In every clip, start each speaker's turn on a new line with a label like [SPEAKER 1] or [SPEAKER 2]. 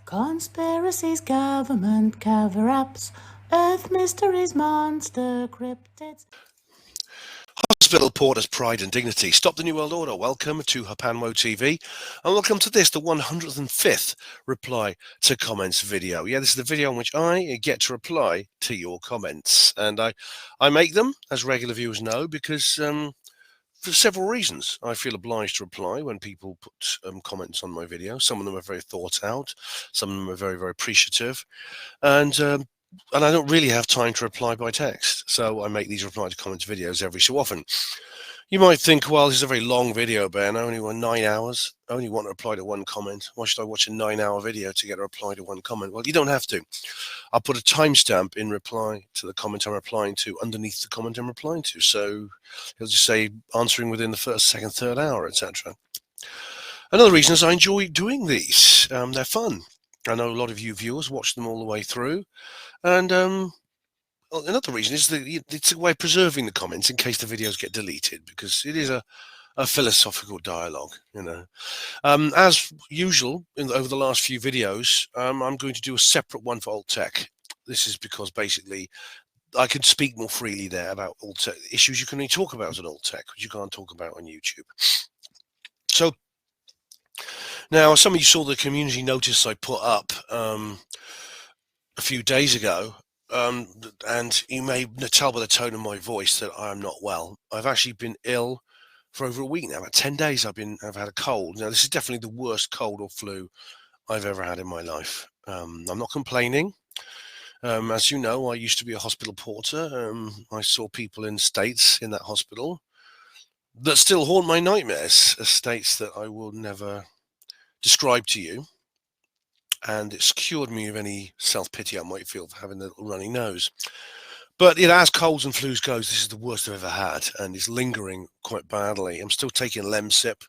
[SPEAKER 1] Conspiracies, government cover-ups, Earth mysteries, monster cryptids.
[SPEAKER 2] Hospital Porter's Pride and Dignity. Stop the New World Order. Welcome to HPANWO TV, and welcome to this, the 105th reply to comments video. Yeah, this is the video in which I get to reply to your comments, and I make them, as regular viewers know, because for several reasons. I feel obliged to reply when people put comments on my video. Some of them are very thought out, some of them are very, very appreciative, and I don't really have time to reply by text, so I make these reply to comments videos every so often. You might think, well, this is a very long video, Ben. I only want 9 hours. I only want to reply to one comment. Why should I watch a 9-hour video to get a reply to one comment? Well, you don't have to. I'll put a timestamp in reply to the comment I'm replying to underneath the comment I'm replying to. So he'll just say answering within the first, second, third hour, etc. Another reason is I enjoy doing these. They're fun. I know a lot of you viewers watch them all the way through. And another reason is that it's a way of preserving the comments in case the videos get deleted, because it is a philosophical dialogue, you know. As usual, over the last few videos, I'm going to do a separate one for alt tech. This is because basically I can speak more freely there about alt tech issues you can only talk about on alt tech, which you can't talk about on YouTube. So now, some of you saw the community notice I put up a few days ago. And you may tell by the tone of my voice that I am not well. I've actually been ill for over a week now. About 10 days I've had a cold. Now, this is definitely the worst cold or flu I've ever had in my life. I'm not complaining. As you know, I used to be a hospital porter. I saw people in states in that hospital that still haunt my nightmares, states that I will never describe to you. And it's cured me of any self-pity I might feel for having a little runny nose. But, you know, as colds and flus goes, this is the worst I've ever had, and it's lingering quite badly. I'm still taking Lemsip,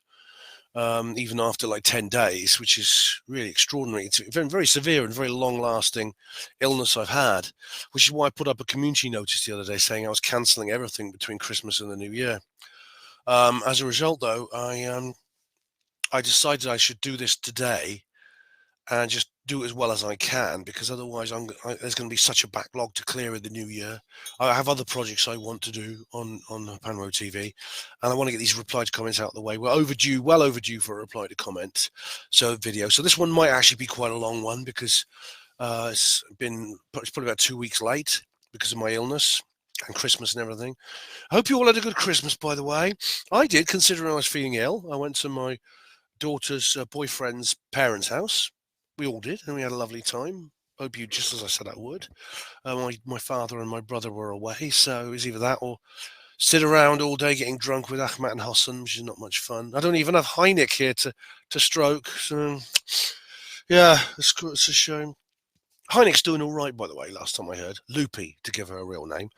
[SPEAKER 2] even after like 10 days, which is really extraordinary. It's a very, very severe and very long-lasting illness I've had, which is why I put up a community notice the other day saying I was cancelling everything between Christmas and the New Year. As a result, though, I decided I should do this today and just do it as well as I can, because otherwise there's going to be such a backlog to clear in the new year. I have other projects I want to do on HPANWO TV, and I want to get these reply to comments out of the way. We're overdue, well overdue for a reply to comment video. So this one might actually be quite a long one, because it's probably about 2 weeks late because of my illness and Christmas and everything. I hope you all had a good Christmas, by the way. I did, considering I was feeling ill. I went to my daughter's boyfriend's parents' house. We all did, and we had a lovely time. Hope you, just as I said I would. My father and my brother were away, so it was either that or sit around all day getting drunk with Ahmed and Hassan, which is not much fun. I don't even have Heineck here to stroke, so yeah, it's a shame. Heineck's doing all right, by the way, last time I heard. Loopy, to give her a real name.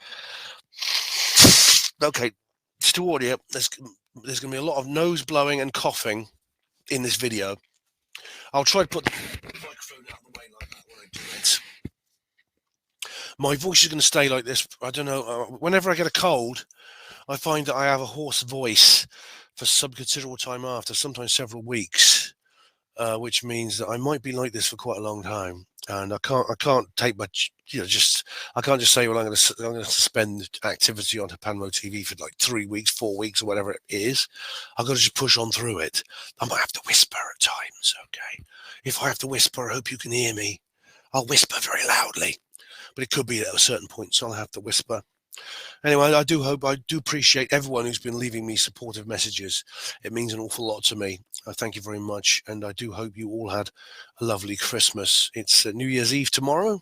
[SPEAKER 2] Okay, just to warn you, there's going to be a lot of nose blowing and coughing in this video. I'll try to put the microphone out of the way like that when I do it. My voice is going to stay like this. I don't know. Whenever I get a cold, I find that I have a hoarse voice for some considerable time after, sometimes several weeks, which means that I might be like this for quite a long time. And I can't take much, I can't just say, well, I'm going to suspend activity on HPANWO TV for like 3 weeks, 4 weeks, or whatever it is. I've got to just push on through it. I might have to whisper at times, okay? If I have to whisper, I hope you can hear me. I'll whisper very loudly, but it could be at a certain point, so I'll have to whisper. Anyway, I do appreciate everyone who's been leaving me supportive messages. It means an awful lot to me. Thank you very much, and I do hope you all had a lovely Christmas. It's New Year's Eve tomorrow.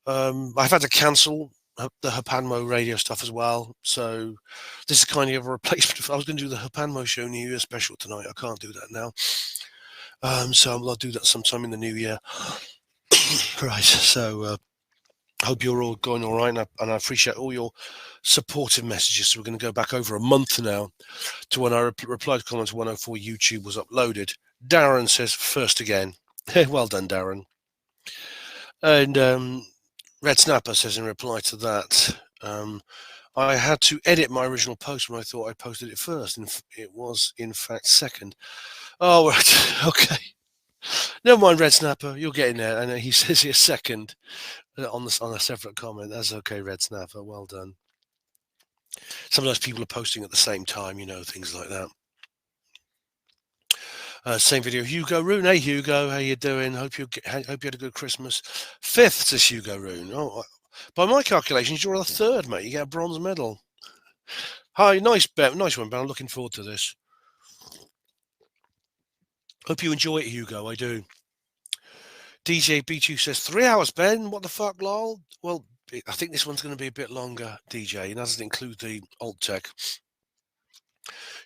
[SPEAKER 2] I've had to cancel the HPANWO radio stuff as well, so this is kind of a replacement. I was going to do the HPANWO show New Year special tonight. I can't do that now, so I'll do that sometime in the new year. Right, so hope you're all going all right, and I appreciate all your supportive messages. So we're going to go back over a month now to when I replied to comments 104 YouTube was uploaded. Darren says, first again. Well done, Darren. And Red Snapper says in reply to that, I had to edit my original post when I thought I posted it first, and it was in fact second. Oh, right. Okay. Never mind, Red Snapper, you're getting there. And he says here second on a separate comment. That's okay, Red Snapper. Well done. Sometimes people are posting at the same time, things like that. Same video, Hugo Rune. Hey Hugo, how you doing? Hope you had a good Christmas. Fifth, says Hugo Rune. Oh, by my calculations, you're the third, mate. You get a bronze medal. Hi, nice one, Ben. I'm looking forward to this. Hope you enjoy it, Hugo. I do. DJ B2 says 3 hours, Ben. What the fuck, lol? Well, I think this one's going to be a bit longer, DJ. It doesn't include the alt tech.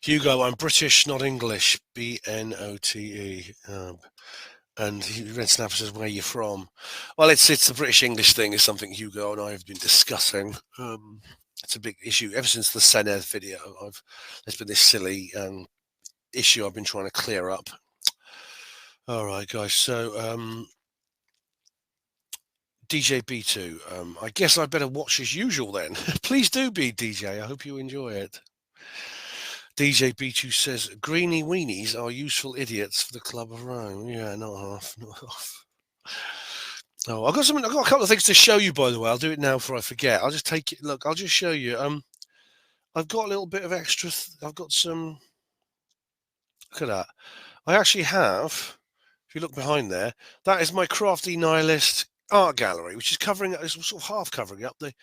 [SPEAKER 2] Hugo, I'm British, not English. BNOTE. And Red Snapper says, where are you from? Well, it's the British English thing is something Hugo and I have been discussing. It's a big issue ever since the Senedd video. There's been this silly issue I've been trying to clear up. All right, guys. So DJ B2, I guess I better watch as usual then. Please do be DJ. I hope you enjoy it. DJ B2 says, greeny weenies are useful idiots for the Club of Rome. Yeah, not half. Oh, I've got a couple of things to show you, by the way. I'll do it now before I forget. I'll just take it. Look, I'll just show you. I've got a little bit of extra. I've got some. Look at that. I actually have. If you look behind there, that is my Crafty Nihilist art gallery, which is covering. It's sort of half covering up the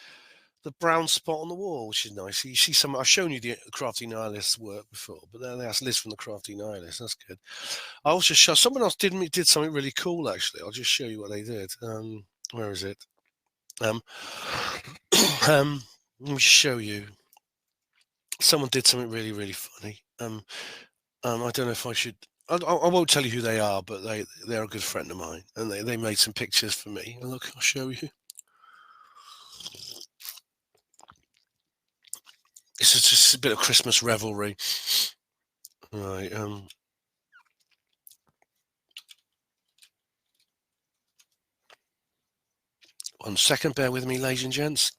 [SPEAKER 2] brown spot on the wall, which is nice. You see some. I've shown you the Crafty Nihilist work before, but that's Liz from the Crafty Nihilist. That's good. I also show someone else did something really cool. Actually, I'll just show you what they did. Where is it? Let me show you. Someone did something really, really funny. I don't know if I should. I won't tell you who they are, but they're a good friend of mine, and they made some pictures for me. And look, I'll show you. This is just a bit of Christmas revelry. Right. 1 second, bear with me, ladies and gents.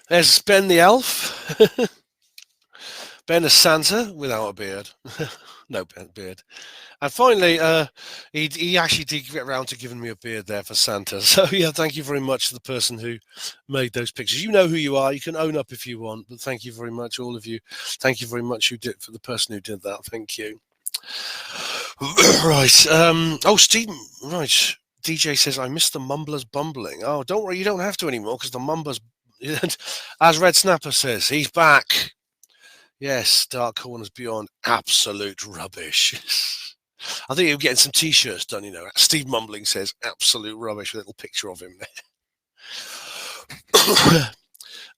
[SPEAKER 2] There's Ben the elf. Ben as Santa without a beard. No beard. And finally, he actually did get around to giving me a beard there for Santa. So yeah, thank you very much to the person who made those pictures. You know who you are. You can own up if you want, but thank you very much, all of you. Thank you very much for the person who did that. Thank you. Right. Stephen. Right. DJ says, I miss the mumblers bumbling. Oh, don't worry, you don't have to anymore because the mumblers, as Red Snapper says, he's back. Yes, Dark Corners Beyond, absolute rubbish. I think you're getting some t-shirts done, Steve Mumbling says, absolute rubbish, with a little picture of him there.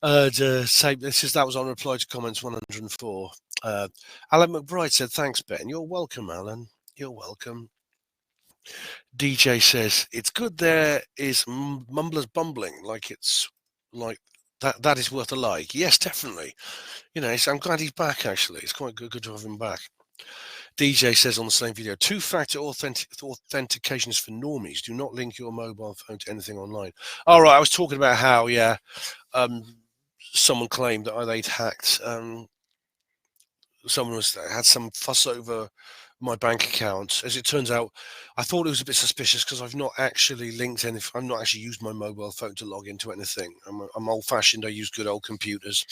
[SPEAKER 2] That was on reply to comments 104. Alan McBride said, thanks, Ben. You're welcome, Alan. You're welcome. DJ says, it's good there is mumblers bumbling, like it's like that is worth a like. Yes, definitely. I'm glad he's back, actually. It's quite good to have him back. DJ says on the same video, two-factor authentication is for normies. Do not link your mobile phone to anything online. All right, I was talking about how, someone claimed that they'd hacked. Someone had some fuss over my bank account. As it turns out, I thought it was a bit suspicious because I've not actually linked anything. I've not actually used my mobile phone to log into anything. I'm old-fashioned. I use good old computers.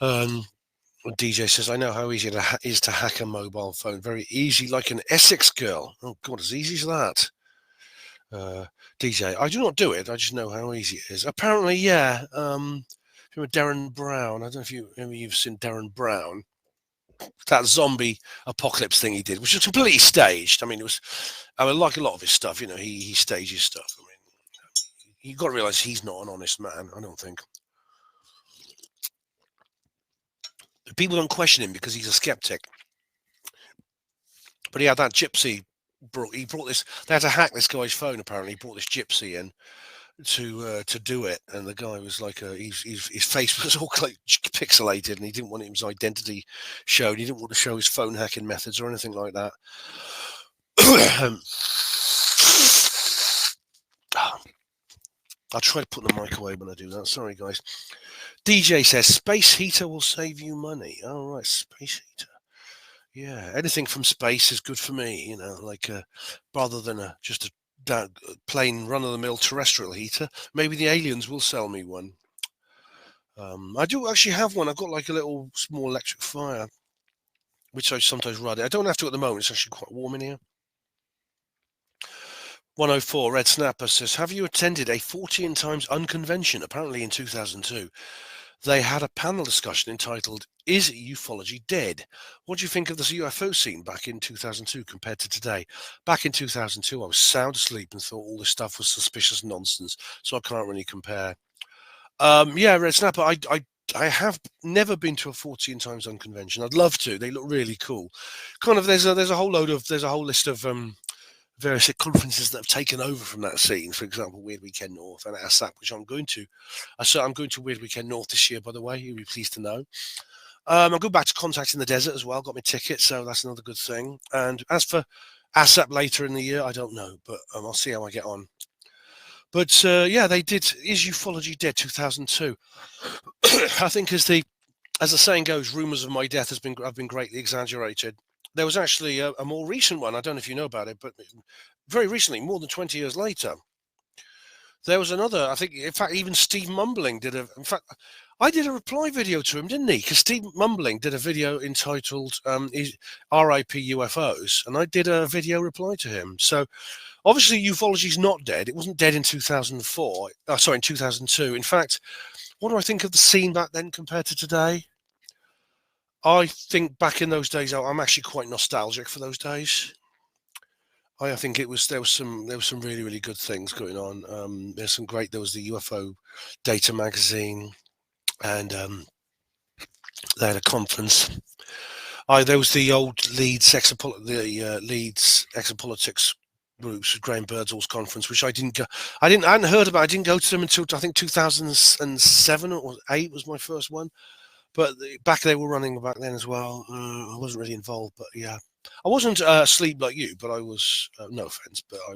[SPEAKER 2] DJ says, I know how easy it is to hack a mobile phone. Very easy, like an Essex girl. Oh, God, as easy as that. DJ, I do not do it. I just know how easy it is. Apparently, yeah. Remember Darren Brown? I don't know if you've seen Darren Brown. That zombie apocalypse thing he did, which was completely staged. I mean, like a lot of his stuff, he stages stuff. I mean, you've got to realize he's not an honest man, I don't think. People don't question him because he's a skeptic. But he had that gypsy. He brought this. They had to hack this guy's phone. Apparently, he brought this gypsy in to do it, and the guy was like, his face was all like pixelated, and he didn't want his identity shown. He didn't want to show his phone hacking methods or anything like that. I'll try to put the mic away when I do that. Sorry, guys. DJ says, space heater will save you money. All right, space heater. Yeah, anything from space is good for me, like rather than just a plain run-of-the-mill terrestrial heater. Maybe the aliens will sell me one. I do actually have one. I've got like a little small electric fire, which I sometimes run. I don't have to at the moment. It's actually quite warm in here. 104 Red Snapper says, have you attended a 14 times unconvention? Apparently in 2002. They had a panel discussion entitled, Is Ufology Dead? What do you think of this UFO scene back in 2002 compared to today? Back in 2002, I was sound asleep and thought all this stuff was suspicious nonsense, so I can't really compare. Yeah, Red Snapper, I have never been to a 14 times unconvention. I'd love to. They look really cool. Kind of, there's a whole list of various conferences that have taken over from that scene. For example, Weird Weekend North and ASAP, which I'm going to. So I'm going to Weird Weekend North this year, by the way. You'll be pleased to know. I'll go back to Contact in the Desert as well. Got my ticket, so that's another good thing. And as for ASAP later in the year, I don't know, but I'll see how I get on. But yeah, they did. Is Ufology Dead 2002? I think as the saying goes, rumors of my death have been greatly exaggerated. There was actually a more recent one. I don't know if you know about it, but very recently, more than 20 years later, there was another. I think, in fact, even Steve Mumbling did a. In fact, I did a reply video to him, didn't he? Because Steve Mumbling did a video entitled "R.I.P. UFOs," and I did a video reply to him. So obviously, ufology's not dead. It wasn't dead in 2004. Sorry, in 2002. In fact, what do I think of the scene back then compared to today? I think back in those days, I'm actually quite nostalgic for those days. I think there was some really, really good things going on. There was the UFO Data magazine, and they had a conference. There was the old Leeds Exopolitics groups, Graham Birdsall's conference, which I hadn't heard about. I didn't go to them until I think 2007 or 8 was my first one. But back they were running back then as well. I wasn't really involved, but yeah, I wasn't asleep like you, but I was. No offense, but I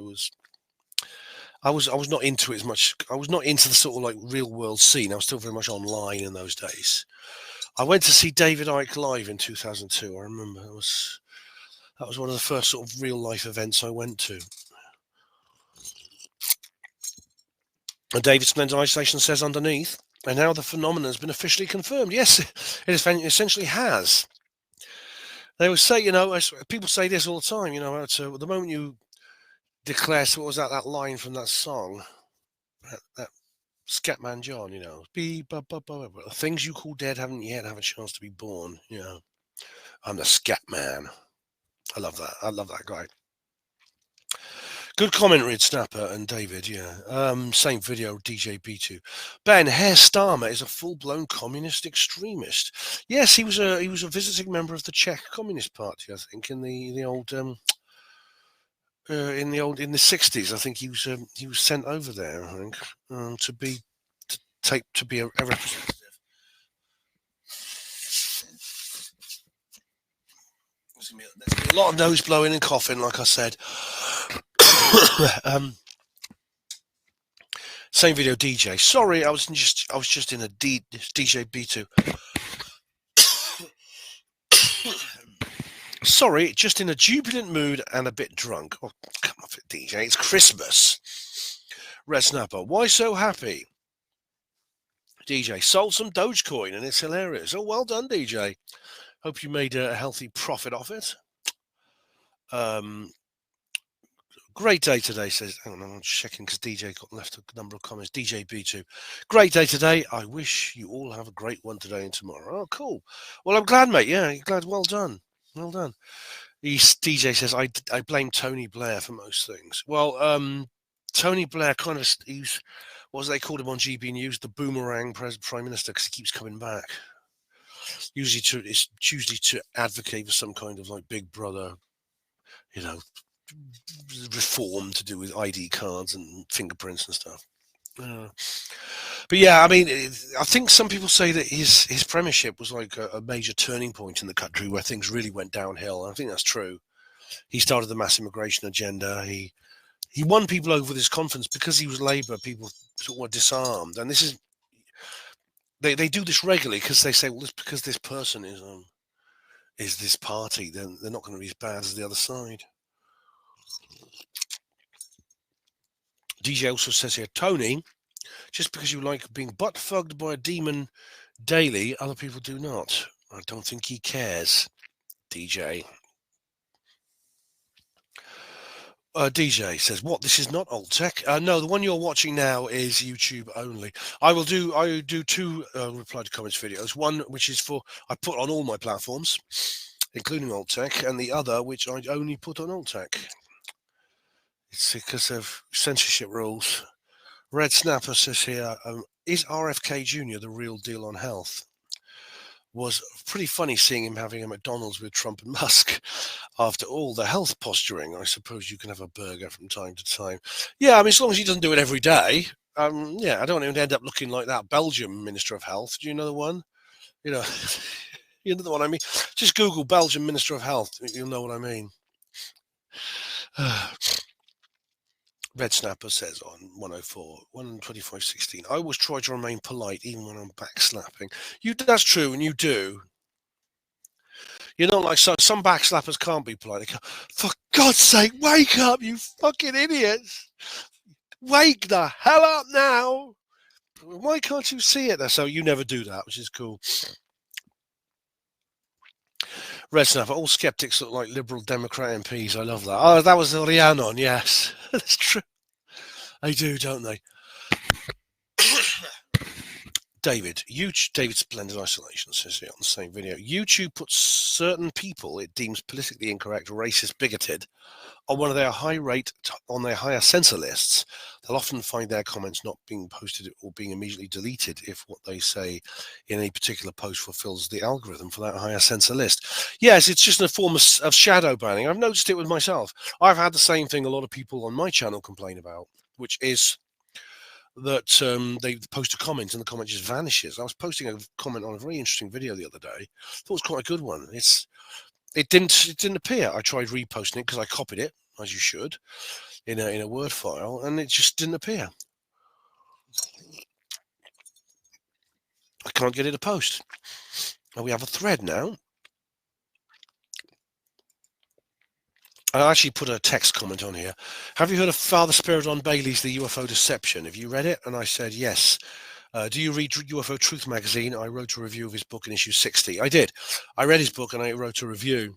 [SPEAKER 2] was not into it as much. I was not into the sort of like real world scene. I was still very much online in those days. I went to see David Icke live in 2002. I remember that was one of the first sort of real life events I went to. And David Splendid Isolation says underneath, and now the phenomenon has been officially confirmed. Yes, it essentially has. They would say, people say this all the time, the moment you declare, what was that line from that song, that Scatman John, things you call dead haven't yet have a chance to be born, I'm the Scatman. I love that. I love that guy. Good comment, Red Snapper and David. Yeah, same video, DJ B2. Ben Herr Starmer is a full-blown communist extremist. Yes, he was a visiting member of the Czech Communist Party. I think in the in the 60s. I think he was sent over there. I think to be a representative. There's gonna be a lot of nose blowing and coughing, like I said. Same video, DJ. Sorry, I was just in a DJ B2. Sorry, just in a jubilant mood and a bit drunk. Oh, come off it, DJ. It's Christmas. Red Snapper, why so happy? DJ sold some Dogecoin and it's hilarious. Oh, well done, DJ. Hope you made a healthy profit off it. Great day today, says. Hang on, I'm checking because DJ got left a number of comments. DJ B2. Great day today. I wish you all have a great one today and tomorrow. Oh, cool. Well, I'm glad, mate. Yeah, you're glad. Well done. Well done. DJ says, I blame Tony Blair for most things. Well, Tony Blair kind of, what was they called him on GB News? The boomerang prime minister, because he keeps coming back. It's usually to advocate for some kind of like Big Brother, reform to do with ID cards and fingerprints and stuff. But yeah, I mean, I think some people say that his premiership was like a major turning point in the country where things really went downhill. And I think that's true. He started the mass immigration agenda. He won people over with his conference because he was Labour. People sort of were disarmed, and this is they do this regularly because they say, well, it's because this person is this party, then they're not going to be as bad as the other side. DJ also says here, Tony, just because you like being butt-fugged by a demon daily, other people do not. I don't think he cares, DJ. DJ says, what, this is not old tech? No, the one you're watching now is YouTube only. I do two reply to comments videos. One, which is I put on all my platforms, including old tech, and the other, which I only put on old tech. It's because of censorship rules. Red Snapper says here, is RFK Jr. the real deal on health? Was pretty funny seeing him having a McDonald's with Trump and Musk. After all the health posturing, I suppose you can have a burger from time to time. Yeah, I mean, as long as he doesn't do it every day. Yeah, I don't want him to end up looking like that Belgium Minister of Health. Do you know the one? You know, you know the one I mean? Just Google Belgium Minister of Health. You'll know what I mean. Red Snapper says on 104, 125.16, I always try to remain polite even when I'm backslapping. That's true, and you do. You're not like some backslappers can't be polite. They go, for God's sake, wake up, you fucking idiots. Wake the hell up now. Why can't you see it? So you never do that, which is cool. Red Snapper, all skeptics look like Liberal Democrat MPs. I love that. Oh, that was Rhiannon, yes. That's true. They do, don't they? David Splendid Isolation says here on the same video, YouTube puts certain people it deems politically incorrect, racist, bigoted on one of their higher censor lists. They'll often find their comments not being posted or being immediately deleted if what they say in a particular post fulfills the algorithm for that higher censor list. Yes, it's just a form of shadow banning. I've noticed it with myself. I've had the same thing a lot of people on my channel complain about, which is that they post a comment and the comment just vanishes. I was posting a comment on a very interesting video the other day. I thought it was quite a good one. It didn't appear. I tried reposting it because I copied it, as you should, in a Word file, and it just didn't appear. I can't get it to post. And we have a thread now. I actually put a text comment on here. Have you heard of Father Spiridon Bailey's The UFO Deception? Have you read it? And I said, yes. Do you read UFO Truth magazine? I wrote a review of his book in issue 60. I did. I read his book and I wrote a review.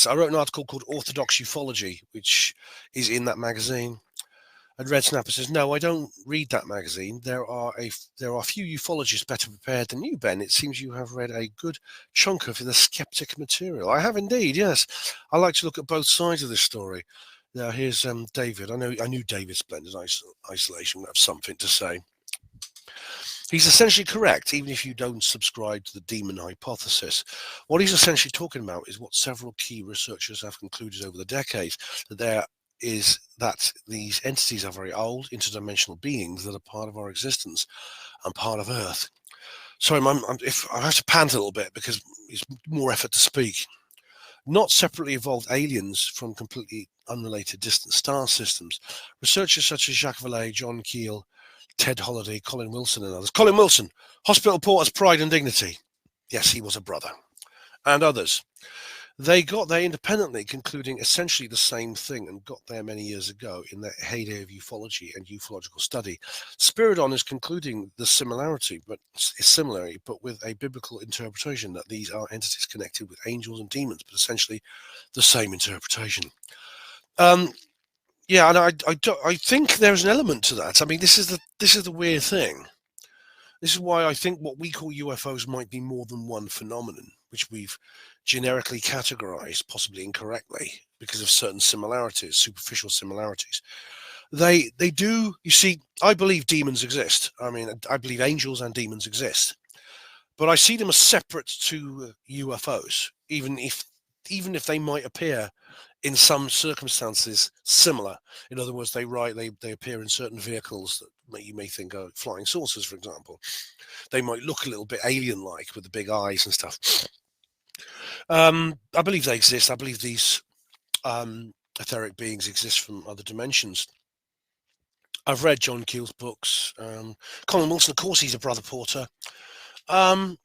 [SPEAKER 2] I wrote an article called Orthodox Ufology, which is in that magazine. And Red Snapper says, no, I don't read that magazine. There are a few ufologists better prepared than you, Ben. It seems you have read a good chunk of the skeptic material. I have indeed, yes. I like to look at both sides of this story. Now, here's David. I knew David Splendid Isolation would have something to say. He's essentially correct, even if you don't subscribe to the demon hypothesis. What he's essentially talking about is what several key researchers have concluded over the decades, that these entities are very old, interdimensional beings that are part of our existence and part of Earth. Sorry, if I have to pant a little bit because it's more effort to speak. Not separately evolved aliens from completely unrelated distant star systems. Researchers such as Jacques Vallée, John Keel, Ted Holliday, Colin Wilson and others. Colin Wilson, Hospital Porter's Pride and Dignity. Yes, he was a brother. And others. They got there independently, concluding essentially the same thing, and got there many years ago in the heyday of ufology and ufological study. Spiridon is concluding the similarity, but with a biblical interpretation that these are entities connected with angels and demons, but essentially the same interpretation. Yeah, and I think there's an element to that. I mean, this is the weird thing. This is why I think what we call UFOs might be more than one phenomenon, which we've generically categorized, possibly incorrectly, because of certain similarities, superficial similarities. They do, you see, I believe demons exist. I mean, I believe angels and demons exist. But I see them as separate to UFOs, even if they might appear in some circumstances similar. In other words, they appear in certain vehicles that you may think are flying saucers, for example. They might look a little bit alien-like with the big eyes and stuff. I believe they exist. I believe these etheric beings exist from other dimensions. I've read John Keel's books. Colin Wilson, of course, he's a brother Porter. At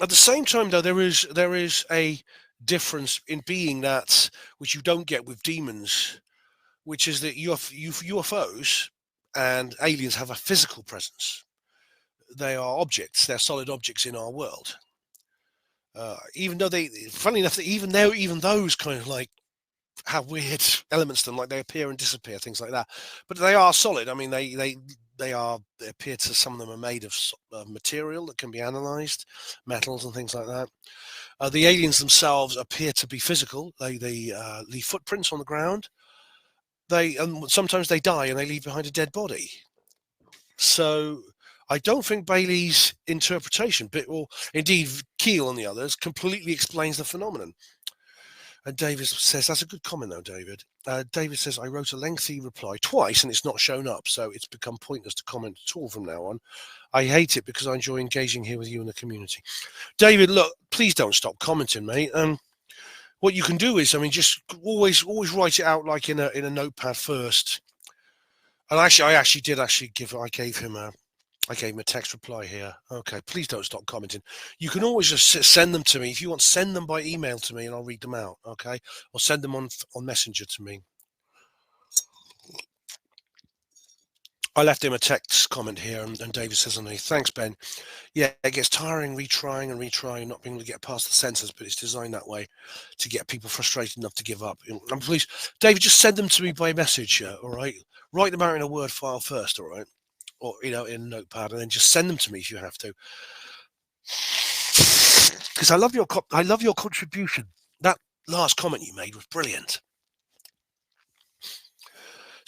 [SPEAKER 2] the same time, though, there is a difference in being that which you don't get with demons, which is that UFOs and aliens have a physical presence. They are objects. They're solid objects in our world. Even though funny enough, even those kind of like have weird elements to them, like they appear and disappear, things like that. But they are solid. I mean, they appear to, some of them are made of material that can be analyzed, metals and things like that. The aliens themselves appear to be physical. They leave footprints on the ground. Sometimes they die and they leave behind a dead body. So I don't think Bailey's interpretation, or indeed Keel and the others, completely explains the phenomenon. And David says, that's a good comment though, David. David says, I wrote a lengthy reply twice and it's not shown up, so it's become pointless to comment at all from now on. I hate it because I enjoy engaging here with you in the community. David, look, please don't stop commenting, mate. What you can do is, I mean, just always write it out like in a notepad first. And I gave him a text reply here. Okay, please don't stop commenting. You can always just send them to me. If you want, send them by email to me and I'll read them out, okay? Or send them on Messenger to me. I left him a text comment here, and David says on me, thanks, Ben. Yeah, it gets tiring retrying and retrying, not being able to get past the censors, but it's designed that way to get people frustrated enough to give up. And please, David, just send them to me by message, all right? Write them out in a Word file first, all right? Or, in a notepad, and then just send them to me if you have to. Because I love your contribution. That last comment you made was brilliant.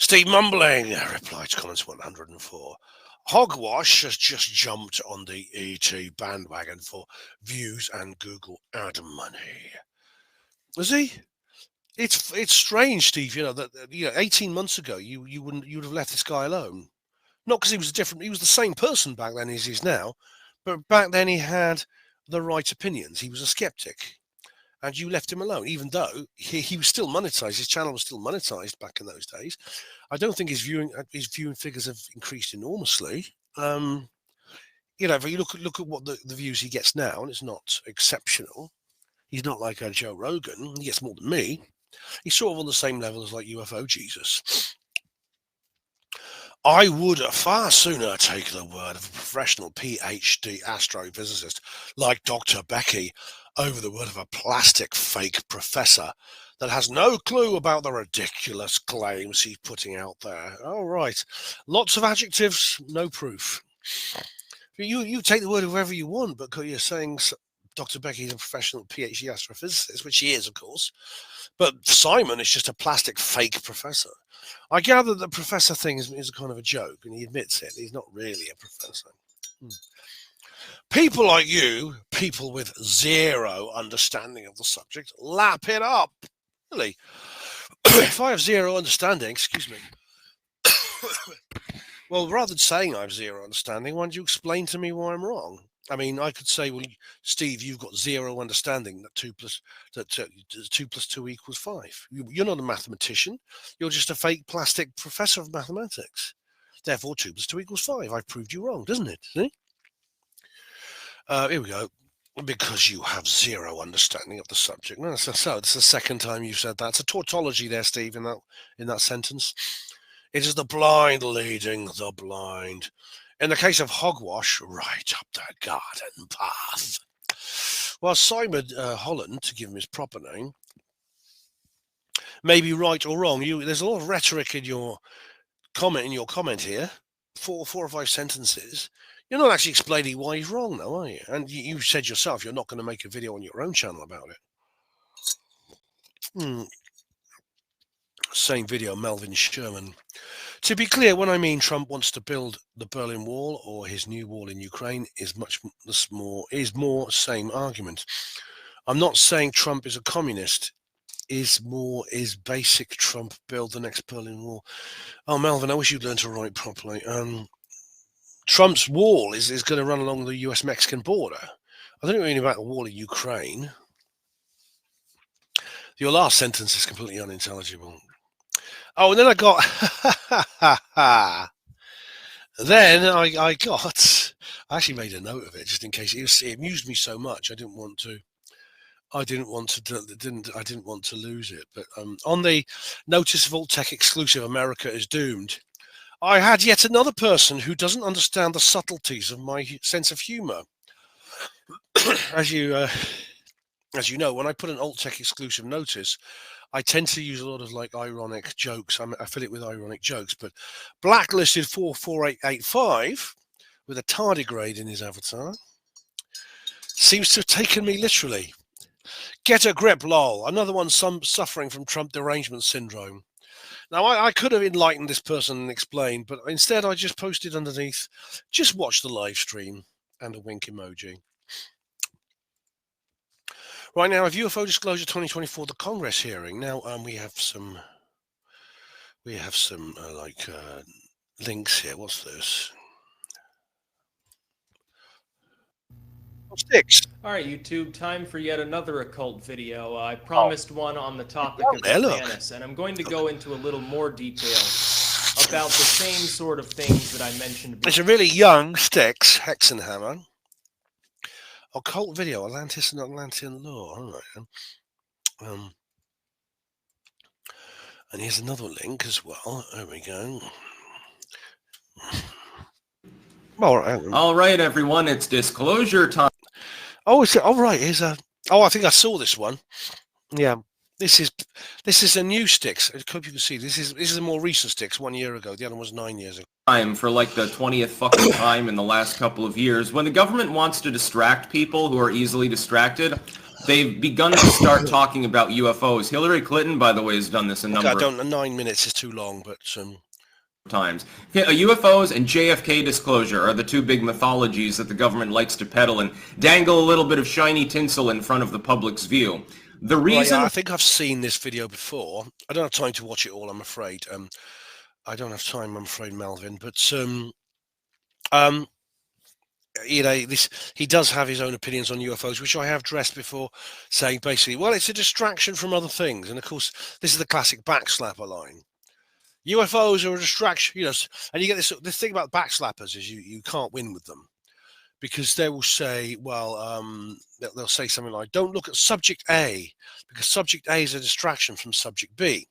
[SPEAKER 2] Steve Mumbling replied to comments 104. Hogwash has just jumped on the ET bandwagon for views and Google ad money. Was he? It's strange, Steve. You know that 18 months ago you'd have left this guy alone. Not because he was he was the same person back then as he is now, but back then he had the right opinions. He was a skeptic. And you left him alone, even though he was still monetized. His channel was still monetized back in those days. I don't think his viewing figures have increased enormously. If you look at what the views he gets now, and it's not exceptional. He's not like a Joe Rogan. He gets more than me. He's sort of on the same level as like UFO Jesus. I would far sooner take the word of a professional PhD astrophysicist like Dr. Becky over the word of a plastic fake professor that has no clue about the ridiculous claims he's putting out there. All right. Lots of adjectives, no proof. You take the word of whoever you want, but you're saying Dr. Becky is a professional PhD astrophysicist, which he is, of course. But Simon is just a plastic fake professor. I gather the professor thing is a kind of a joke, and he admits it. He's not really a professor. People like you, people with zero understanding of the subject, lap it up. Really? If I have zero understanding, excuse me. Well, rather than saying I have zero understanding, why don't you explain to me why I'm wrong? I mean, I could say, well, Steve, you've got zero understanding that 2 plus 2 equals 5. You're not a mathematician. You're just a fake plastic professor of mathematics. Therefore, 2 plus 2 equals 5. I've proved you wrong, doesn't it? See? Here we go. Because you have zero understanding of the subject. No, so it's the second time you've said that. It's a tautology there, Steve, in that sentence. It is the blind leading the blind. In the case of hogwash, right up the garden path. Well, Simon Holland, to give him his proper name, may be right or wrong. There's a lot of rhetoric in your comment here. 4 or 5 sentences. You're not actually explaining why he's wrong, though, are you? And you said yourself you're not going to make a video on your own channel about it. Same video, Melvin Sherman. To be clear, when I mean Trump wants to build the Berlin Wall or his new wall in Ukraine is more same argument. I'm not saying Trump is a communist. Is basic Trump build the next Berlin Wall? Oh, Melvin, I wish you'd learn to write properly. Trump's wall is going to run along the US-Mexican border. I don't know anything about the wall in Ukraine. Your last sentence is completely unintelligible. Oh, and then I got... Then I actually made a note of it just in case. It amused me so much. I didn't want to I didn't want to lose it. But on the Notice of Alt Tech exclusive, America is doomed, I had yet another person who doesn't understand the subtleties of my sense of humour. as you know, when I put an alt tech exclusive notice, I tend to use a lot of like ironic jokes. I fill it with ironic jokes. But Blacklisted 44885 with a tardigrade in his avatar seems to have taken me literally. Get a grip, lol. Another one suffering from Trump derangement syndrome. Now, I could have enlightened this person and explained, but instead I just posted underneath, just watch the live stream and a wink emoji. Right now, a UFO Disclosure 2024, the Congress hearing. Now, we have some links here. What's this? Oh, sticks.
[SPEAKER 3] All right, YouTube, time for yet another occult video. I promised one on the topic of
[SPEAKER 2] there, look.
[SPEAKER 3] Atlantis, and I'm going to go into a little more detail about the same sort of things that I mentioned before.
[SPEAKER 2] It's a really young Sticks Hexenhammer. Occult video, Atlantis and Atlantean lore. All right. And here's another link as well. There we go.
[SPEAKER 3] All right, everyone, it's disclosure time.
[SPEAKER 2] Oh, is it? All right. Here's a. Oh, I think I saw this one. Yeah. This is a new Sticks. I hope you can see. This is a more recent Sticks. 1 year ago. The other one was 9 years ago.
[SPEAKER 3] Time for like the 20th fucking time in the last couple of years. When the government wants to distract people who are easily distracted, they've begun to start talking about UFOs. Hillary Clinton, by the way, has done this a number.
[SPEAKER 2] I don't. 9 minutes is too long, but
[SPEAKER 3] times. UFOs and JFK disclosure are the two big mythologies that the government likes to peddle and dangle a little bit of shiny tinsel in front of the public's view. The reason...
[SPEAKER 2] Well, yeah, I think I've seen this video before. I don't have time to watch it all, I'm afraid. I don't have time, I'm afraid, Melvin. But, you know, he does have his own opinions on UFOs, which I have addressed before, saying basically, well, it's a distraction from other things. And, of course, this is the classic backslapper line. UFOs are a distraction, you know, and you get this thing about backslappers is you can't win with them because they will say, well, they'll say something like, don't look at subject A because subject A is a distraction from subject B.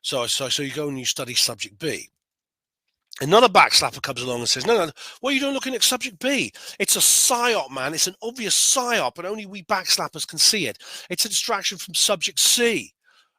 [SPEAKER 2] So you go and you study subject B. Another backslapper comes along and says, no, what are you doing looking at subject B? It's a psyop, man. It's an obvious psyop, and only we backslappers can see it. It's a distraction from subject C.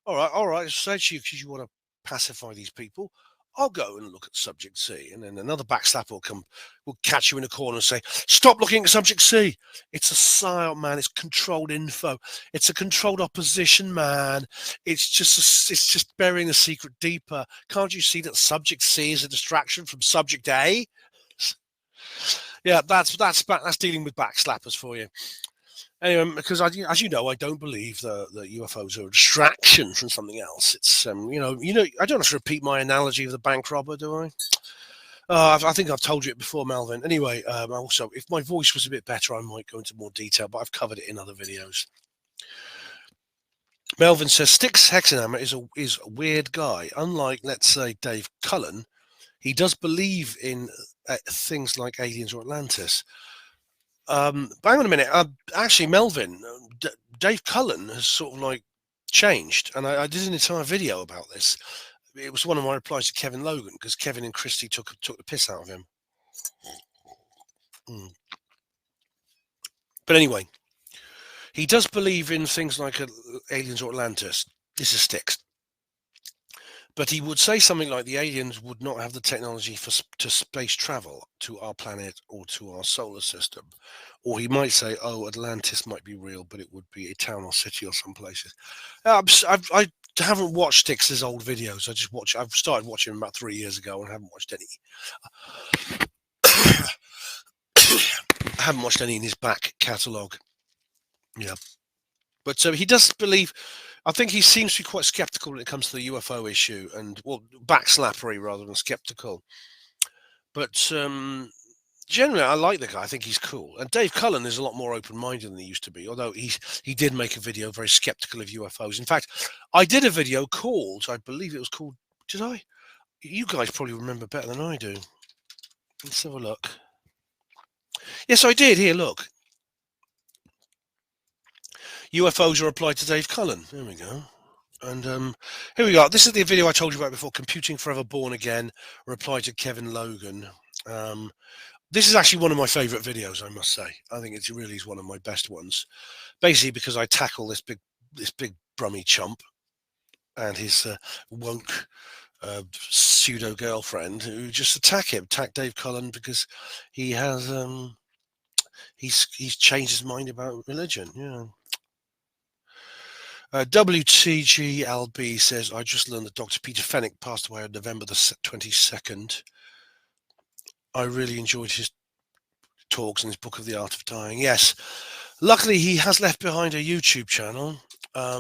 [SPEAKER 2] All right. So because you want to pacify these people, I'll go and look at subject C. And then another backslapper will catch you in a corner and say, stop looking at subject C. It's a psyop, man. It's controlled info. It's a controlled opposition, man. It's just burying the secret deeper. Can't you see that subject C is a distraction from subject A? Yeah, that's dealing with backslappers for you. Anyway, because as you know, I don't believe that UFOs are a distraction from something else. It's you know, I don't have to repeat my analogy of the bank robber, do I? I think I've told you it before, Melvin. Anyway, also, if my voice was a bit better, I might go into more detail, but I've covered it in other videos. Melvin says Sticks Hexenhammer is a weird guy. Unlike, let's say, Dave Cullen, he does believe in things like aliens or Atlantis. Hang on a minute. Actually, Melvin, Dave Cullen has sort of like changed, and I did an entire video about this. It was one of my replies to Kevin Logan because Kevin and Christie took the piss out of him. But anyway, he does believe in things like aliens or Atlantis. This is Sticks. But he would say something like the aliens would not have the technology to space travel to our planet or to our solar system. Or he might say, oh, Atlantis might be real, but it would be a town or city or some places. I haven't watched Sticks' old videos. I've started watching them about 3 years ago and haven't watched any. I haven't watched any in his back catalogue. Yeah. But he does believe... I think he seems to be quite skeptical when it comes to the UFO issue and, well, backslappery rather than skeptical. But generally, I like the guy. I think he's cool. And Dave Cullen is a lot more open-minded than he used to be, although he did make a video very skeptical of UFOs. In fact, I did a video called, I believe it was called, did I? You guys probably remember better than I do. Let's have a look. Yes, I did. Here, look. UFOs are applied to Dave Cullen. There we go. And here we go. This is the video I told you about before. Computing Forever Born Again. Reply to Kevin Logan. This is actually one of my favourite videos, I must say. I think it really is one of my best ones. Basically because I tackle this big brummy chump and his woke pseudo girlfriend who just attack Dave Cullen because he has he's changed his mind about religion. Yeah. WTGLB says, I just learned that Dr. Peter Fenwick passed away on November the 22nd. I really enjoyed his talks in his book of The Art of Dying. Yes, luckily he has left behind a YouTube channel,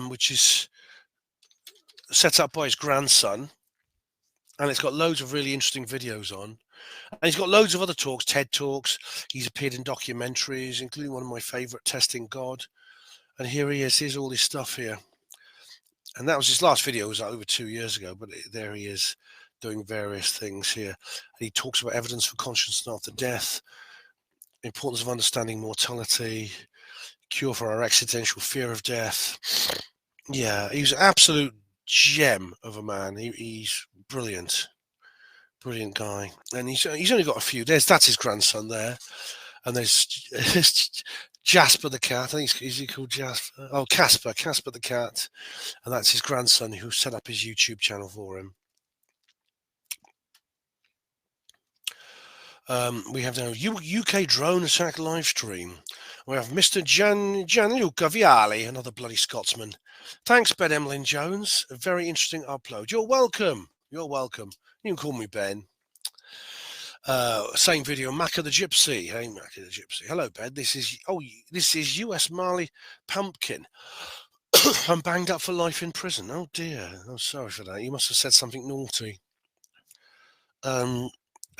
[SPEAKER 2] which is set up by his grandson, and it's got loads of really interesting videos on. And he's got loads of other talks, TED Talks. He's appeared in documentaries, including one of my favorite, Testing God. And here he is. Here's all this stuff here. And that was his last video. It was over 2 years ago, but there he is doing various things here. And he talks about evidence for consciousness after death, importance of understanding mortality, cure for our existential fear of death. Yeah, he's an absolute gem of a man. He's brilliant guy. And he's only got a few. That's his grandson there. And there's Jasper the cat. I think is he called Jasper? Oh, Casper the cat. And that's his grandson who set up his YouTube channel for him. We have now UK drone attack live stream. We have Mr. Gianluca Viali, another bloody Scotsman. Thanks, Ben Emlyn-Jones. A very interesting upload. You're welcome. You're welcome. You can call me Ben. Same video, Macca the Gypsy. Hey, Macca the Gypsy. Hello, Ben. This is US Marley Pumpkin. I'm banged up for life in prison. Oh dear. I'm sorry for that. You must have said something naughty.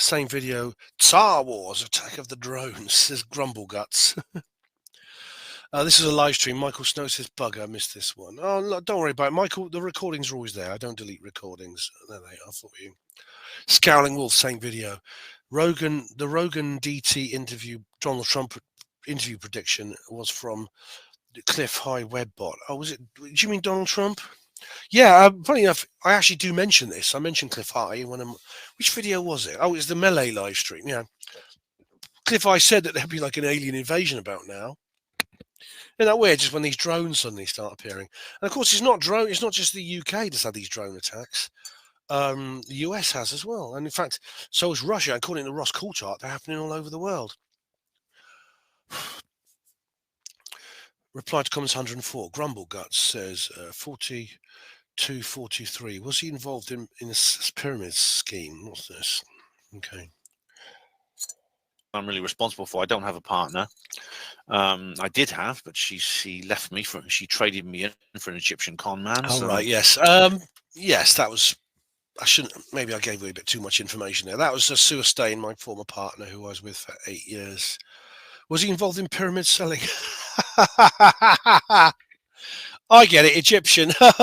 [SPEAKER 2] Same video, Star Wars Attack of the Drones, says Grumble Guts. This is a live stream. Michael Snow says, bugger, I missed this one. Oh, no, don't worry about it. Michael, the recordings are always there. I don't delete recordings. There they are for you. Scowling Wolf, same video. The Rogan DT interview, Donald Trump interview prediction was from Cliff High Webbot. Oh, was it? Do you mean Donald Trump? Yeah, funny enough, I actually do mention this. I mentioned Cliff High in one of which video was it? Oh, it's the Melee live stream. Yeah, Cliff High said that there'd be like an alien invasion about now. Isn't that weird? Just when these drones suddenly start appearing, and of course, it's not just the UK that's had these drone attacks. The US has as well, and in fact, so is Russia. According to Ross Coulthart, they're happening all over the world. Reply to comments 104. Grumble Guts says 4243. Was he involved in a pyramid scheme? What's this? Okay.
[SPEAKER 4] I'm really responsible for. I don't have a partner. I did have, but she left me for. She traded me in for an Egyptian con man.
[SPEAKER 2] Oh, right. Yes. Yes, that was. I shouldn't. Maybe I gave away a bit too much information there. That was Sue Stain, my former partner, who I was with for 8 years. Was he involved in pyramid selling? I get it, Egyptian. Don't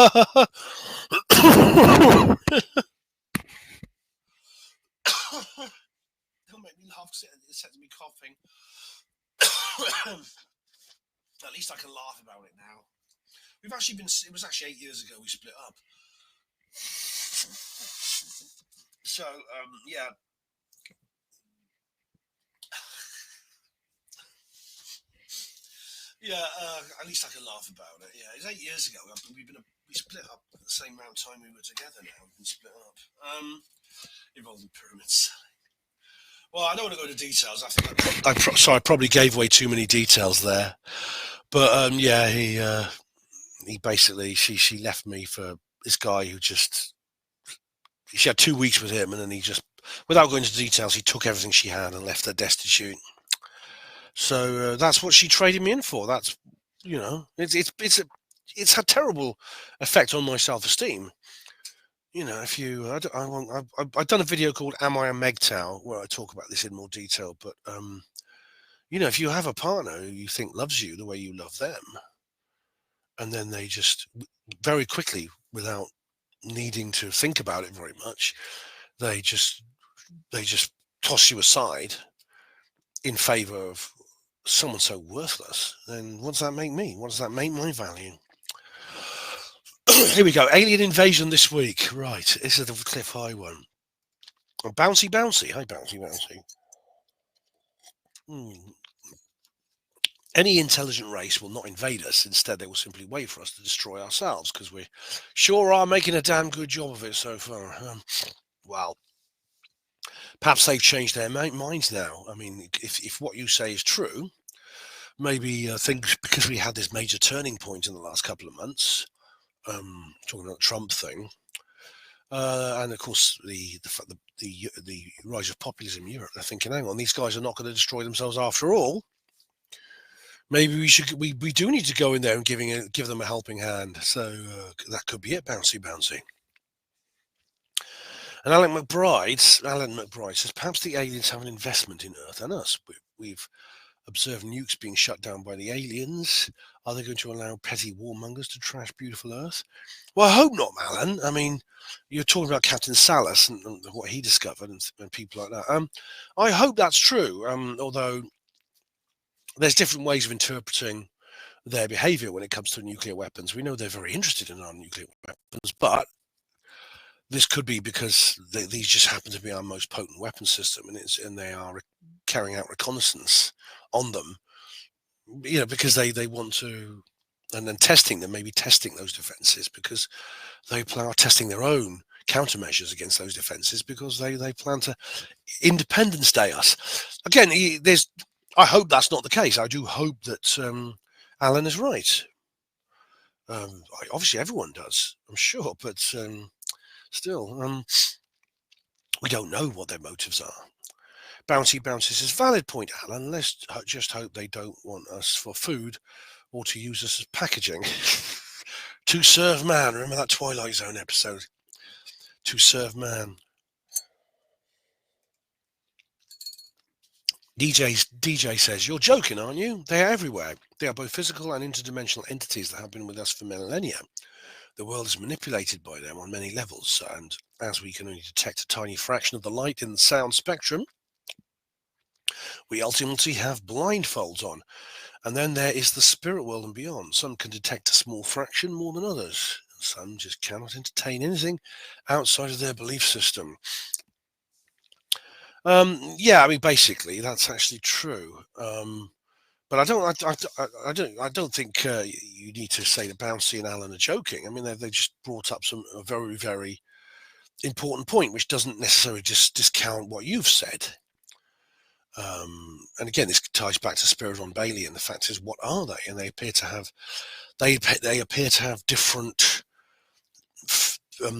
[SPEAKER 2] make me laugh because it sets me coughing. At least I can laugh about it now. It was actually 8 years ago we split up. So, yeah. Yeah, at least I can laugh about it. Yeah, it's 8 years ago. We split up at the same amount of time we were together now. We've been split up. Involved in pyramid selling. Well, I don't want to go into details. I think I probably gave away too many details there. But yeah, he basically she left me for this guy who just she had 2 weeks with him, and then he just, without going into details, he took everything she had and left her destitute. So that's what she traded me in for. That's, you know, it's had terrible effect on my self-esteem. You know, if you, I've done a video called "Am I a MGTOW?" where I talk about this in more detail. But you know, if you have a partner who you think loves you the way you love them, and then they just very quickly, without needing to think about it very much, they just toss you aside in favor of someone so worthless, then what does that make me? What does that make my value? Here we go. Alien invasion this week. Right. This is the Cliff High one. Oh, bouncy. Hi, bouncy. Any intelligent race will not invade us. Instead, they will simply wait for us to destroy ourselves, because we sure are making a damn good job of it so far. Well, perhaps they've changed their minds now. I mean, if what you say is true, maybe things, because we had this major turning point in the last couple of months, talking about the Trump thing, and of course the rise of populism in Europe. They're thinking, hang on, these guys are not going to destroy themselves after all. Maybe we do need to go in there and give them a helping hand. So that could be it. Bouncy. And Alan McBride says, perhaps the aliens have an investment in Earth and us. We've observed nukes being shut down by the aliens. Are they going to allow petty warmongers to trash beautiful Earth? Well, I hope not, Alan. I mean, you're talking about Captain Salas and what he discovered and people like that. I hope that's true, although there's different ways of interpreting their behavior when it comes to nuclear weapons. We know they're very interested in our nuclear weapons, but this could be because these just happen to be our most potent weapon system, and they are carrying out reconnaissance on them, because they want to, and then testing them, maybe testing those defenses, because they are testing their own countermeasures against those defenses, because they plan to Independence Day us. Again, I hope that's not the case. I do hope that Alan is right. Obviously, everyone does, I'm sure, but still, we don't know what their motives are. Bouncy says, valid point, Alan. Let's just hope they don't want us for food or to use us as packaging. To serve man. Remember that Twilight Zone episode? To serve man. DJ says, you're joking, aren't you? They are everywhere. They are both physical and interdimensional entities that have been with us for millennia. The world is manipulated by them on many levels, and as we can only detect a tiny fraction of the light in the sound spectrum, we ultimately have blindfolds on. And then there is the spirit world and beyond. Some can detect a small fraction more than others. Some just cannot entertain anything outside of their belief system. Yeah, I mean, basically, that's actually true. But I don't think you need to say that Bouncy and Alan are joking. I mean, they just brought up a very, very important point, which doesn't necessarily just discount what you've said. And again, this ties back to Spirit on Bailey, and the fact is, what are they? And they appear to have different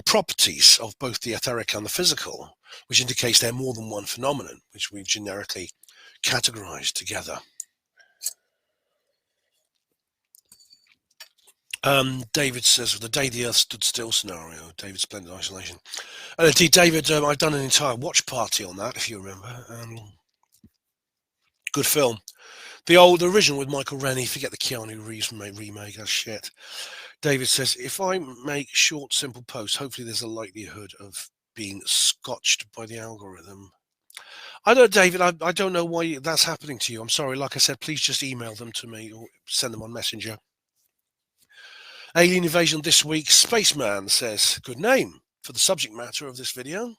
[SPEAKER 2] properties of both the etheric and the physical, which indicates they're more than one phenomenon, which we've generically categorized together. David says, the day the Earth stood still scenario. David Splendid Isolation. And indeed, David, I've done an entire watch party on that, if you remember. Good film. The original with Michael Rennie. Forget the Keanu Reeves remake. That's shit. David says, if I make short, simple posts, hopefully there's a likelihood of being scotched by the algorithm. I don't, David, I don't know why that's happening to you. I'm sorry. Like I said, please just email them to me or send them on Messenger. Alien invasion this week. Spaceman says, good name for the subject matter of this video.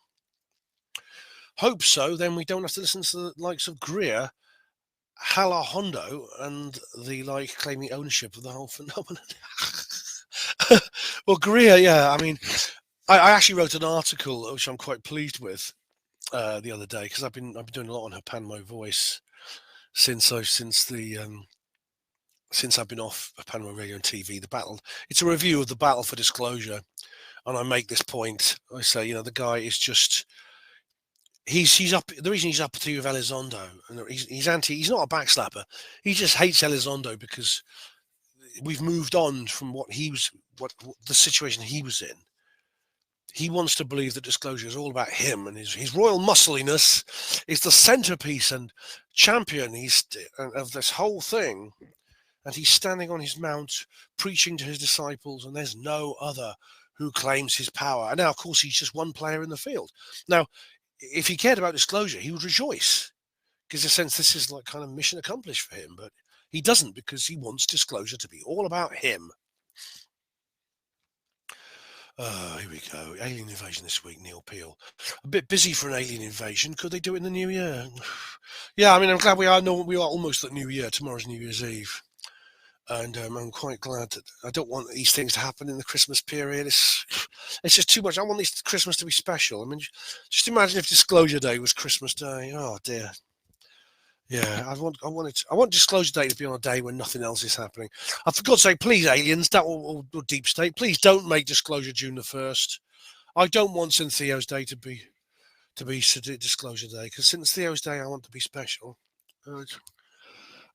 [SPEAKER 2] Hope so. Then we don't have to listen to the likes of Greer, Hala Hondo, and the claiming ownership of the whole phenomenon. Well, Greer, yeah. I mean, I actually wrote an article which I'm quite pleased with the other day, because I've been doing a lot on HPANWO Voice since I've been off HPANWO Radio and TV. The battle. It's a review of the battle for disclosure, and I make this point. I say, the guy is just. He's up. The reason he's up to with Elizondo, and he's anti. He's not a backslapper. He just hates Elizondo because we've moved on from what the situation he was in. He wants to believe that disclosure is all about him, and his royal muscliness is the centerpiece and champion of this whole thing. And he's standing on his mount, preaching to his disciples, and there's no other who claims his power. And now, of course, he's just one player in the field. Now, if he cared about disclosure, he would rejoice, gives a sense this is like kind of mission accomplished for him, but he doesn't, because he wants disclosure to be all about him. Here we go. Alien invasion this week, Neil Peel. A bit busy for an alien invasion. Could they do it in the new year? Yeah, I mean, I'm glad we are almost at New Year. Tomorrow's New Year's Eve. And I'm quite glad that I don't want these things to happen in the Christmas period. It's just too much. I want this Christmas to be special. I mean, just imagine if Disclosure Day was Christmas Day. Oh dear. Yeah, I want Disclosure Day to be on a day when nothing else is happening. For God's sake, please, aliens, or Deep State, please don't make Disclosure June the 1st. I don't want St. Theo's Day to be Disclosure Day, because St. Theo's Day I want to be special.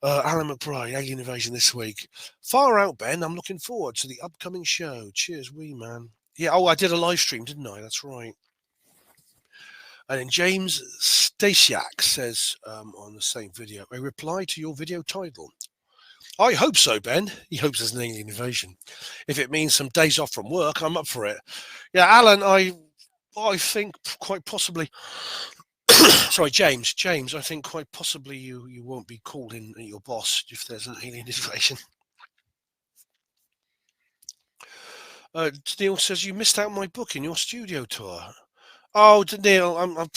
[SPEAKER 2] Alan McBride, Alien Invasion this week. Far out, Ben. I'm looking forward to the upcoming show. Cheers, wee man. Yeah, I did a live stream, didn't I? That's right. And then James Stasiak says on the same video, a reply to your video title. I hope so, Ben. He hopes there's an alien invasion. If it means some days off from work, I'm up for it. Yeah, Alan, I think quite possibly... Sorry, James, I think quite possibly you won't be called in at your boss if there's an alien invasion. Neil says, you missed out my book in your studio tour. Oh, Neil,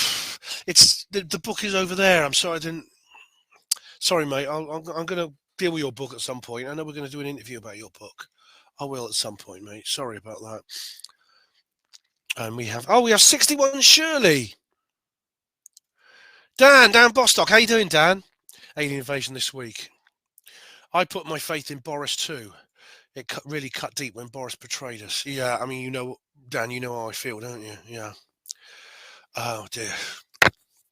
[SPEAKER 2] it's the book is over there. I'm sorry, I didn't. Sorry, mate. I'm going to deal with your book at some point. I know we're going to do an interview about your book. I will at some point, mate. Sorry about that. And we have 61 Shirley. Dan Bostock. How you doing, Dan? Alien invasion this week. I put my faith in Boris too. It really cut deep when Boris betrayed us. Yeah, I mean, you know, Dan, you know how I feel, don't you? Yeah. Oh dear.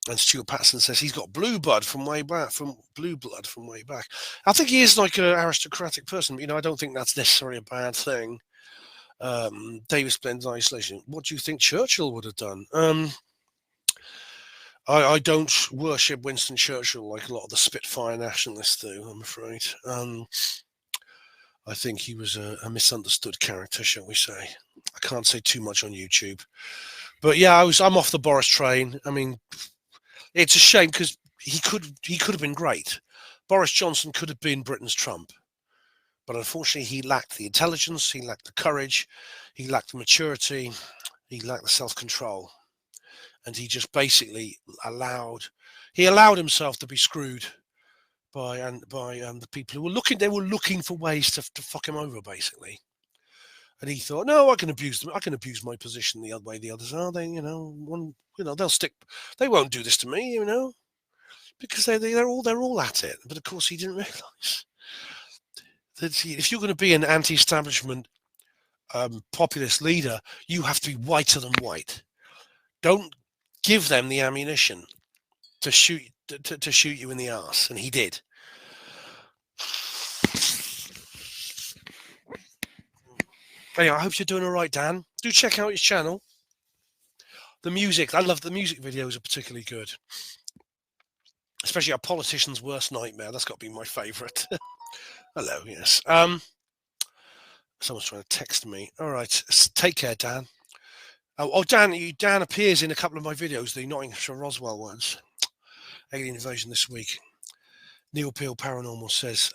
[SPEAKER 2] And Stuart Patterson says he's got blue blood from way back. I think he is like an aristocratic person, but I don't think that's necessarily a bad thing. David Splend's isolation. What do you think Churchill would have done? I don't worship Winston Churchill like a lot of the Spitfire nationalists do, I'm afraid. I think he was a misunderstood character, shall we say. I can't say too much on YouTube. But yeah, I'm off the Boris train. I mean, it's a shame because he could have been great. Boris Johnson could have been Britain's Trump. But unfortunately, he lacked the intelligence, he lacked the courage, he lacked the maturity, he lacked the self-control. And he just basically allowed himself to be screwed by the people who were looking for ways to fuck him over, basically. And he thought, no, I can abuse them. I can abuse my position the other way the others are. They, they'll stick. They won't do this to me, because they're all at it. But of course, he didn't realise that if you're going to be an anti-establishment populist leader, you have to be whiter than white. Don't give them the ammunition to shoot you in the arse, and he did. Anyway, I hope you're doing all right, Dan. Do check out his channel. The music, I love the music videos, are particularly good. Especially A Politician's Worst Nightmare. That's got to be my favourite. Hello, yes. Someone's trying to text me. All right, take care, Dan. Dan appears in a couple of my videos, the Nottinghamshire Roswell ones. Alien invasion this week. Neil Peel Paranormal says,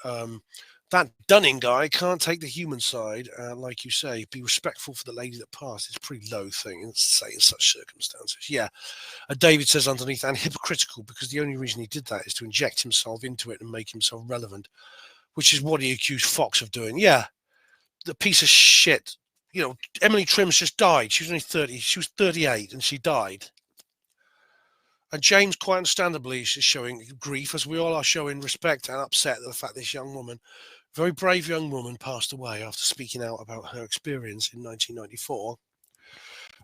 [SPEAKER 2] that Dunning guy can't take the human side, like you say. Be respectful for the lady that passed. It's a pretty low thing to say in such circumstances. Yeah. David says underneath, and hypocritical, because the only reason he did that is to inject himself into it and make himself relevant, which is what he accused Fox of doing. Yeah. The piece of shit. Emily Trimms just died. She was only 30. She was 38 and she died. And James, quite understandably, is showing grief, as we all are showing respect and upset at the fact this young woman, very brave young woman, passed away after speaking out about her experience in 1994.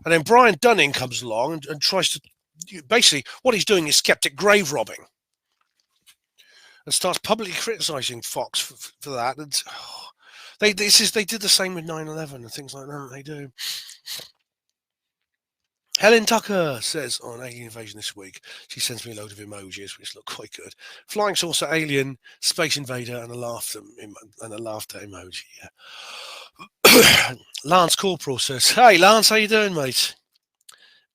[SPEAKER 2] And then Brian Dunning comes along and tries to, basically, what he's doing is skeptic grave robbing. And starts publicly criticising Fox for that. And they did the same with 9/11 and things like that. They do. Helen Tucker says on Alien Invasion this week, she sends me a load of emojis which look quite good. Flying saucer, alien, space invader, and a laughter emoji. Yeah. Lance Corporal says, "Hey Lance, how you doing, mate?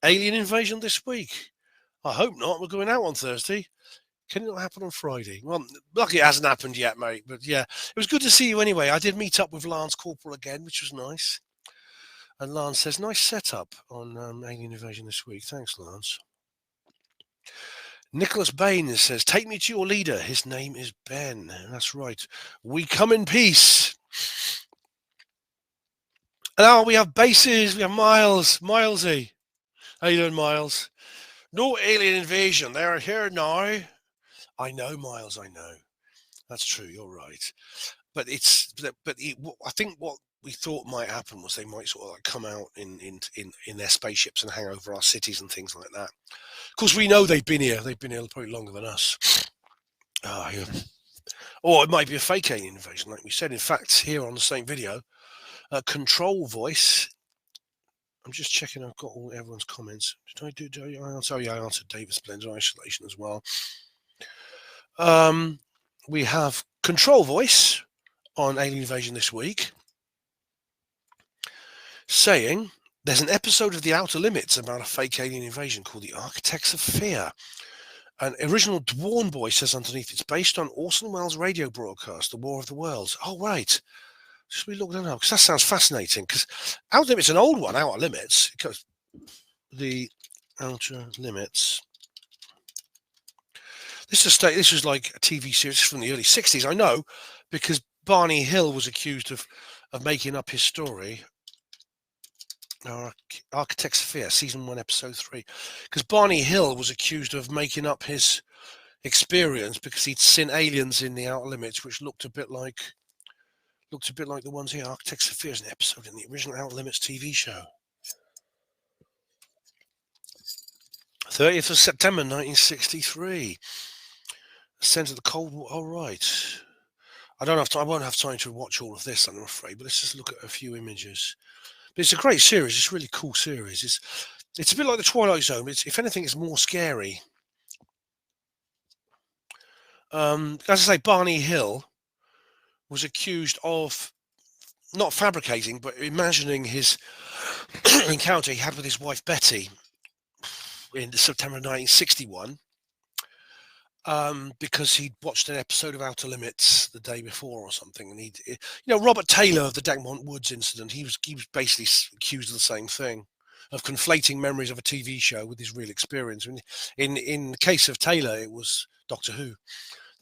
[SPEAKER 2] Alien invasion this week? I hope not. We're going out on Thursday. Can it not happen on Friday? Well, luckily it hasn't happened yet, mate. But yeah, it was good to see you anyway. I did meet up with Lance Corporal again, which was nice. And Lance says, nice setup on Alien Invasion this week. Thanks, Lance. Nicholas Bain says, take me to your leader. His name is Ben. That's right. We come in peace. And now we have bases. We have Miles. Milesy. How you doing, Miles? No alien invasion. They're here now. I know, Miles. I know. That's true. You're right. But I think what we thought might happen was they might sort of like come out in their spaceships and hang over our cities and things like that. Of course, we know they've been here. They've been here probably longer than us. Yeah. Or it might be a fake alien invasion, like we said. In fact, here on the same video, Control Voice. I'm just checking. I've got all everyone's comments. Did I answer? Oh, yeah, I answered David Splendor Isolation as well. We have Control Voice on Alien Invasion this week, saying there's an episode of The Outer Limits about a fake alien invasion called The Architects of Fear. An original Dwarn Boy says underneath, it's based on Orson Welles' radio broadcast, The War of the Worlds. Oh, right. Just we look that up, because that sounds fascinating. Because Outer Limits, an old one, Outer Limits. Because The Outer Limits. This was like a TV series from the early 60s. I know, because Barney Hill was accused of making up his story. Architects of Fear, season 1, episode 3. Because Barney Hill was accused of making up his experience because he'd seen aliens in the Outer Limits, which looked a bit like the ones here. Architects of Fear is an episode in the original Outer Limits TV show. 30th of September 1963. Ascent of the Cold War. All right. I won't have time to watch all of this, I'm afraid, but let's just look at a few images. But it's a great series. It's a really cool series. It's a bit like the Twilight Zone. If anything, it's more scary. As I say, Barney Hill was accused of not fabricating, but imagining his encounter he had with his wife Betty in September 1961. Because he'd watched an episode of Outer Limits the day before or something, and Robert Taylor of the Dagmont Woods incident, he was basically accused of the same thing, of conflating memories of a TV show with his real experience. In the case of Taylor, it was Doctor Who.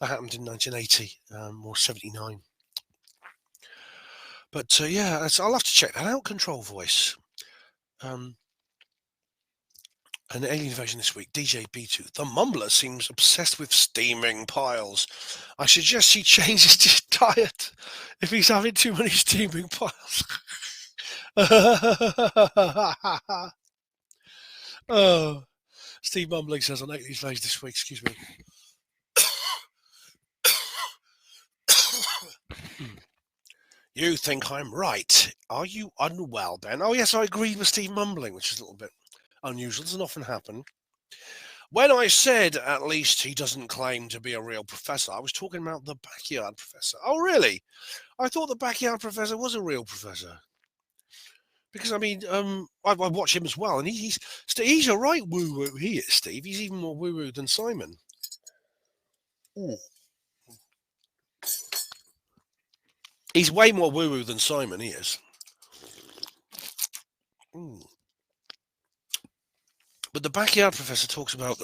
[SPEAKER 2] That happened in 1980 or 79. But yeah, I'll have to check that out. Control Voice. An alien invasion this week. DJ B2. The Mumbler seems obsessed with steaming piles. I suggest he changes his diet if he's having too many steaming piles. Oh, Steve Mumbling says on Alien Invasion this week. Excuse me. You think I'm right? Are you unwell, Ben? Oh yes, I agree with Steve Mumbling, which is a little bit unusual. Doesn't often happen. When I said at least he doesn't claim to be a real professor, I was talking about the backyard professor. Oh really? I thought the backyard professor was a real professor. Because I mean, I watch him as well, and he's a right woo-woo. He is, Steve. He's even more woo-woo than Simon. Ooh. He's way more woo-woo than Simon. He is. Ooh. But the backyard professor talks about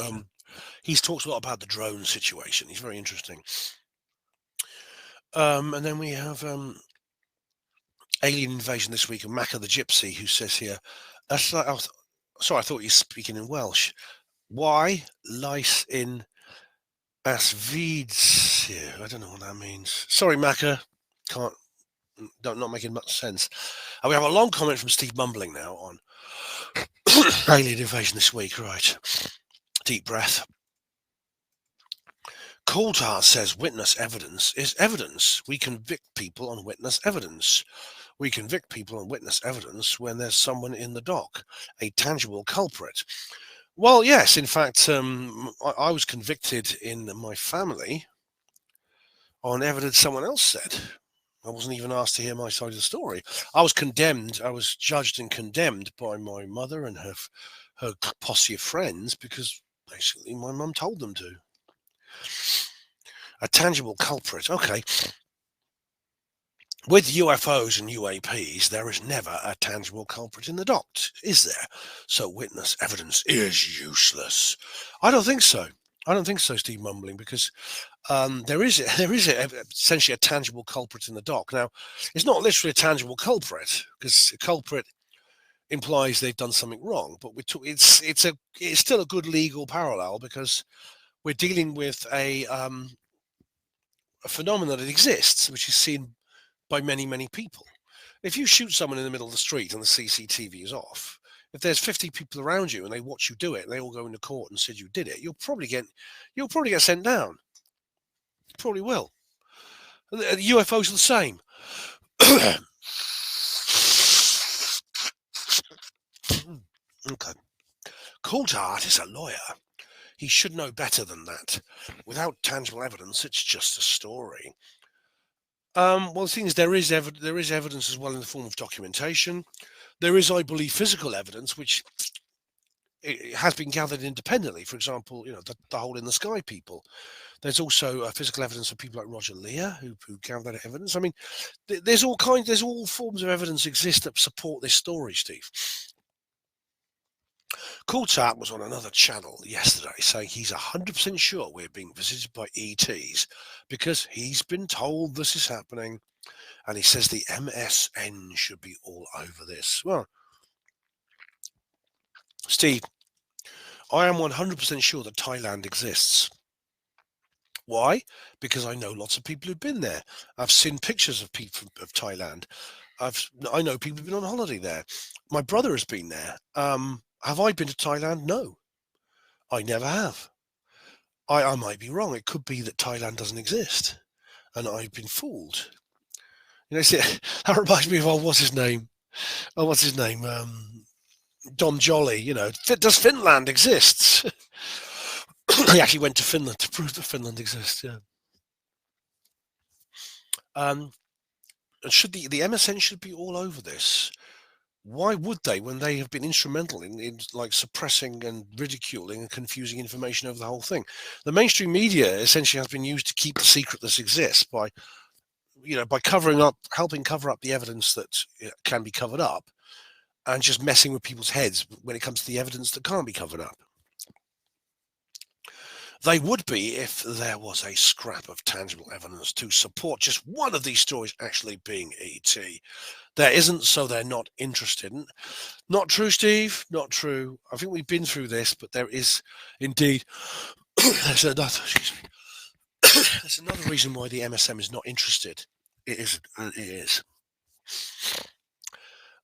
[SPEAKER 2] he talks a lot about the drone situation. He's very interesting. And then we have Alien Invasion this week, and Macca the Gypsy, who says here, sorry, I thought you were speaking in Welsh. Why lice in Asvids? I don't know what that means. Sorry, Macca, not making much sense. And we have a long comment from Steve Mumbling now on Alien Invasion this week. Right, deep breath. Coulthard says witness evidence is evidence. We convict people on witness evidence. We convict people on witness evidence when there's someone in the dock, a tangible culprit. Well, yes, in fact, I was convicted in my family on evidence someone else said. I wasn't even asked to hear my side of the story. I was condemned. I was judged and condemned by my mother and her posse of friends because basically my mum told them to. A tangible culprit. Okay. With UFOs and UAPs, there is never a tangible culprit in the dock, is there? So witness evidence is useless. I don't think so. I don't think so, Steve Mumbling, because there is essentially a tangible culprit in the dock. Now, it's not literally a tangible culprit, because a culprit implies they've done something wrong. But it's still a good legal parallel, because we're dealing with a phenomenon that exists, which is seen by many, many people. If you shoot someone in the middle of the street and the CCTV is off, if there's 50 people around you and they watch you do it and they all go into court and said you did it, you'll probably get sent down. Probably will. The UFOs are the same. Okay. Coulthard is a lawyer. He should know better than that. Without tangible evidence, it's just a story. Well, the thing is, there is evidence as well in the form of documentation. There is, I believe, physical evidence, which it has been gathered independently. For example, the hole in the sky people. There's also physical evidence of people like Roger Lear who gathered evidence. I mean, there's all forms of evidence exist that support this story, Steve. Coulthard was on another channel yesterday saying he's 100% sure we're being visited by ETs because he's been told this is happening, and he says the MSN should be all over this. Well, Steve, I am 100% sure that Thailand exists. Why? Because I know lots of people who've been there. I've seen pictures of people of Thailand. I know people who've been on holiday there. My brother has been there. Have I been to Thailand? No, I never have. I might be wrong. It could be that Thailand doesn't exist, and I've been fooled. See, that reminds me of what's his name? Dom Jolly. Does Finland exist? He actually went to Finland to prove that Finland exists. Yeah. Should the MSN should be all over this? Why would they, when they have been instrumental in like suppressing and ridiculing and confusing information over the whole thing? The mainstream media essentially has been used to keep the secret this exists by helping cover up the evidence that can be covered up, and just messing with people's heads when it comes to the evidence that can't be covered up. They would be if there was a scrap of tangible evidence to support just one of these stories actually being ET. There isn't, so they're not interested. Not true, Steve. Not true. I think we've been through this, but there is indeed. There's another reason why the MSM is not interested. It is.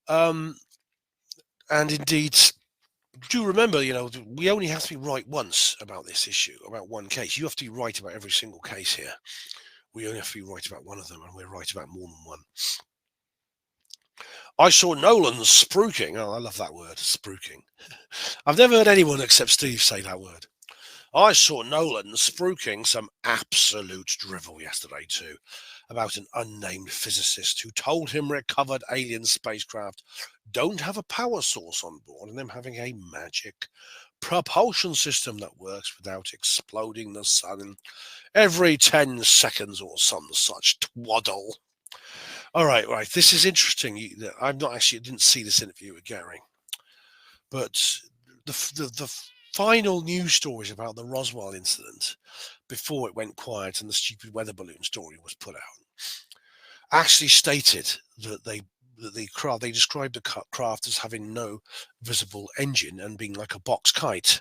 [SPEAKER 2] And indeed, do remember, we only have to be right once about this issue, about one case. You have to be right about every single case here. We only have to be right about one of them, and we're right about more than one. I saw Nolan spruiking. Oh, I love that word, spruiking. I've never heard anyone except Steve say that word. I saw Nolan spruiking some absolute drivel yesterday too, about an unnamed physicist who told him recovered alien spacecraft don't have a power source on board, and them having a magic propulsion system that works without exploding the sun every 10 seconds or some such twaddle. All right. This is interesting. Didn't see this interview with Gary, but the final news stories about the Roswell incident before it went quiet and the stupid weather balloon story was put out actually stated that they described the craft as having no visible engine and being like a box kite.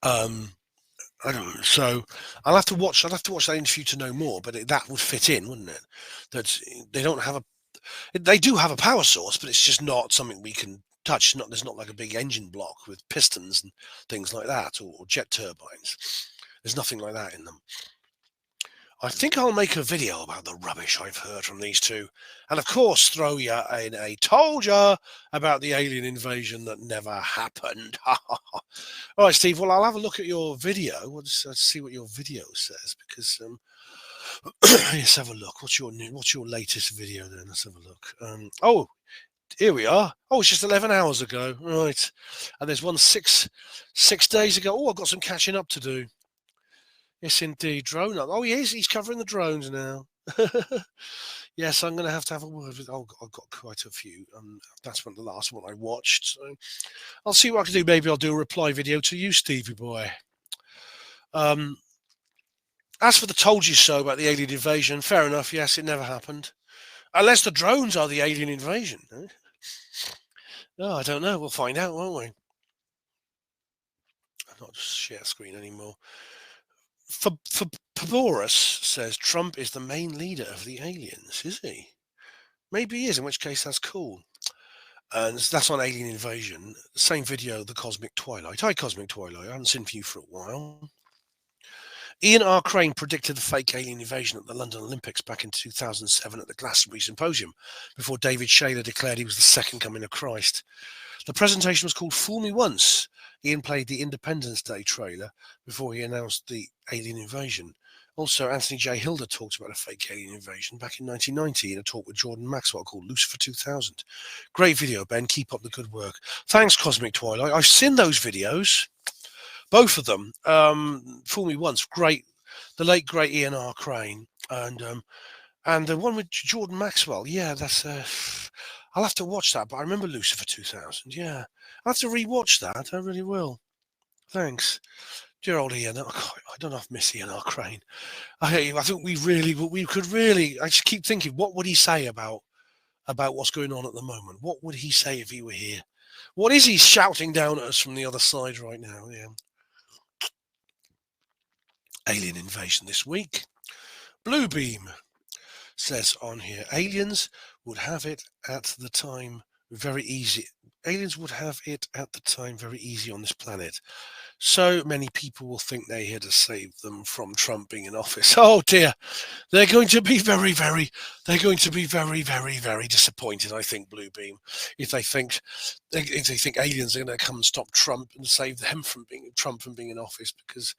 [SPEAKER 2] I don't know. So I'll have to watch that interview to know more, but that would fit in, wouldn't it? That they do have a power source, but it's just not something we can touch. There's not like a big engine block with pistons and things like that, or jet turbines. There's nothing like that in them. I think I'll make a video about the rubbish I've heard from these two, and of course throw you in a told ya about the alien invasion that never happened. All right, Steve. Well, I'll have a look at your video. Let's see what your video says, because let's have a look. What's your latest video then? Let's have a look. Oh, here we are. Oh, it's just 11 hours ago, right? And there's one 6 days ago. Oh, I've got some catching up to do. Yes, indeed. Drone up. Oh, he is. He's covering the drones now. Yes, I'm going to have a word with. Oh, I've got quite a few. That's the last one I watched. So I'll see what I can do. Maybe I'll do a reply video to you, Stevie boy. As for the told you so about the alien invasion, fair enough. Yes, it never happened. Unless the drones are the alien invasion. Oh, I don't know. We'll find out, won't we? I'm not just share screen anymore. Faborus says Trump is the main leader of the aliens. Is he? Maybe he is, in which case that's cool. And that's on alien invasion. Same video, the Cosmic Twilight. Hi, Cosmic Twilight. I haven't seen you for a while. Ian R. Crane predicted the fake alien invasion at the London Olympics back in 2007 at the Glastonbury Symposium, before David Shayler declared he was the second coming of Christ. The presentation was called Fool Me Once. Ian played the Independence Day trailer before he announced the alien invasion. Also, Anthony J. Hilder talked about a fake alien invasion back in 1990 in a talk with Jordan Maxwell called Lucifer 2000. Great video, Ben. Keep up the good work. Thanks, Cosmic Twilight. I've seen those videos. Both of them. Fool Me Once, great. The late great Ian R. Crane, and the one with Jordan Maxwell. Yeah, that's. I'll have to watch that. But I remember Lucifer 2000. Yeah, I'll have to rewatch that. I really will. Thanks, dear old Ian. Oh, God, I don't know if I miss Ian R. Crane. I think we could really. I just keep thinking, what would he say about what's going on at the moment? What would he say if he were here? What is he shouting down at us from the other side right now? Yeah. Alien invasion this week. Bluebeam says on here, aliens would have it at the time very easy. Aliens would have it at the time very easy on this planet. So many people will think they're here to save them from Trump being in office. Oh dear, they're going to be very, very disappointed. I think Bluebeam, if they think aliens are going to come and stop Trump and save them from being in office, because,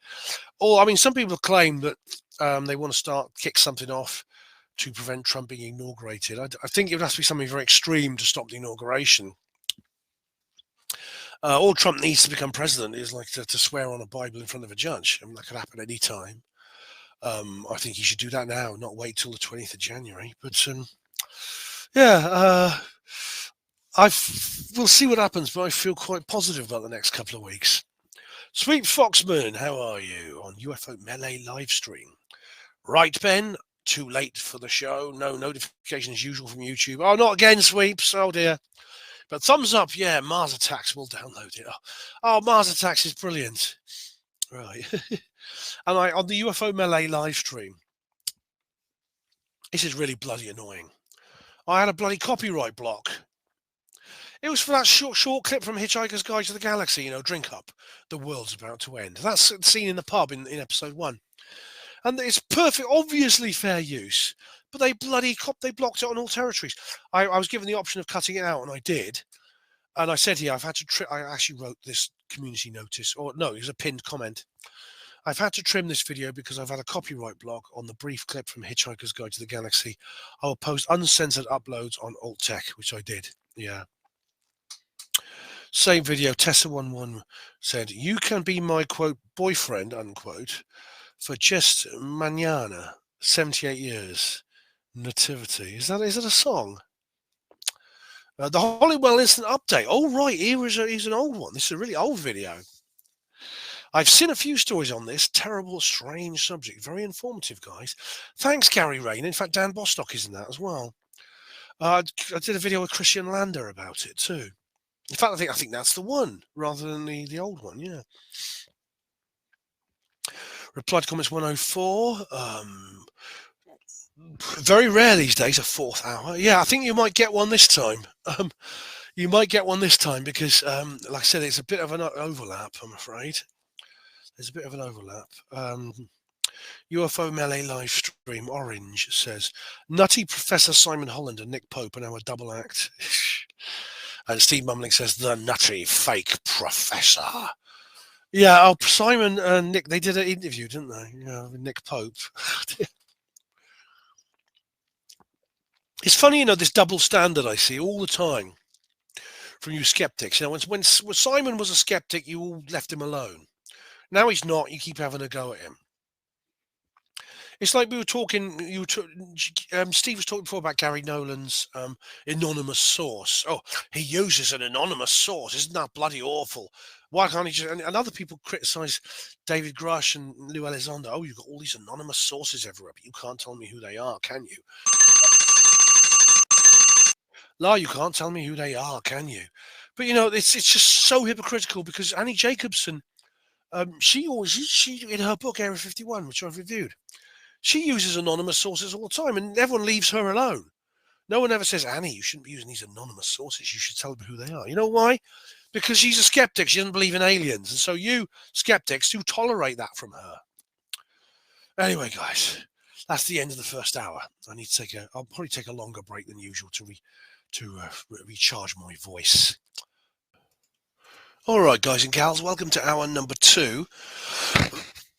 [SPEAKER 2] some people claim that they want to kick something off to prevent Trump being inaugurated. I think it would have to be something very extreme to stop the inauguration. All Trump needs to become president is like to swear on a Bible in front of a judge. That could happen any time. I think he should do that now, not wait till the 20th of January. But we'll see what happens, but I feel quite positive about the next couple of weeks. Sweet Foxman, how are you? On UFO Melee live stream. Right, Ben? Too late for the show. No notification as usual from YouTube. Oh, not again, Sweeps. Oh, dear. But thumbs up, yeah, Mars Attacks, will download it. Oh, Mars Attacks is brilliant. Right. And on the UFO Melee live stream, this is really bloody annoying. I had a bloody copyright block. It was for that short clip from Hitchhiker's Guide to the Galaxy, Drink Up, the world's about to end. That's the scene in the pub in episode 1. And it's perfect, obviously fair use, but they blocked it on all territories. I was given the option of cutting it out, and I did. And I said here, I've had to I actually wrote this community notice, or no, it was a pinned comment. I've had to trim this video because I've had a copyright block on the brief clip from Hitchhiker's Guide to the Galaxy. I will post uncensored uploads on Alt Tech, which I did. Yeah. Same video, Tessa11 said, you can be my, quote, boyfriend, unquote, for just mañana, 78 years. Nativity. Is that a song? The Hollywell Instant Update. Oh, right. Here is an old one. This is a really old video. I've seen a few stories on this. Terrible, strange subject. Very informative, guys. Thanks, Gary Rain. In fact, Dan Bostock is in that as well. I did a video with Christian Lander about it too. In fact, I think that's the one rather than the old one. Yeah. Reply to comments 104. Very rare these days, a fourth hour. Yeah, I think you might get one this time. You might get one this time because, like I said, it's a bit of an overlap, I'm afraid. There's a bit of an overlap. UFO Melee live stream, Orange says, nutty Professor Simon Holland and Nick Pope are now a double act. And Steve Mumling says, the nutty fake professor. Yeah, Simon and Nick, they did an interview, didn't they? Yeah, with Nick Pope. It's funny, this double standard I see all the time from you skeptics. When Simon was a skeptic, you all left him alone. Now he's not. You keep having a go at him. It's like we were talking. Steve was talking before about Gary Nolan's anonymous source. Oh, he uses an anonymous source. Isn't that bloody awful? Why can't he just? And other people criticise David Grush and Lou Elizondo. Oh, you've got all these anonymous sources everywhere, but you can't tell me who they are, can you? No, you can't tell me who they are, can you? But it's just so hypocritical because Annie Jacobson, she in her book Area 51, which I've reviewed, she uses anonymous sources all the time, and everyone leaves her alone. No one ever says, Annie, you shouldn't be using these anonymous sources. You should tell them who they are. You know why? Because she's a skeptic. She doesn't believe in aliens. And so you skeptics do tolerate that from her. Anyway, guys, that's the end of the first hour. I'll probably take a longer break than usual to recharge my voice. All right, guys and gals, welcome to hour number 2.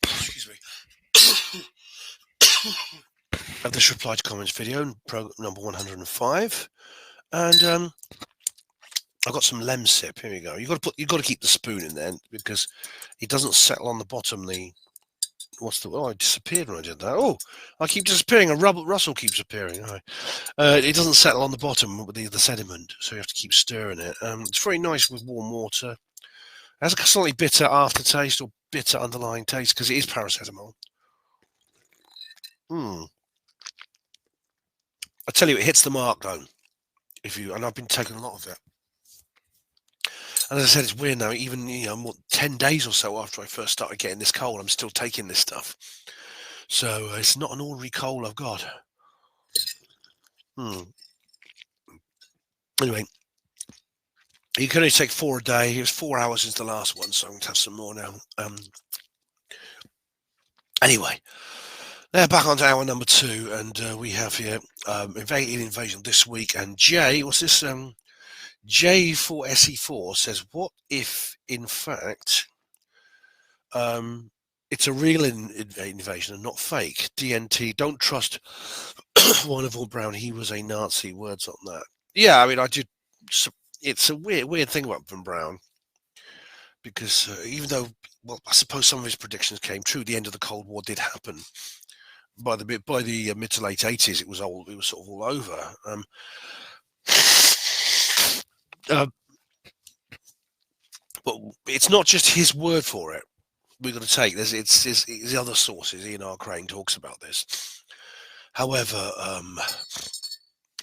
[SPEAKER 2] Excuse me. Of this reply to comments video, program number 105, and I've got some Lemsip. Here we go. You've got to keep the spoon in there because it doesn't settle on the bottom. I disappeared when I did that. Oh, I keep disappearing, and Russell keeps appearing. It doesn't settle on the bottom with the sediment, so you have to keep stirring it. It's very nice with warm water. It has a slightly bitter aftertaste or bitter underlying taste because it is paracetamol. I tell you, it hits the mark though. And I've been taking a lot of it. And as I said, it's weird now. Even 10 days or so after I first started getting this cold, I'm still taking this stuff. So it's not an ordinary cold I've got. Anyway, you can only take 4 a day. It was 4 hours since the last one, so I'm going to have some more now. Anyway. Now back on to hour number 2, and we have here alien invasion this week. And Jay, what's this? J4SE4 says, what if, in fact, it's a real invasion and not fake? DNT, don't trust Wonderful Brown. He was a Nazi. Words on that. Yeah, I mean, it's a weird thing about Von Braun because even though, well, I suppose some of his predictions came true. The end of the Cold War did happen. By the mid to late 80s, it was sort of all over. But it's not just his word for it. We've got to take this. It's the other sources. Ian R. Crane talks about this. However,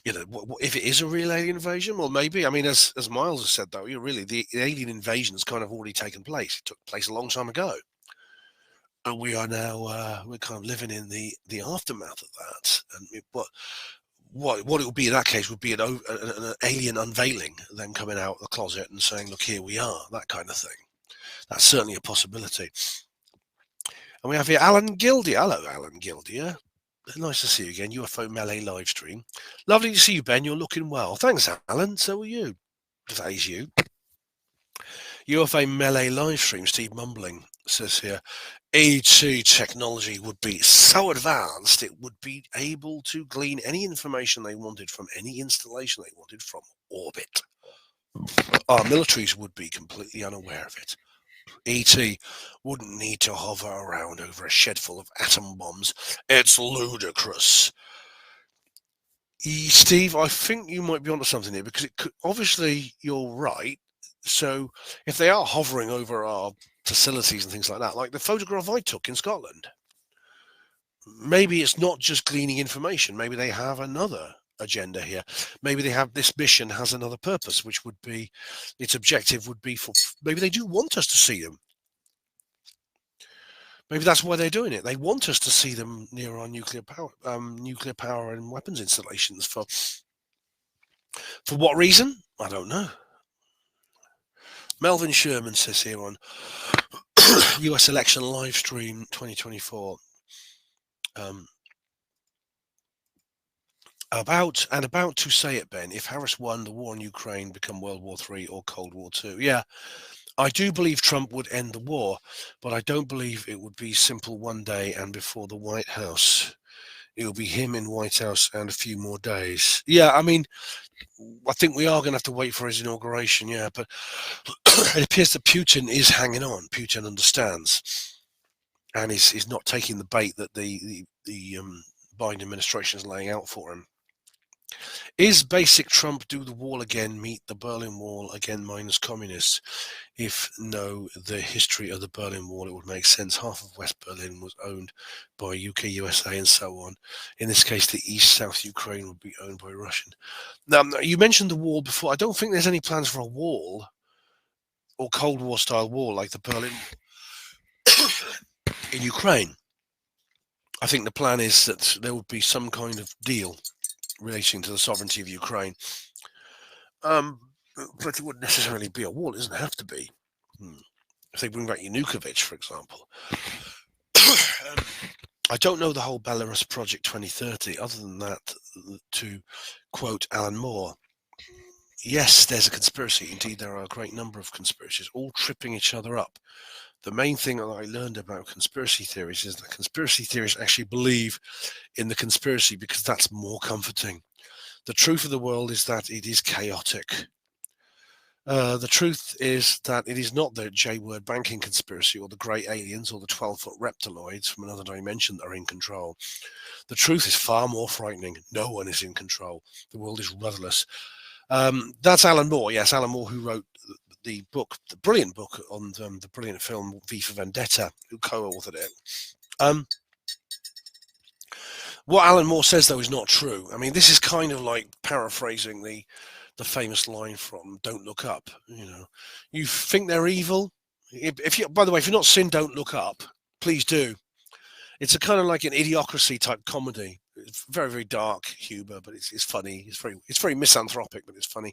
[SPEAKER 2] if it is a real alien invasion, well, maybe. I mean, as Miles has said, though, really the alien invasion has kind of already taken place. It took place a long time ago. And we are now we're kind of living in the aftermath of that. And what it would be in that case would be an alien unveiling, them coming out of the closet and saying, "Look, here we are," that kind of thing. That's certainly a possibility. And we have here Alan Gildy. Hello, Alan Gildy. Yeah? Nice to see you again. UFO Melee live stream. Lovely to see you, Ben. You're looking well. Thanks, Alan. So are you. If that is you. UFO Melee live stream. Steve Mumbling says here, ET technology would be so advanced it would be able to glean any information they wanted from any installation they wanted from orbit. Our militaries would be completely unaware of it. ET wouldn't need to hover around over a shed full of atom bombs. It's ludicrous. Steve, I think you might be onto something here because obviously you're right. So if they are hovering over our facilities and things like that, like the photograph I took in Scotland, maybe it's not just gleaning information. Maybe they have another agenda here. Maybe this mission has another purpose, which would be, its objective would be maybe they do want us to see them. Maybe that's why they're doing it. They want us to see them near our nuclear power and weapons installations. For what reason? I don't know. Melvin Sherman says here on US election live stream 2024 about to say it, Ben. If Harris won, the war in Ukraine become World War III or Cold War II. Yeah, I do believe Trump would end the war, but I don't believe it would be simple one day and before the White House. It'll be him in White House and a few more days. Yeah, I mean, I think we are going to have to wait for his inauguration, yeah, but it appears that Putin is hanging on. Putin understands, and is not taking the bait that the Biden administration is laying out for him. Is basic Trump do the wall again meet the Berlin Wall again minus communists? If no, the history of the Berlin Wall, it would make sense. Half of West Berlin was owned by UK, USA, and so on. In this case, the East-South Ukraine would be owned by Russian. Now, you mentioned the wall before. I don't think there's any plans for a wall or Cold War style wall like the Berlin in Ukraine. I think the plan is that there would be some kind of deal relating to the sovereignty of Ukraine. But it wouldn't necessarily be a wall. It doesn't have to be. If they bring back Yanukovych, for example. I don't know the whole Belarus Project 2030, other than that, to quote Alan Moore, yes, there's a conspiracy. Indeed, there are a great number of conspiracies, all tripping each other up. The main thing that I learned about conspiracy theories is that conspiracy theorists actually believe in the conspiracy because that's more comforting. The truth of the world is that it is chaotic. The truth is that it is not the J-word banking conspiracy or the grey aliens or the 12-foot reptiloids from another dimension that are in control. The truth is far more frightening. No one is in control. The world is rudderless. That's Alan Moore. Yes, Alan Moore, who wrote the book, the brilliant book on the brilliant film V for Vendetta, who co-authored it. What Alan Moore says, though, is not true. I mean, this is kind of like paraphrasing the famous line from Don't Look Up. You know, you think they're evil. If you, by the way, if you're not seen Don't Look Up, please do. It's a kind of like an idiocracy type comedy. It's very, very dark humor, but it's funny. It's very misanthropic, but it's funny.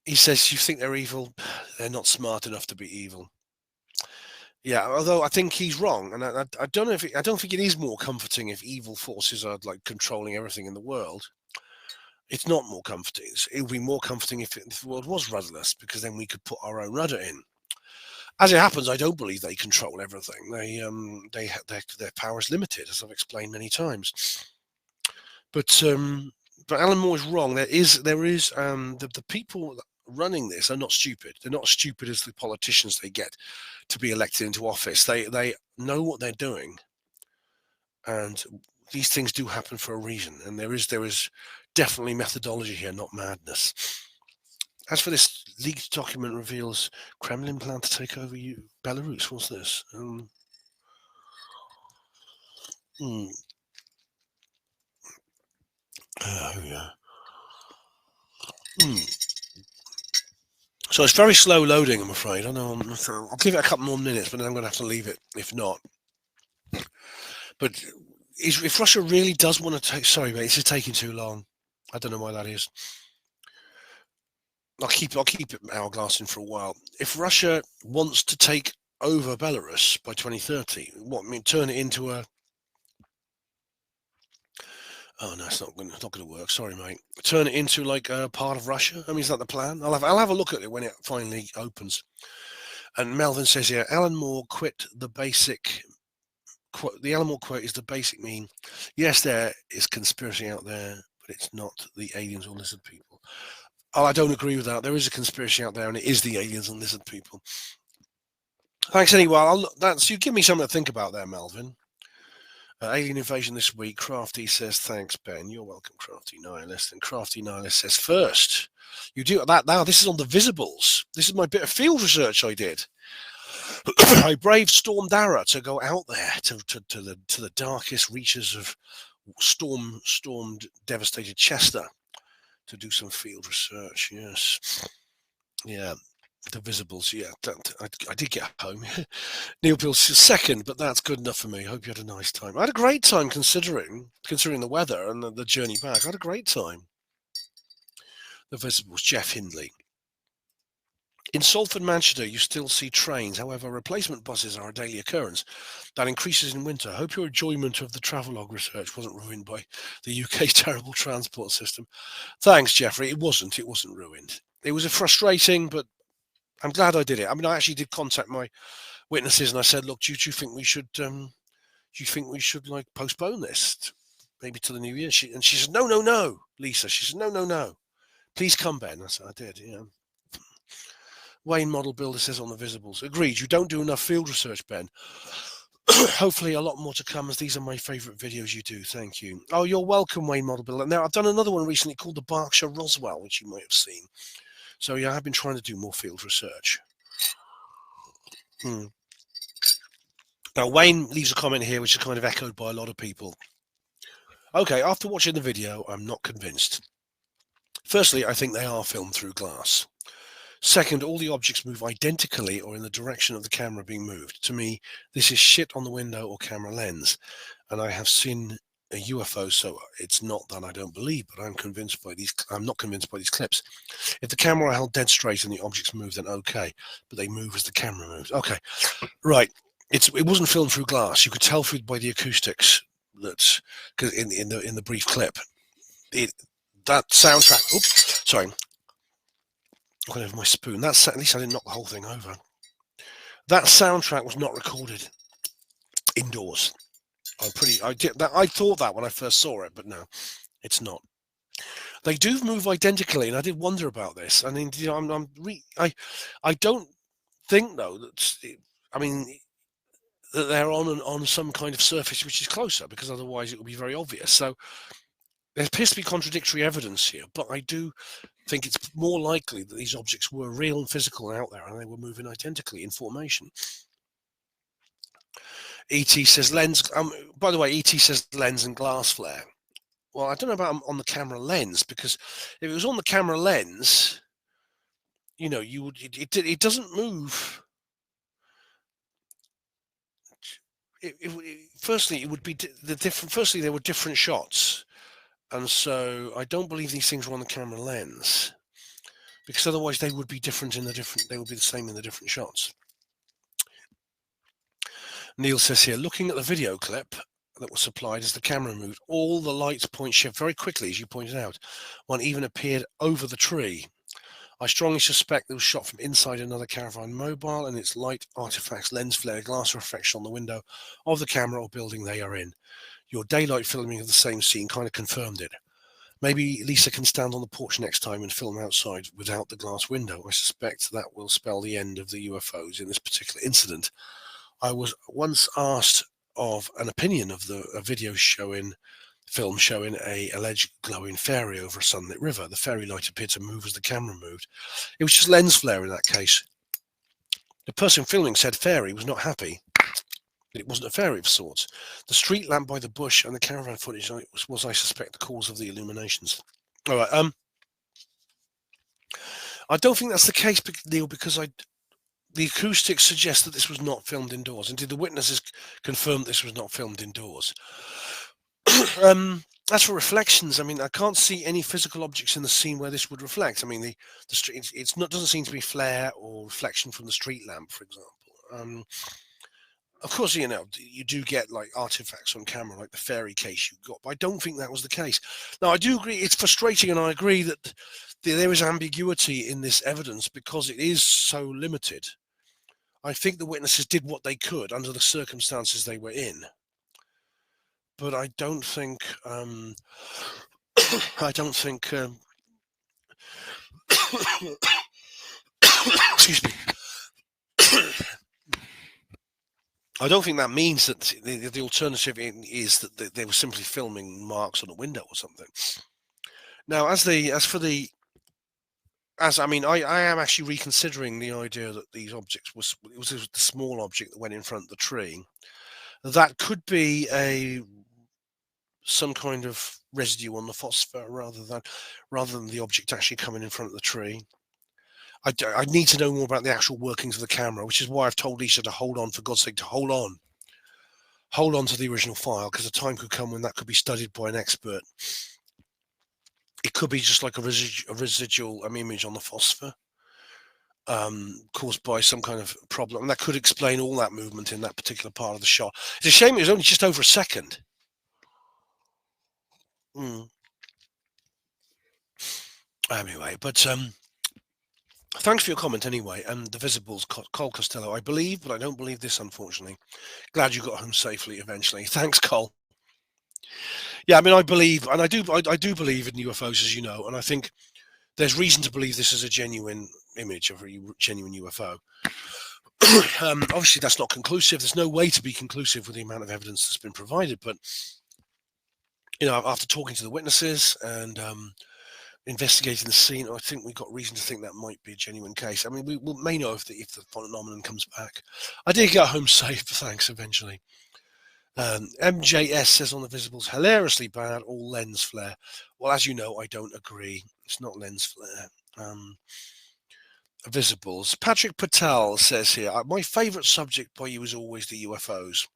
[SPEAKER 2] He says, you think they're evil, they're not smart enough to be evil. Yeah, although I think he's wrong, and I don't know if I don't think it is more comforting if evil forces are like controlling everything in the world. It's not more comforting. It would be more comforting if the world was rudderless, because then we could put our own rudder in. As it happens, I don't believe they control everything. Their power is limited, as I've explained many times. But Alan Moore is wrong. There is the people running this are not stupid. They're not as stupid as the politicians they get to be elected into office. They know what they're doing, and these things do happen for a reason. And there is definitely methodology here, not madness. As for this leaked document reveals Kremlin plan to take over Belarus. What's this? Yeah. So it's very slow loading, I'm afraid. I know. I'll give it a couple more minutes, but then I'm going to have to leave it if not. But if Russia really does want to take, sorry, mate, this is taking too long. I don't know why that is. I'll keep it hourglassing for a while. If Russia wants to take over Belarus by 2030, turn it into a... Oh no, it's not going to work. Sorry, mate. Turn it into like a part of Russia. I mean, is that the plan? I'll have a look at it when it finally opens. And Melvin says here, Alan Moore quit the basic. The Alan Moore quote is the basic mean. Yes, there is conspiracy out there, but it's not the aliens or lizard people. Oh, I don't agree with that. There is a conspiracy out there, and it is the aliens and lizard people. Thanks anyway. You give me something to think about there, Melvin. Alien invasion this week. Crafty says, thanks, Ben. You're welcome, Crafty Nihilist. And Crafty Nihilist says, first, you do that now. This is on the Visibles. This is my bit of field research I did. I braved Storm Dara to go out there to the darkest reaches of stormed, devastated Chester to do some field research. Yes. Yeah. The Visibles, yeah, I did get home. Neil Pill's second, but that's good enough for me. Hope you had a nice time. I had a great time considering the weather and the journey back. I had a great time. The Visibles, Jeff Hindley. In Salford, Manchester, you still see trains. However, replacement buses are a daily occurrence. That increases in winter. I hope your enjoyment of the travelogue research wasn't ruined by the UK's terrible transport system. Thanks, Jeffrey. It wasn't ruined. It was frustrating, but I'm glad I did it. I mean, I actually did contact my witnesses and I said, look, do you think we should like postpone this maybe to the new year? She said, no, Lisa. She said, no. Please come, Ben. I said, I did, yeah. Wayne Model Builder says on the Visibles, agreed, you don't do enough field research, Ben. Hopefully a lot more to come, as these are my favourite videos you do. Thank you. Oh, you're welcome, Wayne Model Builder. Now, I've done another one recently called the Berkshire Roswell, which you might have seen. So, yeah, I've been trying to do more field research. Now, Wayne leaves a comment here, which is kind of echoed by a lot of people. Okay, after watching the video, I'm not convinced. Firstly, I think they are filmed through glass. Second, all the objects move identically or in the direction of the camera being moved. To me, this is shit on the window or camera lens. And I have seen a UFO, so it's not that I don't believe, but I'm not convinced by these clips. If the camera held dead straight and the objects moved, then okay, but they move as the camera moves. Okay, right. It wasn't filmed through glass. You could tell by the acoustics that, because in the brief clip, that soundtrack. Oops, sorry. I went over my spoon. At least I didn't knock the whole thing over. That soundtrack was not recorded indoors. I thought that when I first saw it, but no, it's not. They do move identically, and I did wonder about this. I mean, you know, I don't think though that that they're on some kind of surface which is closer, because otherwise it would be very obvious. So there appears to be contradictory evidence here, but I do think it's more likely that these objects were real and physical out there, and they were moving identically in formation. ET says lens. By the way, ET says lens and glass flare. Well, I don't know about on the camera lens, because if it was on the camera lens, you know, it doesn't move. Firstly, it would be the different. Firstly, there were different shots. And so I don't believe these things were on the camera lens, because otherwise they would be different they would be the same in the different shots. Neil says here, looking at the video clip that was supplied as the camera moved, all the lights point shift very quickly, as you pointed out. One even appeared over the tree. I strongly suspect it was shot from inside another caravan mobile, and its light artifacts, lens flare, glass reflection on the window of the camera or building they are in. Your daylight filming of the same scene kind of confirmed it. Maybe Lisa can stand on the porch next time and film outside without the glass window. I suspect that will spell the end of the UFOs in this particular incident. I was once asked of an opinion of a film showing a alleged glowing fairy over a sunlit river. The fairy light appeared to move as the camera moved. It was just lens flare in that case. The person filming said fairy was not happy. It wasn't a fairy of sorts. The street lamp by the bush and the caravan footage was, I suspect, the cause of the illuminations. All right. I don't think that's the case, Neil, because the acoustics suggest that this was not filmed indoors. Indeed, the witnesses confirmed this was not filmed indoors. As for reflections, I mean, I can't see any physical objects in the scene where this would reflect. I mean, the street, doesn't seem to be flare or reflection from the street lamp, for example. Of course, you know, you do get like artifacts on camera, like the fairy case you got, but I don't think that was the case. Now, I do agree it's frustrating, and I agree that there is ambiguity in this evidence because it is so limited. I think the witnesses did what they could under the circumstances they were in, but I don't think excuse me. I don't think that means that the alternative is that they were simply filming marks on a window or something. Now, I am actually reconsidering the idea that these objects it was the small object that went in front of the tree. That could be some kind of residue on the phosphor rather than the object actually coming in front of the tree. I need to know more about the actual workings of the camera, which is why I've told Lisa to hold on, for God's sake, to hold on to the original file, because the time could come when that could be studied by an expert. It could be just like a residual image on the phosphor caused by some kind of problem, and that could explain all that movement in that particular part of the shot. It's a shame it was only just over a second. Anyway, but thanks for your comment anyway. And the Visibles, Cole Costello, I believe, but I don't believe this, unfortunately. Glad you got home safely eventually. Thanks, Cole. Yeah, I mean, I believe, and I do believe in UFOs, as you know, and I think there's reason to believe this is a genuine image of a genuine UFO. Obviously, that's not conclusive. There's no way to be conclusive with the amount of evidence that's been provided. But, after talking to the witnesses and investigating the scene, I think we've got reason to think that might be a genuine case. I mean, we may know if the phenomenon comes back. I did get home safe, thanks, eventually. MJS says on the Visibles, hilariously bad, all lens flare. Well, as you know, I don't agree. It's not lens flare. Visibles. Patrick Patel says here, my favourite subject by you is always the UFOs.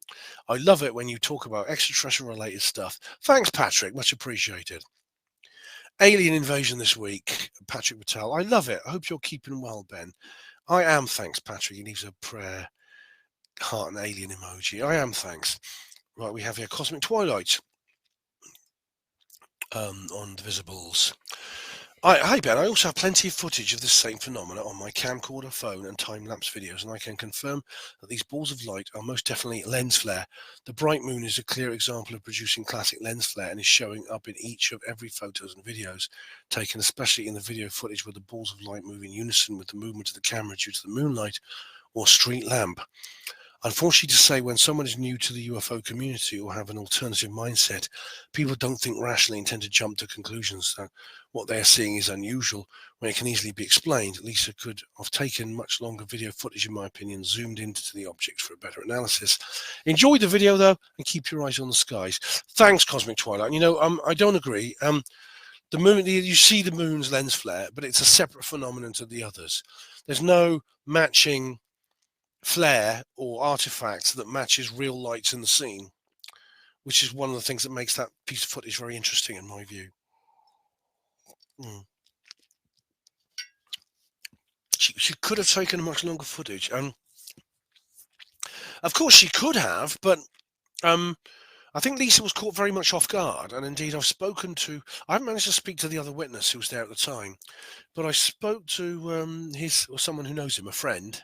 [SPEAKER 2] I love it when you talk about extraterrestrial related stuff. Thanks, Patrick. Much appreciated. Alien invasion this week. Patrick Patel. I love it. I hope you're keeping well, Ben. I am, thanks, Patrick. He leaves a prayer, heart and alien emoji. I am, thanks. Right, we have here Cosmic Twilight on the Visibles. Hi Ben, I also have plenty of footage of this same phenomena on my camcorder, phone and time-lapse videos, and I can confirm that these balls of light are most definitely lens flare. The bright moon is a clear example of producing classic lens flare and is showing up in each of every photos and videos taken, especially in the video footage where the balls of light move in unison with the movement of the camera due to the moonlight or street lamp. Unfortunately to say, when someone is new to the UFO community or have an alternative mindset, people don't think rationally and tend to jump to conclusions that what they are seeing is unusual when it can easily be explained. Lisa could have taken much longer video footage, in my opinion, zoomed into the objects for a better analysis. Enjoy the video, though, and keep your eyes on the skies. Thanks, Cosmic Twilight. I don't agree. The moon, you see the moon's lens flare, but it's a separate phenomenon to the others. There's no matching flare or artifacts that matches real lights in the scene, which is one of the things that makes that piece of footage very interesting in my view. She could have taken much longer footage, and of course she could have, but I think Lisa was caught very much off guard, and indeed I haven't managed to speak to the other witness who was there at the time, but I spoke to someone who knows him, a friend.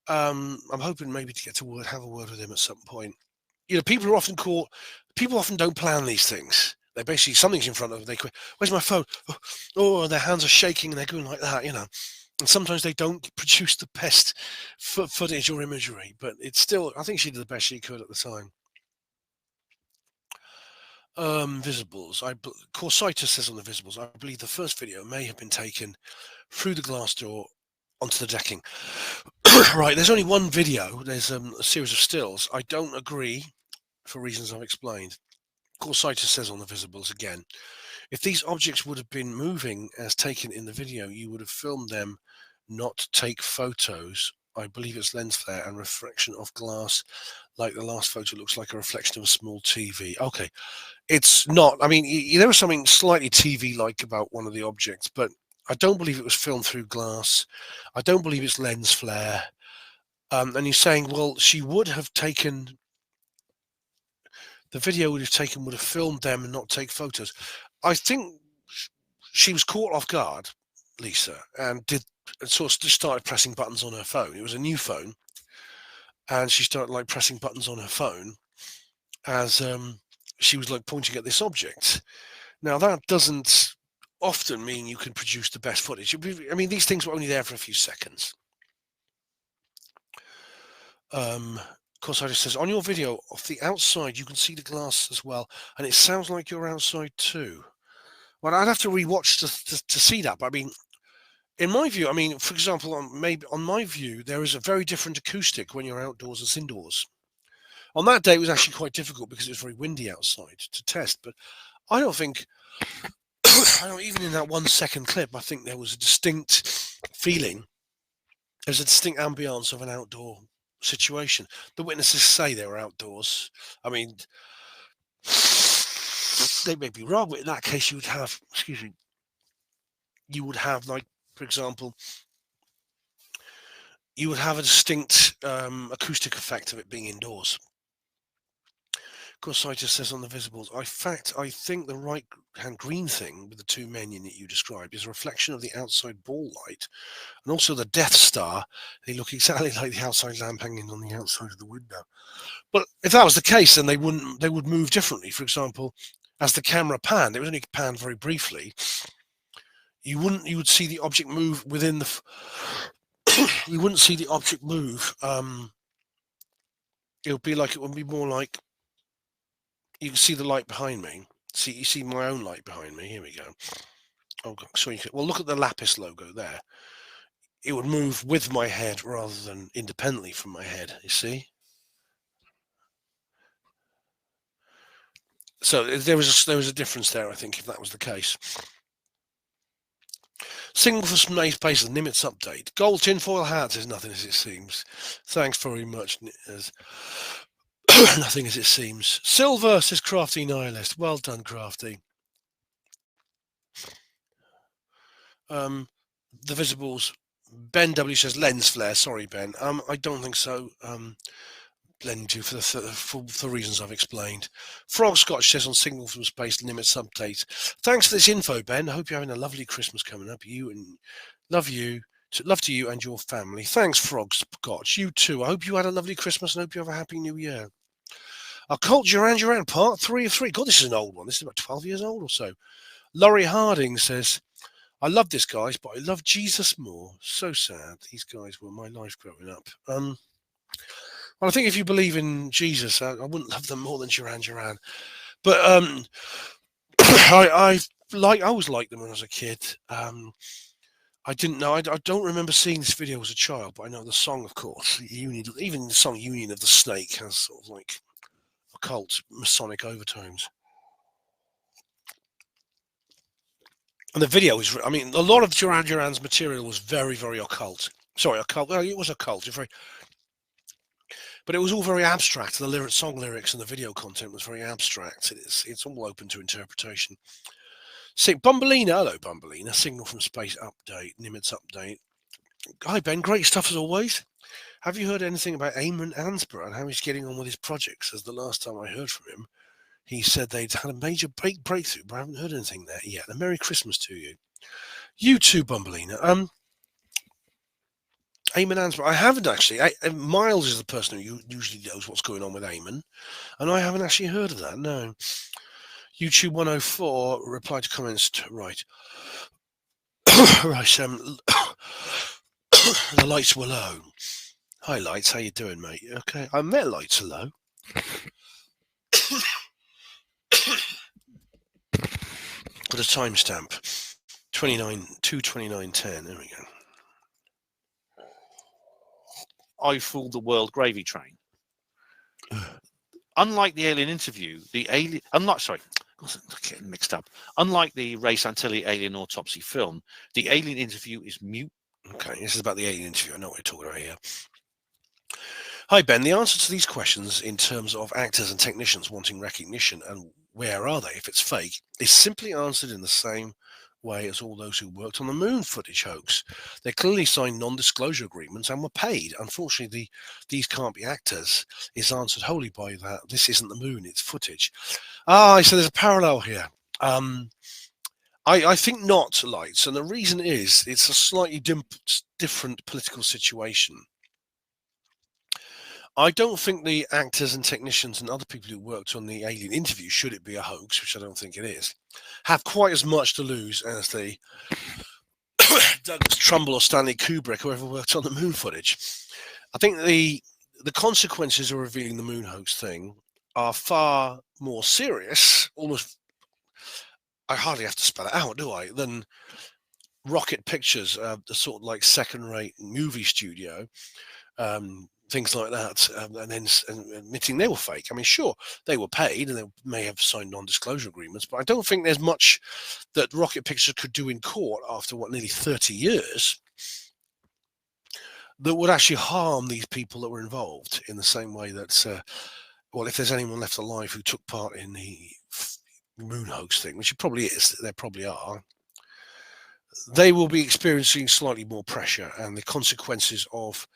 [SPEAKER 2] I'm hoping maybe to get to have a word with him at some point. People are often caught. People often don't plan these things. They basically, something's in front of them. They go, "Where's my phone?" Oh, their hands are shaking and they're going like that, And sometimes they don't produce the best footage or imagery, but it's still. I think she did the best she could at the time. Visibles. Corsitus says on the Visibles, I believe the first video may have been taken through the glass door onto the decking. Right, there's only one video. There's a series of stills. I don't agree for reasons I've explained. Corsitus says on the Visibles again, if these objects would have been moving as taken in the video, you would have filmed them, not take photos. I believe it's lens flare and refraction of glass, like the last photo looks like a reflection of a small TV. Okay, it's not. I mean, there was something slightly TV-like about one of the objects, but I don't believe it was filmed through glass. I don't believe it's lens flare. And you're saying, well, she would have taken, the video would have filmed them and not take photos. I think she was caught off guard, Lisa, and sort of started pressing buttons on her phone. It was a new phone, and she started pressing buttons on her phone as she was pointing at this object. Now that doesn't often mean you can produce the best footage. I mean, these things were only there for a few seconds. Corsitis says, on your video, off the outside, you can see the glass as well, and it sounds like you're outside too. Well, I'd have to rewatch to see that, but I mean, in my view, for example, on my view, there is a very different acoustic when you're outdoors as indoors. On that day, it was actually quite difficult because it was very windy outside to test, but I don't think, even in that 1 second clip, I think there was a distinct feeling. There's a distinct ambience of an outdoor situation. The witnesses say they were outdoors. I mean, they may be wrong, but in that case, you would have, for example, you would have a distinct acoustic effect of it being indoors. Corsitis says on the Visibles, I think the right-hand green thing with the two men in it you described is a reflection of the outside ball light, and also the Death Star. They look exactly like the outside lamp hanging on the outside of the window. But if that was the case, then they would move differently. For example, as the camera panned, it was only panned very briefly. You would see the object move within the you wouldn't see the object move. It would be more like you can see the light behind me. You see my own light behind me. Here we go. Oh, so look at the Lapis logo there. It would move with my head rather than independently from my head. You see. So there was a difference there, I think, if that was the case. Single for Space Nimitz update. Gold tinfoil hats is nothing as it seems. Thanks very much. As nothing as it seems. Silver says Crafty Nihilist. Well done, Crafty. The Visibles. Ben W says lens flare. Sorry, Ben. I don't think so. Blend you for the reasons I've explained. Frog Scotch says on Signal from Space Nimitz update. Thanks for this info, Ben. I hope you're having a lovely Christmas coming up. Love to you and your family. Thanks, Frog Scotch. You too. I hope you had a lovely Christmas and hope you have a happy New Year. Occult Duran Duran Part 3 of 3. God, this is an old one. This is about 12 years old or so. Laurie Harding says, I love this, guys, but I love Jesus more. So sad. These guys were my life growing up. Well, I think if you believe in Jesus, I wouldn't love them more than Duran Duran. But I always liked them when I was a kid. I didn't know. I don't remember seeing this video as a child, but I know the song, of course. Even the song Union of the Snake has sort of like occult Masonic overtones. And the video is, I mean, a lot of Duran Duran's material was very, very occult. Sorry, occult. Well, it was occult. But it was all very abstract. The song lyrics and the video content was very abstract. It's all open to interpretation. Bumbelina, hello Bumbelina. Signal from Space update, Nimitz update. Hi Ben, great stuff as always. Have you heard anything about Emlyn-Jones and how he's getting on with his projects? As the last time I heard from him, he said they'd had a major breakthrough, but I haven't heard anything there yet. A Merry Christmas to you. You too, Bumbelina. Emlyn-Jones, I haven't actually. Miles is the person who usually knows what's going on with Eamon, and I haven't actually heard of that, no. YouTube 104, reply to comments, right. Right, the lights were low. Hi, Lights, how you doing, mate? Okay, I met Lights are low. Got a timestamp, 2:29:10, there we go.
[SPEAKER 4] I Fooled the World gravy train. Unlike the alien interview, getting mixed up. Unlike the Ray Santilli alien autopsy film, the alien interview is mute.
[SPEAKER 2] Okay, this is about the alien interview. I know what you're talking about here. Hi, Ben. The answer to these questions in terms of actors and technicians wanting recognition and where are they if it's fake is simply answered in the same way as all those who worked on the moon footage hoax. They clearly signed non-disclosure agreements and were paid. Unfortunately, these can't be actors is answered wholly by that. This isn't the moon, it's footage. So there's a parallel here. I think not, Lights, and the reason is it's a slightly different political situation. I don't think the actors and technicians and other people who worked on the alien interview, should it be a hoax, which I don't think it is, have quite as much to lose as the Douglas Trumbull or Stanley Kubrick, whoever worked on the moon footage. I think the consequences of revealing the moon hoax thing are far more serious, almost, I hardly have to spell it out, do I, than Rocket Pictures, the sort of like second-rate movie studio, things like that, and then admitting they were fake. I mean, sure, they were paid and they may have signed non-disclosure agreements, but I don't think there's much that Rocket Pictures could do in court after, nearly 30 years that would actually harm these people that were involved in the same way that, if there's anyone left alive who took part in the moon hoax thing, which it probably is, there probably are, they will be experiencing slightly more pressure, and the consequences of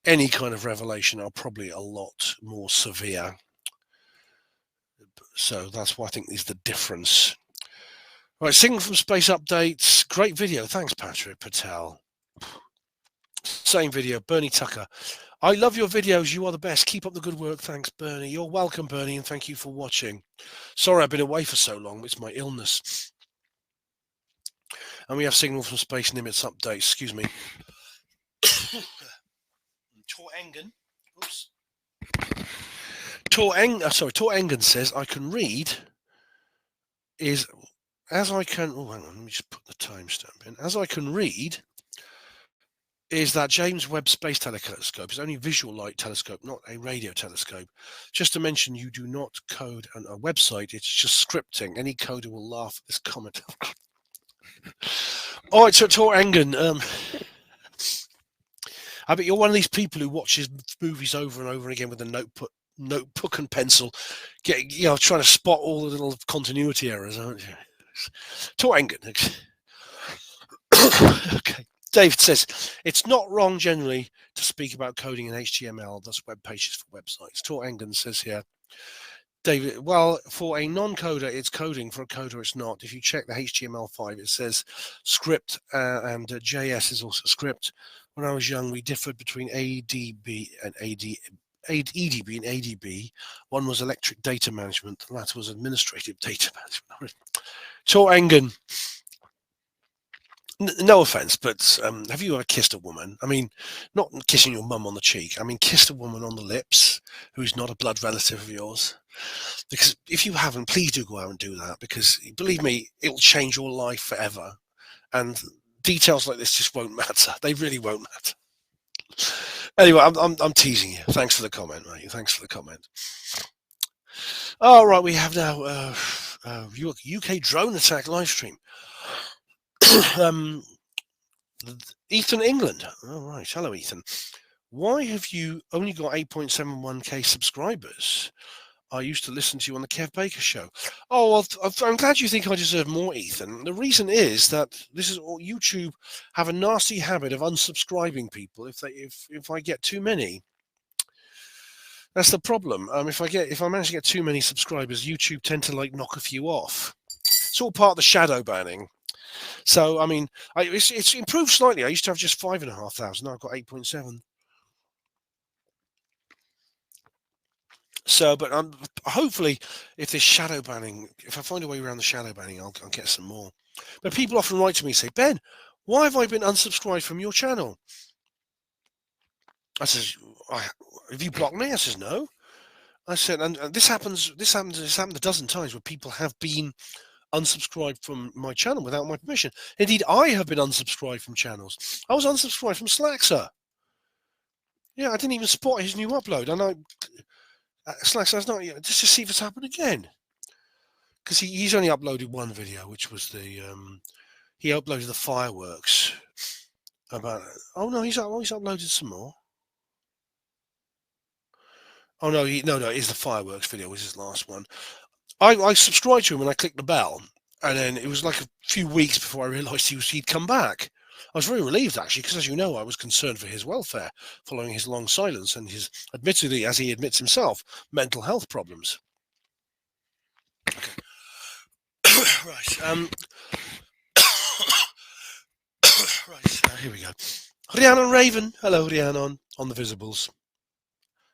[SPEAKER 2] any kind of revelation are probably a lot more severe. So that's why I think is the difference. Right, Signal from Space updates. Great video. Thanks, Patrick Patel. Same video, Bernie Tucker. I love your videos. You are the best. Keep up the good work. Thanks, Bernie. You're welcome, Bernie, and thank you for watching. Sorry I've been away for so long. It's my illness. And we have Signal from Space Nimitz updates. Excuse me. Tor Engen. Oops. Tor Engen says I can read is as I can. Oh, hang on. Let me just put the timestamp in. As I can read is that James Webb Space Telescope is only visual light telescope, not a radio telescope. Just to mention, you do not code on a website. It's just scripting. Any coder will laugh at this comment. All right, so Tor Engen, I bet you're one of these people who watches movies over and over again with a notebook and pencil, trying to spot all the little continuity errors, aren't you? Tor Engen. Okay. David says, it's not wrong generally to speak about coding in HTML, thus web pages for websites. Tor Engen says here, David, well, for a non-coder, it's coding. For a coder, it's not. If you check the HTML5, it says script, and JS is also script. When I was young, we differed between EDB and ADB. One was electric data management, the latter was administrative data management. Tor Engen, no offense, but have you ever kissed a woman? I mean, not kissing your mum on the cheek. I mean, kissed a woman on the lips who's not a blood relative of yours. Because if you haven't, please do go out and do that. Because believe me, it will change your life forever. And details like this just won't matter. They really won't matter. Anyway, I'm teasing you. Thanks for the comment, mate. Thanks for the comment. All right, we have now UK drone attack live stream. Ethan England. All right. Hello, Ethan. Why have you only got 8.71k subscribers? I used to listen to you on the Kev Baker show. Oh, well, I'm glad you think I deserve more, Ethan. The reason is that YouTube have a nasty habit of unsubscribing people if I get too many. That's the problem. If I manage to get too many subscribers, YouTube tend to knock a few off. It's all part of the shadow banning. So, I mean, it's improved slightly. I used to have just 5,500. Now I've got 8.7. So, but hopefully, if this shadow banning, if I find a way around the shadow banning, I'll get some more. But people often write to me and say, Ben, why have I been unsubscribed from your channel? I says, have you blocked me? I says, no. I said, and this happened a dozen times where people have been unsubscribed from my channel without my permission. Indeed, I have been unsubscribed from channels. I was unsubscribed from Slackser. Yeah, I didn't even spot his new upload, and Slackser's not. Just to see if it's happened again, because he's only uploaded one video, which was he uploaded the fireworks about. Oh no, he's uploaded some more. Oh no, it's the fireworks video. Was his last one. I subscribed to him and I clicked the bell, and then it was like a few weeks before I realised he'd come back. I was very relieved, actually, because as you know, I was concerned for his welfare following his long silence and his, admittedly, as he admits himself, mental health problems. Okay. Right. Right. Here we go. Rhiannon Raven. Hello, Rhiannon, on the Visibles.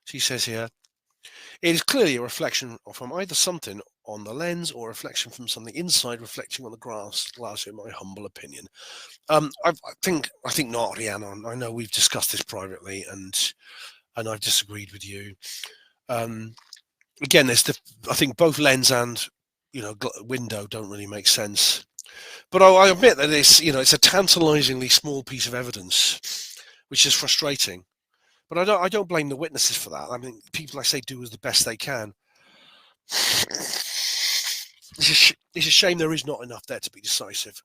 [SPEAKER 2] She says here, it is clearly a reflection from either something on the lens or a reflection from something inside reflecting on the glass, in my humble opinion. I think not, Rhiannon. I know we've discussed this privately, and I've disagreed with you. Again, I think both lens and window don't really make sense. But I admit that it's a tantalizingly small piece of evidence, which is frustrating. But I don't blame the witnesses for that. I mean, people, I say, do as the best they can. It's a shame there is not enough there to be decisive.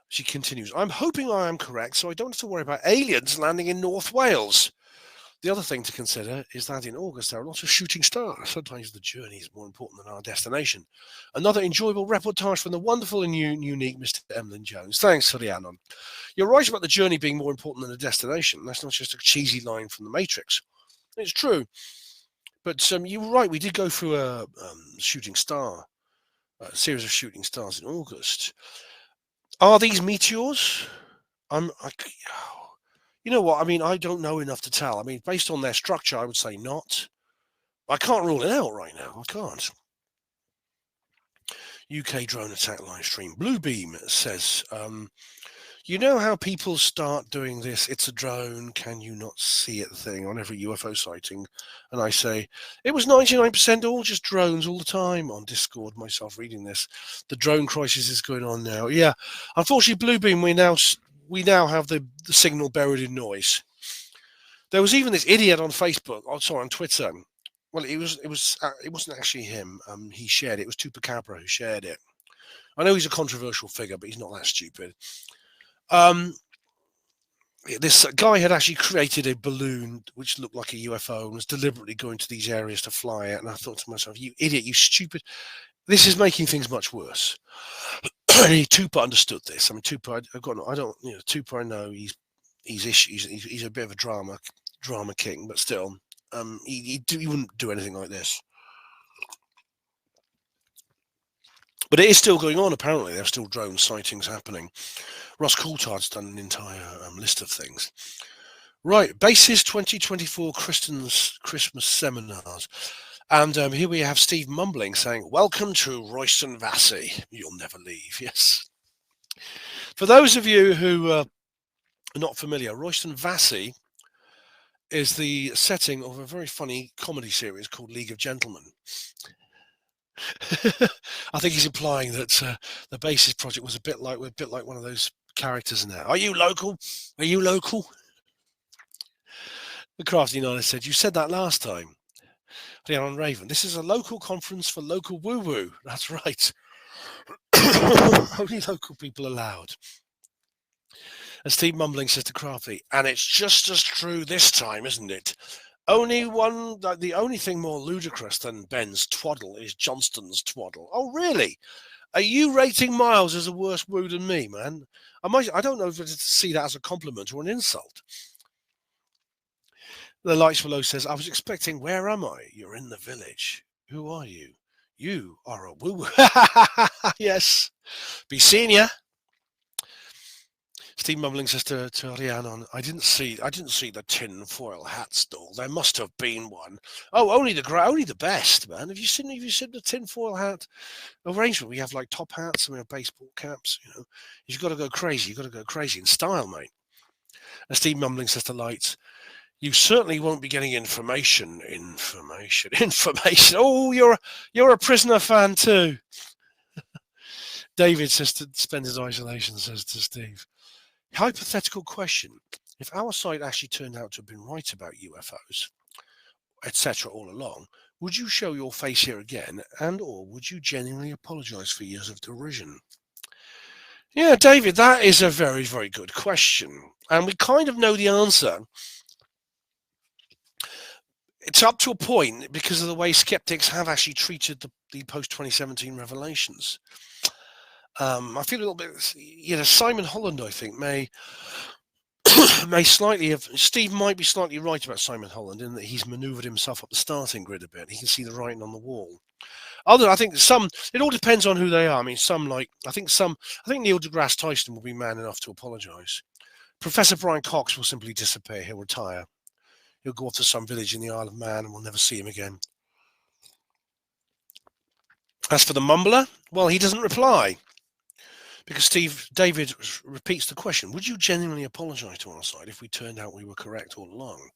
[SPEAKER 2] She continues, I'm hoping I am correct, so I don't have to worry about aliens landing in North Wales. The other thing to consider is that in August there are lots of shooting stars. Sometimes the journey is more important than our destination. Another enjoyable reportage from the wonderful and unique Mr. Emlyn-Jones. Thanks, Rhiannon. You're right about the journey being more important than the destination. That's not just a cheesy line from The Matrix. It's true. But you were right. We did go through a series of shooting stars in August. Are these meteors? You know what? I mean, I don't know enough to tell. I mean, based on their structure, I would say not. I can't rule it out right now. I can't. UK drone attack live stream. Bluebeam says, You know how people start doing this, it's a drone, can you not see it thing on every UFO sighting? And I say, it was 99% all just drones all the time on Discord, myself reading this. The drone crisis is going on now. Yeah, unfortunately, Bluebeam, we now have the signal buried in noise. There was even this idiot on Facebook, on Twitter. Well, it wasn't actually him. He shared it. It was Tupacabra who shared it. I know he's a controversial figure, but he's not that stupid. This guy had actually created a balloon which looked like a UFO and was deliberately going to these areas to fly it. And I thought to myself, you idiot, you stupid. This is making things much worse. Tupa understood this. I mean, Tupa, Tupa, I know he's a bit of a drama king, but still, he wouldn't do anything like this. But it is still going on, apparently. There are still drone sightings happening. Ross Coulthard's done an entire list of things. Right, Bases 2024 Christmas seminars. And here we have Steve Mumbling saying, welcome to Royston Vassie. You'll never leave. Yes. For those of you who are not familiar, Royston Vassie is the setting of a very funny comedy series called League of Gentlemen. I think he's implying that the Bases project was a bit like one of those characters in there. Are you local? Are you local? The crafty Nana said, you said that last time. Leon Raven, this is a local conference for local woo-woo. That's right. Only local people allowed. And Steve Mumbling says to Crafty, and it's just as true this time, isn't it? The only thing more ludicrous than Ben's twaddle is Johnston's twaddle. Oh, really? Are you rating Miles as a worse woo than me, man? I don't know if to see that as a compliment or an insult. The Lights Below says, I was expecting, where am I? You're in the village. Who are you? You are a woo-woo. Yes. Be seeing ya. Steve Mumbling says to Rhiannon, I didn't see the tin foil hat stall. There must have been one. Oh, only the best, man. Have you seen the tin foil hat arrangement? We have like top hats and we have baseball caps. You know, you've got to go crazy. You've got to go crazy in style, mate. And Steve Mumbling says to Lights, you certainly won't be getting information. Oh, you're a Prisoner fan too. David says to spend his isolation, says to Steve, hypothetical question. If our side actually turned out to have been right about UFOs, etc. all along, would you show your face here again and or would you genuinely apologize for years of derision? Yeah, David, that is a very, very good question. And we kind of know the answer. It's up to a point because of the way skeptics have actually treated the post-2017 revelations. I feel a little bit, Simon Holland, I think, may slightly have, Steve might be slightly right about Simon Holland in that he's maneuvered himself up the starting grid a bit. He can see the writing on the wall. I think it all depends on who they are. I mean, I think Neil deGrasse Tyson will be man enough to apologize. Professor Brian Cox will simply disappear. He'll retire. He'll go off to some village in the Isle of Man and we'll never see him again. As for the mumbler, well, he doesn't reply. Because David repeats the question, would you genuinely apologize to our side if we turned out we were correct all along?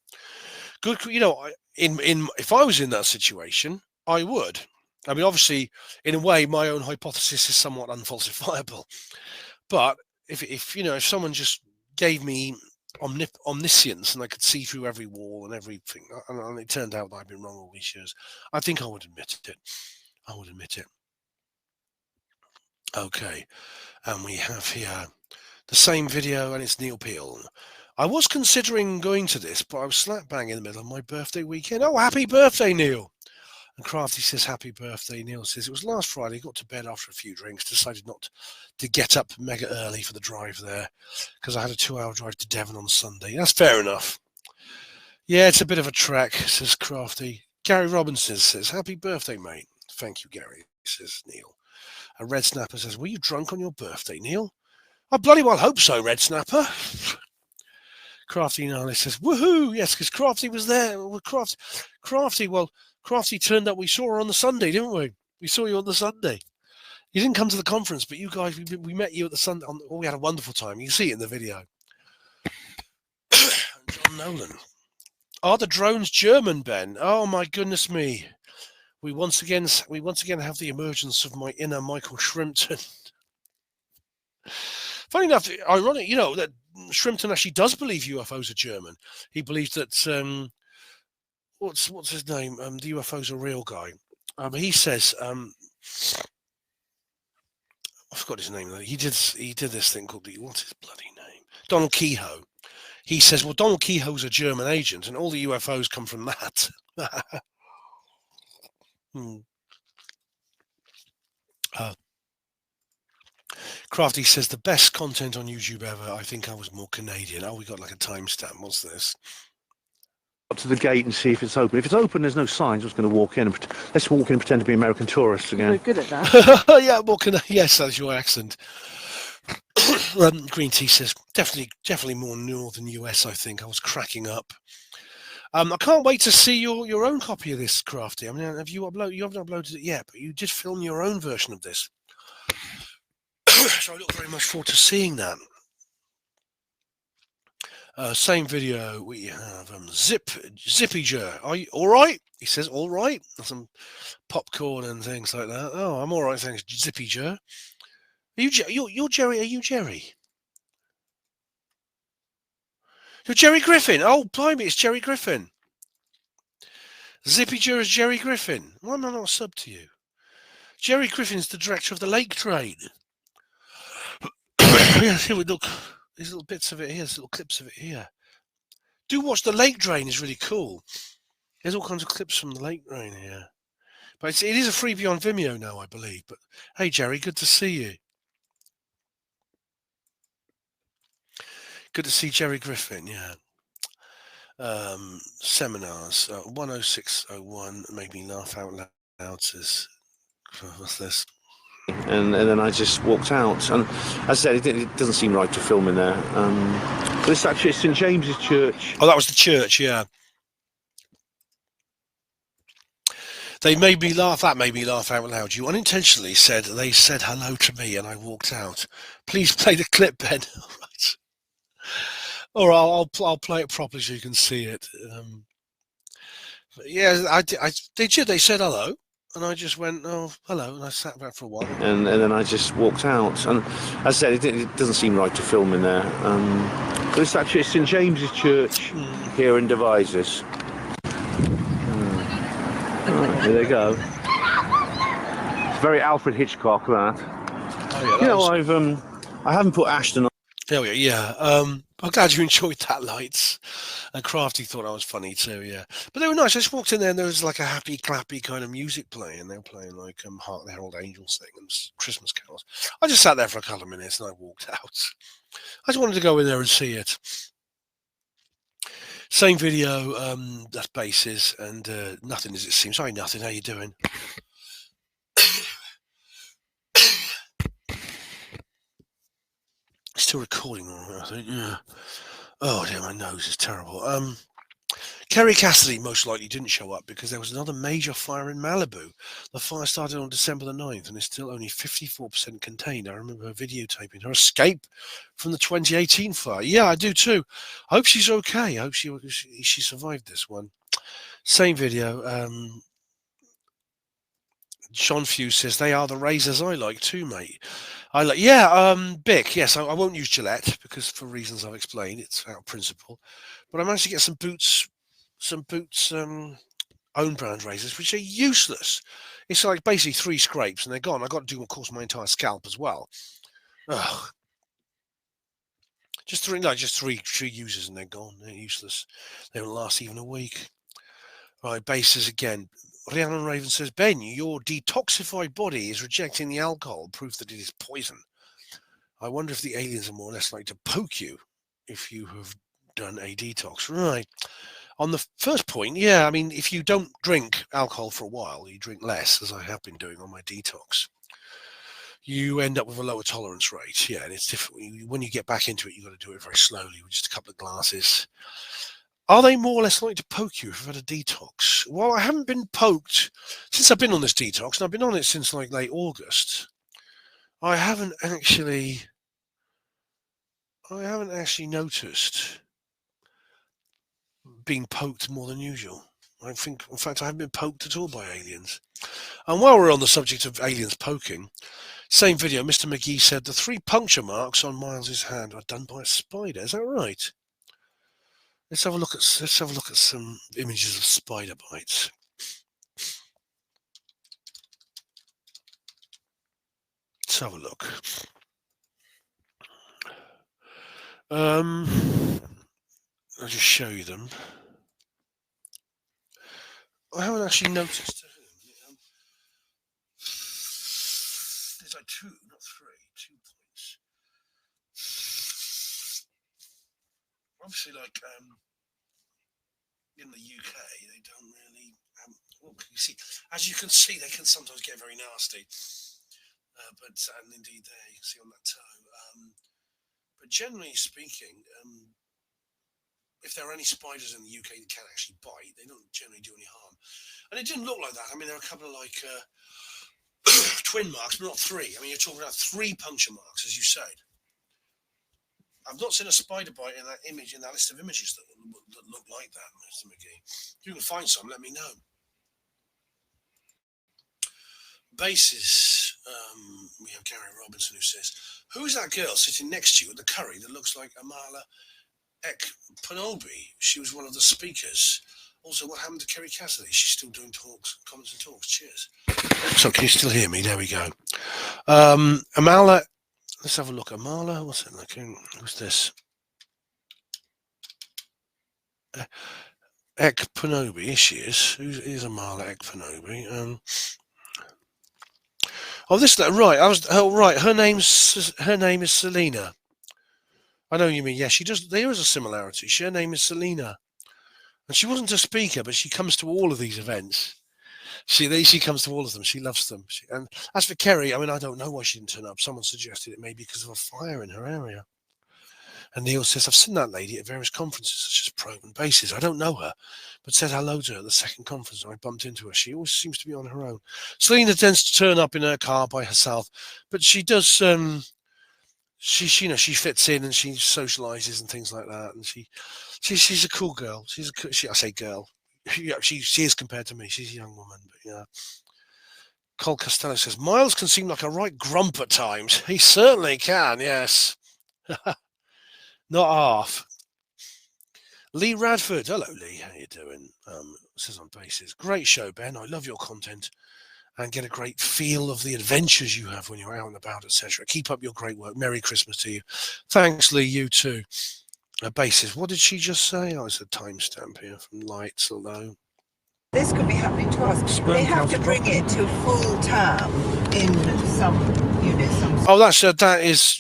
[SPEAKER 2] Good, if I was in that situation, I would. I mean, obviously, in a way, my own hypothesis is somewhat unfalsifiable. But if someone just gave me omniscience and I could see through every wall and everything, and it turned out that I've been wrong all these years, I think I would admit it. Okay, and we have here the same video, and it's Neil Peel. I was considering going to this, but I was slap bang in the middle of my birthday weekend. Oh, happy birthday, Neil. And Crafty says, happy birthday. Neil says, it was last Friday, got to bed after a few drinks, decided not to get up mega early for the drive there, because I had a 2-hour drive to Devon on Sunday. That's fair enough. Yeah, it's a bit of a trek, says Crafty. Gary Robinson says, happy birthday, mate. Thank you, Gary, says Neil. And Red Snapper says, were you drunk on your birthday, Neil? I bloody well hope so, Red Snapper. Crafty Nally says, woohoo, yes, because Crafty was there. Crafty turned up, we saw her on the Sunday, didn't we? We saw you on the Sunday. You didn't come to the conference, but you guys, we met you at the Sunday. We had a wonderful time. You can see it in the video. John Nolan. Are the drones German, Ben? Oh my goodness me! We once again have the emergence of my inner Michael Shrimpton. Funny enough, ironic, that Shrimpton actually does believe UFOs are German. He believes that what's his name? The UFO's a real guy. He says I forgot his name. He did this thing called what's his bloody name? Donald Kehoe. He says, well, Donald Kehoe's a German agent, and all the UFOs come from that. Crafty says, the best content on YouTube ever. I think I was more Canadian. Oh, we got like a timestamp. What's this?
[SPEAKER 5] Up to the gate and see if it's open. If it's open, there's no signs. I'm just going to walk in. Let's walk in and pretend to be American tourists again.
[SPEAKER 1] We're good at that.
[SPEAKER 2] Yeah, more yes, that's your accent. Green Tea says, definitely more northern US, I think. I was cracking up. I can't wait to see your own copy of this, Crafty. I mean, you haven't uploaded it yet, but you did film your own version of this. So I look very much forward to seeing that. Same video we have Zippy Jer. Are you all right? He says, all right. Some popcorn and things like that. Oh, I'm all right, thanks, Zippy Jer. You're Jerry. Are you Jerry? You're Jerry Griffin. Oh, blimey, it's Jerry Griffin. Zippy Jer is Jerry Griffin. Why am I not sub to you? Jerry Griffin's the director of the Lake Train. Yes, here we look. There's little bits of it here. There's little clips of it here. Do watch the Lake Train. It's really cool. There's all kinds of clips from the Lake Train here. But it is a freebie on Vimeo now, I believe. But hey, Jerry, good to see you. Good to see Jerry Griffin, yeah. Seminars, 10601 made me laugh out loud. Says, what's this?
[SPEAKER 5] And then I just walked out. And as I said, it doesn't seem right to film in there. But it's actually St James's Church.
[SPEAKER 2] Oh, that was the church, yeah. They made me laugh. That made me laugh out loud. You unintentionally said they said hello to me, and I walked out. Please play the clip, Ben. Right. All right, I'll play it properly so you can see it. Yeah, they did. They said hello, and I just went, oh, hello, and I sat back for a while.
[SPEAKER 5] And then I just walked out. And as I said, it doesn't seem right to film in there. But it's actually St James's Church here in Devizes. Right, there they go. It's very Alfred Hitchcock, that.
[SPEAKER 2] Oh, yeah,
[SPEAKER 5] I haven't put Ashton on.
[SPEAKER 2] There we go, yeah. I'm glad you enjoyed that, Lights. And Crafty thought I was funny too, yeah. But they were nice. I just walked in there and there was like a happy, clappy kind of music playing. They were playing like Hark the Herald Angels thing and Christmas carols. I just sat there for a couple of minutes and I walked out. I just wanted to go in there and see it. Same video, that's bases and nothing as it seems. Sorry, nothing. How you doing? Still recording, I think. Yeah. Oh dear, my nose is terrible. Kerry Cassidy most likely didn't show up because there was another major fire in Malibu. The fire started on December the 9th and is still only 54% contained. I remember her videotaping her escape from the 2018 fire. Yeah, I do too. I hope she's okay. I hope she survived this one. Same video. John Fuse says, they are the razors I like too, mate. I like, yeah, Bic, yes, I won't use Gillette because for reasons I've explained, it's out of principle. But I managed to get some Boots own brand razors, which are useless. It's like basically 3 scrapes and they're gone. I've got to do, of course, my entire scalp as well. Ugh. Just three uses and they're gone. They're useless. They won't last even a week. Right, bases again. Rhiannon Raven says, Ben, your detoxified body is rejecting the alcohol, proof that it is poison. I wonder if the aliens are more or less likely to poke you if you have done a detox. Right. On the first point, yeah, I mean, if you don't drink alcohol for a while, you drink less, as I have been doing on my detox, you end up with a lower tolerance rate. Yeah, and it's different. When you get back into it, you've got to do it very slowly with just a couple of glasses. Are they more or less likely to poke you if you've had a detox? Well, I haven't been poked since I've been on this detox, and I've been on it since like late August. I haven't actually noticed being poked more than usual. I think, in fact, I haven't been poked at all by aliens. And while we're on the subject of aliens poking, same video, Mr. McGee said the 3 puncture marks on Miles's hand are done by a spider. Is that right? Let's have a look at some images of spider bites. Let's have a look. I'll just show you them. I haven't actually noticed. There's like 2, not 3, 2 points. Obviously, like in the UK, they don't really. Well, you see, as you can see, they can sometimes get very nasty. And indeed, there you can see on that toe. But generally speaking, if there are any spiders in the UK that can actually bite, they don't generally do any harm. And it didn't look like that. I mean, there are a couple of like twin marks, but not 3. I mean, you're talking about 3 puncture marks, as you said. I've not seen a spider bite in that image, in that list of images that look like that, Mr. McGee. If you can find some, let me know. Bases, we have Gary Robinson who says, who is that girl sitting next to you at the curry that looks like Amala Ekpanobi? She was one of the speakers. Also, what happened to Kerry Cassidy? She's still doing talks, comments and talks. Cheers. So, can you still hear me? There we go. Amala, let's have a look. Amala, what's it like? Who's this? Ekpanobi, here she is. Who's Amala Ekpanobi? Oh, this right. Her name is Selena. I know what you mean. Yeah, she does. There is a similarity. Her name is Selena, and she wasn't a speaker, but she comes to all of these events. She comes to all of them. She loves them. And as for Kerry, I mean, I don't know why she didn't turn up. Someone suggested it may be because of a fire in her area. And Neil says, I've seen that lady at various conferences, such as Probe and Bases. I don't know her, but said hello to her at the second conference. I bumped into her. She always seems to be on her own. Selena tends to turn up in her car by herself, but she does. She fits in and she socializes and things like that. And she's a cool girl. I say girl. She is compared to me. She's a young woman, but yeah. Cole Costello says Miles can seem like a right grump at times. He certainly can. Yes. Not half. Lee Radford. Hello, Lee. How you doing? Says on Bases. Great show, Ben. I love your content and get a great feel of the adventures you have when you're out and about, etc. Keep up your great work. Merry Christmas to you. Thanks, Lee. You too. Bases. What did she just say? Oh, it's a timestamp here from Lights, although.
[SPEAKER 6] This could be happening to us. They have to bring it to full term in some units.
[SPEAKER 2] Oh, that is.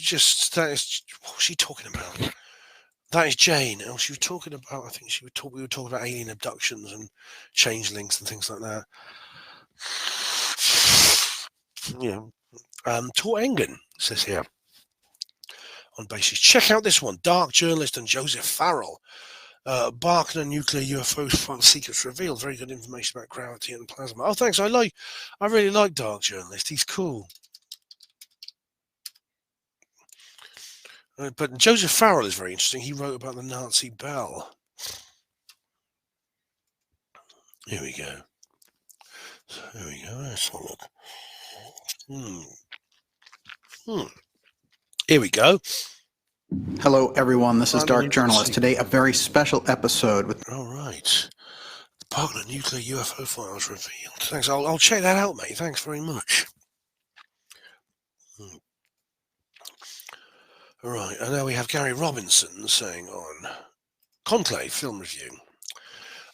[SPEAKER 2] What's she talking about? That is Jane. Oh, she was talking about. I think we were talking about alien abductions and changelings and things like that. Yeah. Tor Engen says here on Bases. Check out this one. Dark journalist and Joseph Farrell. Barkner nuclear UFOs file secrets revealed. Very good information about gravity and plasma. Oh, thanks. I really like Dark Journalist. He's cool. But Joseph Farrell is very interesting. He wrote about the Nazi bell. Here we go. Let's have a look. Here we go.
[SPEAKER 7] Hello, everyone. This is Dark Journalist. Today, a very special episode with.
[SPEAKER 2] All right. The Parkland nuclear UFO files revealed. Thanks. I'll check that out, mate. Thanks very much. All right. And now we have Gary Robinson saying on Conclave Film Review.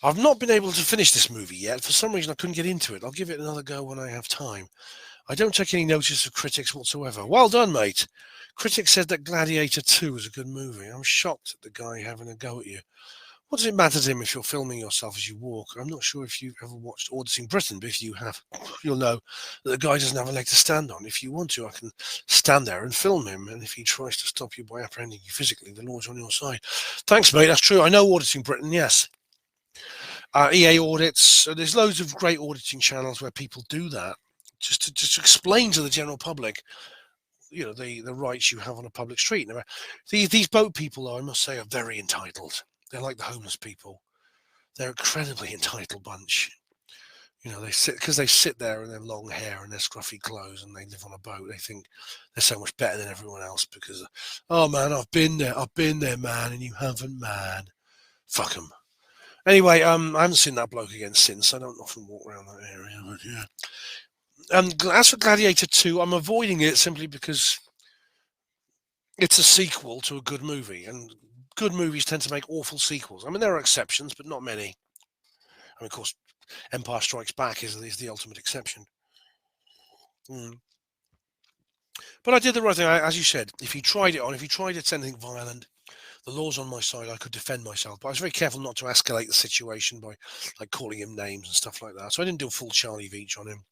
[SPEAKER 2] I've not been able to finish this movie yet. For some reason, I couldn't get into it. I'll give it another go when I have time. I don't take any notice of critics whatsoever. Well done, mate. Critics said that Gladiator 2 was a good movie. I'm shocked at the guy having a go at you. What does it matter to him if you're filming yourself as you walk? I'm not sure if you've ever watched Auditing Britain, but if you have, you'll know that the guy doesn't have a leg to stand on. If you want to, I can stand there and film him. And if he tries to stop you by apprehending you physically, the law's on your side. Thanks, mate. That's true. I know Auditing Britain, yes. EA audits. There's loads of great auditing channels where people do that just to explain to the general public the rights you have on a public street. Now, these boat people, though, I must say, are very entitled. They're like the homeless people. They're incredibly entitled bunch. They sit there in their long hair and their scruffy clothes, and they live on a boat. They think they're so much better than everyone else because, oh man, I've been there, man, and you haven't, man. Fuck them. Anyway, I haven't seen that bloke again since. I don't often walk around that area, but yeah. As for Gladiator 2, I'm avoiding it simply because it's a sequel to a good movie, and good movies tend to make awful sequels. I mean, there are exceptions, but not many. I mean, of course, Empire Strikes Back is the ultimate exception. But I did the right thing, as you said. If he tried anything violent, the law's on my side. I could defend myself, but I was very careful not to escalate the situation by calling him names and stuff like that. So I didn't do a full Charlie Veach on him.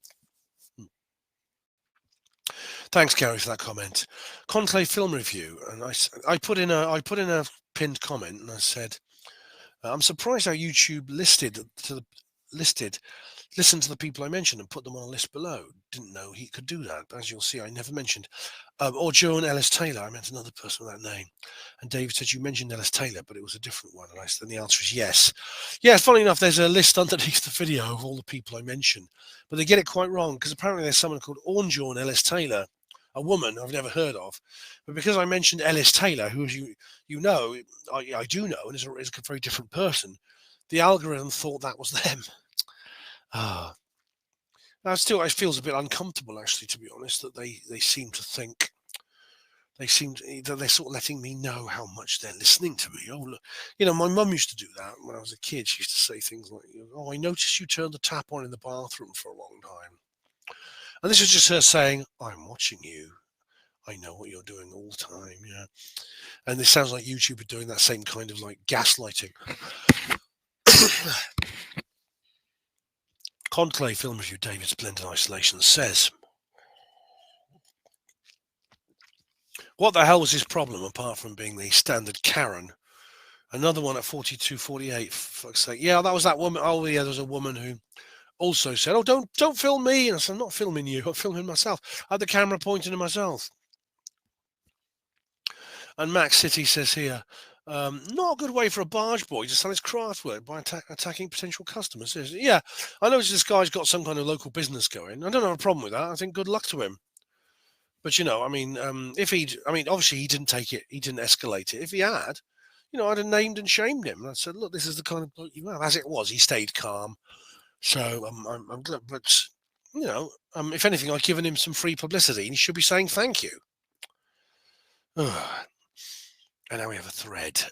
[SPEAKER 2] Thanks, Gary, for that comment. Conclave film review, and I put in a pinned comment, and I said, I'm surprised how YouTube listened to the people I mentioned and put them on a list below. Didn't know he could do that, but as you'll see, I never mentioned. Or Joan Ellis Taylor. I meant another person with that name. And David said, you mentioned Ellis Taylor, but it was a different one. And the answer is yes. Yeah, funny enough, there's a list underneath the video of all the people I mentioned, but they get it quite wrong because apparently there's someone called Joan Ellis Taylor, a woman I've never heard of. But because I mentioned Ellis Taylor, who, as you know, I do know, and is a very different person, the algorithm thought that was them. Now it feels a bit uncomfortable, actually, to be honest, that they seem to think that they're sort of letting me know how much they're listening to me. Oh, look, my mum used to do that when I was a kid. She used to say things like, "Oh, I noticed you turned the tap on in the bathroom for a long time," and this was just her saying, "I'm watching you. I know what you're doing all the time." Yeah, and this sounds like YouTube are doing that same kind of gaslighting. Conclave film review, David Splendid Isolation says, what the hell was his problem apart from being the standard Karen? Another one at 42:48. For fuck's sake. Yeah, that was that woman. Oh yeah, there was a woman who also said, "Oh, don't film me." And I said, "I'm not filming you. I'm filming myself. I had the camera pointing at myself." And Max City says here, not a good way for a barge boy to sell his craft work by attacking potential customers. Yeah, I noticed this guy's got some kind of local business going. I don't have a problem with that. I think good luck to him. But obviously he didn't take it. He didn't escalate it. If he had, I'd have named and shamed him. And I said, look, this is the kind of bloke you have. As it was, he stayed calm. So I'm glad. But if anything, I've given him some free publicity, and he should be saying thank you. And now we have a thread,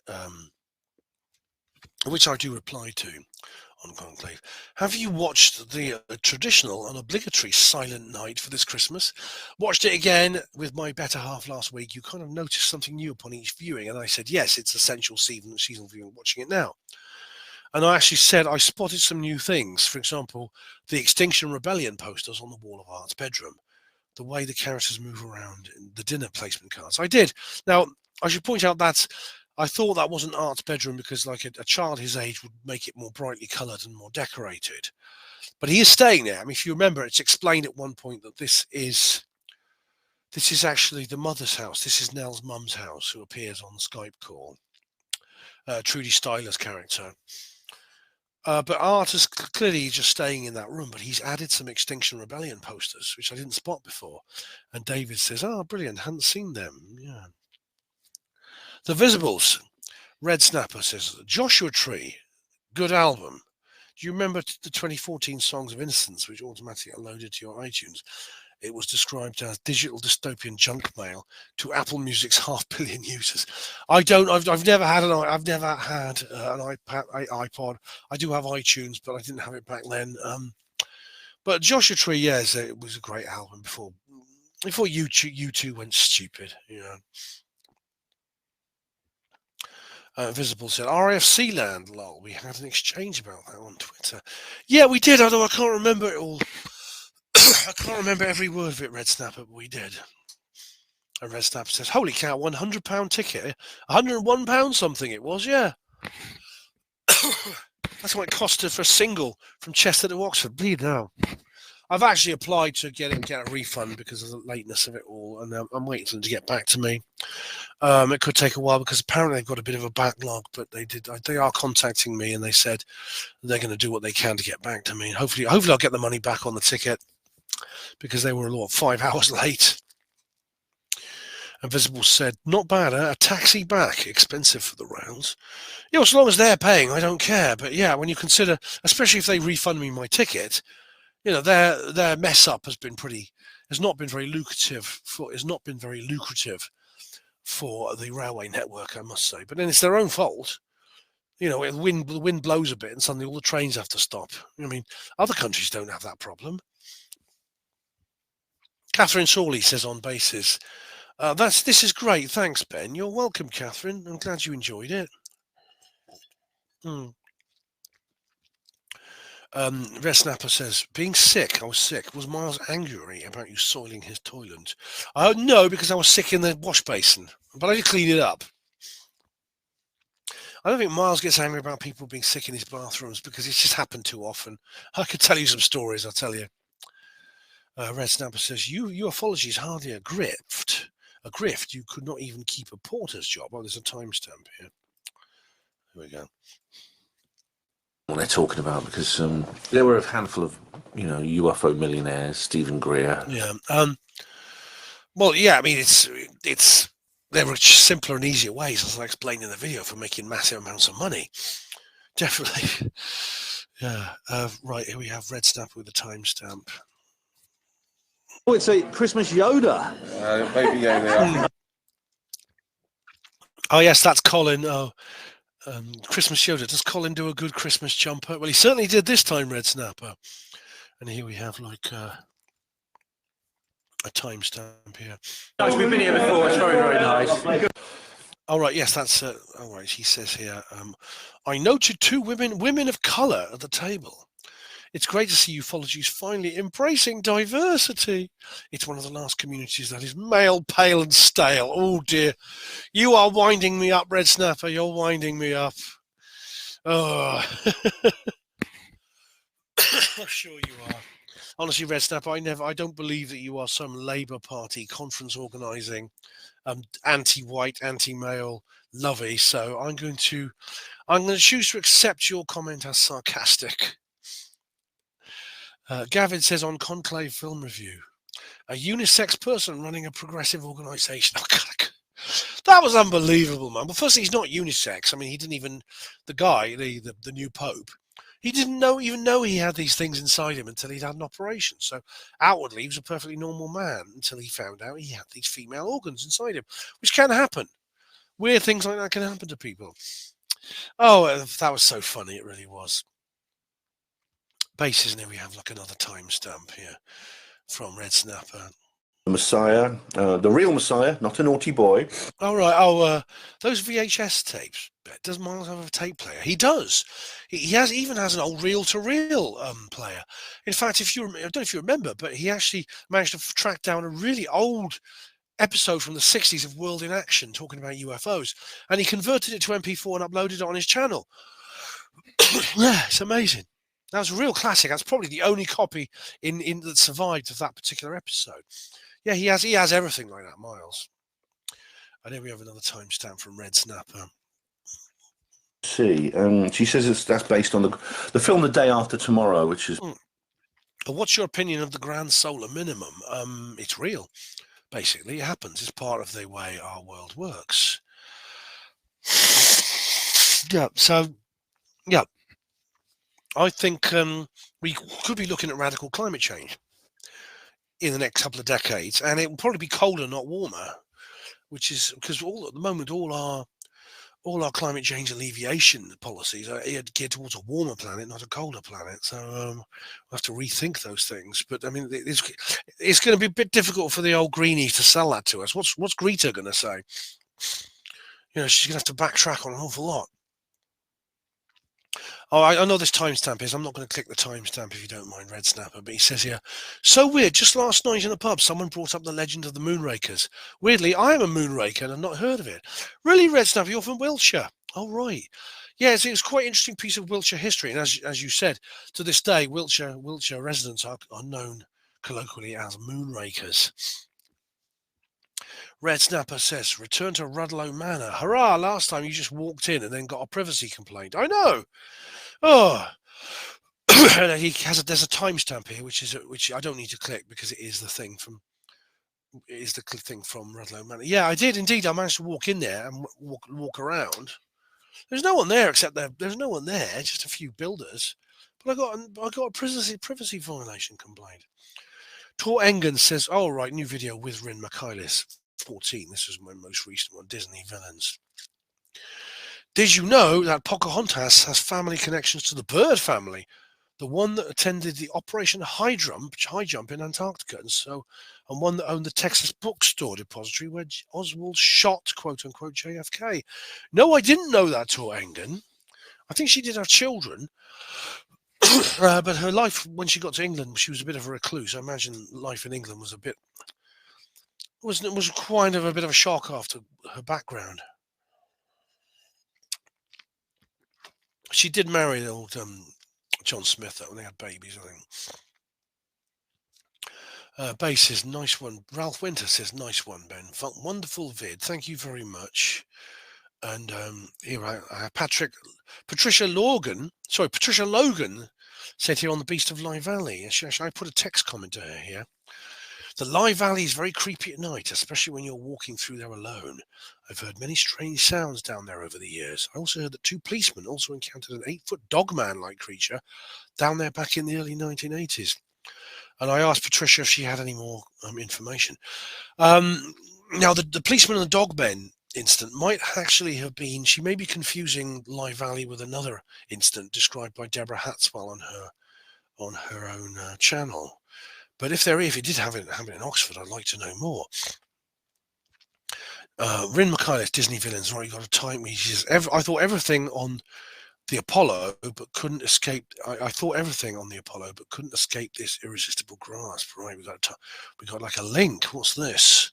[SPEAKER 2] which I do reply to on Conclave. Have you watched the traditional and obligatory Silent Night for this Christmas? Watched it again with my better half last week. You kind of noticed something new upon each viewing, and I said, yes, it's essential seasonal viewing, watching it now. And I actually said I spotted some new things. For example, the Extinction Rebellion posters on the wall of Art's bedroom, the way the characters move around in the dinner placement cards. I did. Now, I should point out that I thought that wasn't Art's bedroom because a child his age would make it more brightly coloured and more decorated. But he is staying there. I mean, if you remember, it's explained at one point that this is actually the mother's house. This is Nell's mum's house, who appears on the Skype call. Trudy Styler's character. But Art is clearly just staying in that room, but he's added some Extinction Rebellion posters, which I didn't spot before. And David says, oh, brilliant, hadn't seen them. Yeah. The Visibles. Red Snapper says, Joshua Tree, good album. Do you remember the 2014 Songs of Innocence, which automatically loaded to your iTunes? It was described as digital dystopian junk mail to Apple Music's 500 million users. I've never had an iPod. I do have iTunes, but I didn't have it back then. But Joshua Tree, yes, it was a great album before U2 went stupid. Yeah. Visible said, RFC land, lol. We had an exchange about that on Twitter. Yeah, we did, although I can't remember it all. I can't remember every word of it, Red Snapper, but we did. And Red Snapper says, holy cow, £100 ticket. £101 something it was, yeah. That's what it costed for a single from Chester to Oxford. Bleed now. I've actually applied to get a refund because of the lateness of it all, and I'm waiting for them to get back to me. It could take a while because apparently they've got a bit of a backlog, but they are contacting me, and they said they're going to do what they can to get back to me. Hopefully I'll get the money back on the ticket because they were 5 hours late. Invisible said, not bad, a taxi back, expensive for the rounds. Yeah, as long as they're paying, I don't care. But yeah, when you consider, especially if they refund me my ticket, their mess up has not been very lucrative for the railway network, I must say. But then it's their own fault. The wind blows a bit and suddenly all the trains have to stop. I mean, other countries don't have that problem. Catherine Sawley says on basis, this is great. Thanks, Ben. You're welcome, Catherine. I'm glad you enjoyed it. Red Snapper says, being sick, I was sick. Was Miles angry about you soiling his toilet? No, because I was sick in the wash basin, but I did clean it up. I don't think Miles gets angry about people being sick in his bathrooms because it's just happened too often. I could tell you some stories, I'll tell you. Red Snapper says, ufology is hardly a grift. A grift. You could not even keep a porter's job. Oh, there's a timestamp here. Here we go.
[SPEAKER 5] What they're talking about, because there were a handful of UFO millionaires, Stephen Greer.
[SPEAKER 2] Yeah. Well, yeah. I mean, there are simpler and easier ways, as I explained in the video, for making massive amounts of money. Definitely. Yeah. Right here we have Red Snapper with the timestamp.
[SPEAKER 5] Oh, it's a Christmas Yoda.
[SPEAKER 8] Baby Yoda.
[SPEAKER 2] Oh yes, that's Colin. Oh. Christmas Yoda. Does Colin do a good Christmas jumper? Well, he certainly did this time, Red Snapper. And here we have a timestamp here.
[SPEAKER 5] Nice, we've been here before. It's very, very nice.
[SPEAKER 2] All right, yes, that's all right. He says here, I noted 2 women of colour at the table. It's great to see ufology finally embracing diversity. It's one of the last communities that is male, pale, and stale. Oh dear, you are winding me up, Red Snapper. You're winding me up. Oh, I'm sure you are. Honestly, Red Snapper, I don't believe that you are some Labour Party conference organising, anti-white, anti-male lovey. So I'm going to choose to accept your comment as sarcastic. Gavin says on Conclave Film Review, a unisex person running a progressive organisation. Oh, God, that was unbelievable, man. Well, firstly, he's not unisex. I mean, he didn't even, the guy, the new Pope, he didn't even know he had these things inside him until he'd had an operation. So outwardly, he was a perfectly normal man until he found out he had these female organs inside him, which can happen. Weird things like that can happen to people. Oh, that was so funny. It really was. Bases, and then we have another timestamp here from Red Snapper.
[SPEAKER 5] The Messiah, the real Messiah, not a naughty boy.
[SPEAKER 2] All right. Those VHS tapes. Does Miles have a tape player? He does. He even has an old reel-to-reel player. In fact, I don't know if you remember, but he actually managed to track down a really old episode from the 60s of World in Action talking about UFOs, and he converted it to MP4 and uploaded it on his channel. Yeah, it's amazing. That was a real classic. That's probably the only copy in that survived of that particular episode. Yeah, he has everything like that, Miles. And then we have another timestamp from Red Snapper.
[SPEAKER 5] See, she says that's based on the film The Day After Tomorrow, which is.
[SPEAKER 2] What's your opinion of the grand solar minimum? It's real. Basically, it happens. It's part of the way our world works. Yeah. So, yeah. I think we could be looking at radical climate change in the next couple of decades, and it will probably be colder, not warmer, which is because at the moment all our climate change alleviation policies are geared towards a warmer planet, not a colder planet. So we'll have to rethink those things. But I mean, it's going to be a bit difficult for the old greenies to sell that to us. What's Greta going to say? She's going to have to backtrack on an awful lot. Oh, I know this timestamp is. I'm not going to click the timestamp if you don't mind, Red Snapper. But he says here, so weird. Just last night in the pub, someone brought up the legend of the Moonrakers. Weirdly, I am a Moonraker and I've not heard of it. Really, Red Snapper, you're from Wiltshire. Oh, right. Yes, it's quite an interesting piece of Wiltshire history. And as you said, to this day, Wiltshire residents are known colloquially as Moonrakers. Red Snapper says, return to Rudlow Manor. Hurrah, last time you just walked in and then got a privacy complaint. I know. Oh. There's a timestamp here, which I don't need to click because it is the thing from Rudlow Manor. Yeah, I did indeed. I managed to walk in there and walk around. There's no one there except there's no one there, just a few builders. But I got a privacy violation complaint. Tor Engen says, "Oh right, new video with Rin Michaelis, 14. This was my most recent one. Disney villains. Did you know that Pocahontas has family connections to the bird family? The one that attended the Operation High Jump in Antarctica, and one that owned the Texas bookstore depository where Oswald shot, quote unquote, JFK. No, I didn't know that, Tor Engen. I think she did have children, but her life when she got to England, she was a bit of a recluse. I imagine life in England was quite a bit of a shock after her background. She did marry the old John Smith, though, when they had babies, I think. Bay says, nice one. Ralph Winter says, nice one, Ben. Wonderful vid. Thank you very much. And here I have Patricia Logan said here on the Beast of Lye Valley. I put a text comment to her here. The Lye Valley is very creepy at night, especially when you're walking through there alone. I've heard many strange sounds down there over the years. I also heard that 2 policemen also encountered an 8-foot dogman-like creature down there back in the early 1980s. And I asked Patricia if she had any more information. Now, the policeman and the dogmen incident might actually have been, she may be confusing Lye Valley with another incident described by Deborah Hatswell on her own channel. But if it did happen in Oxford, I'd like to know more. Rin Michaelis, Disney villains, right? You got to time me. She says, I thought everything on the Apollo, but couldn't escape. I thought everything on the Apollo, but couldn't escape this irresistible grasp. Right? We got like a link. What's this?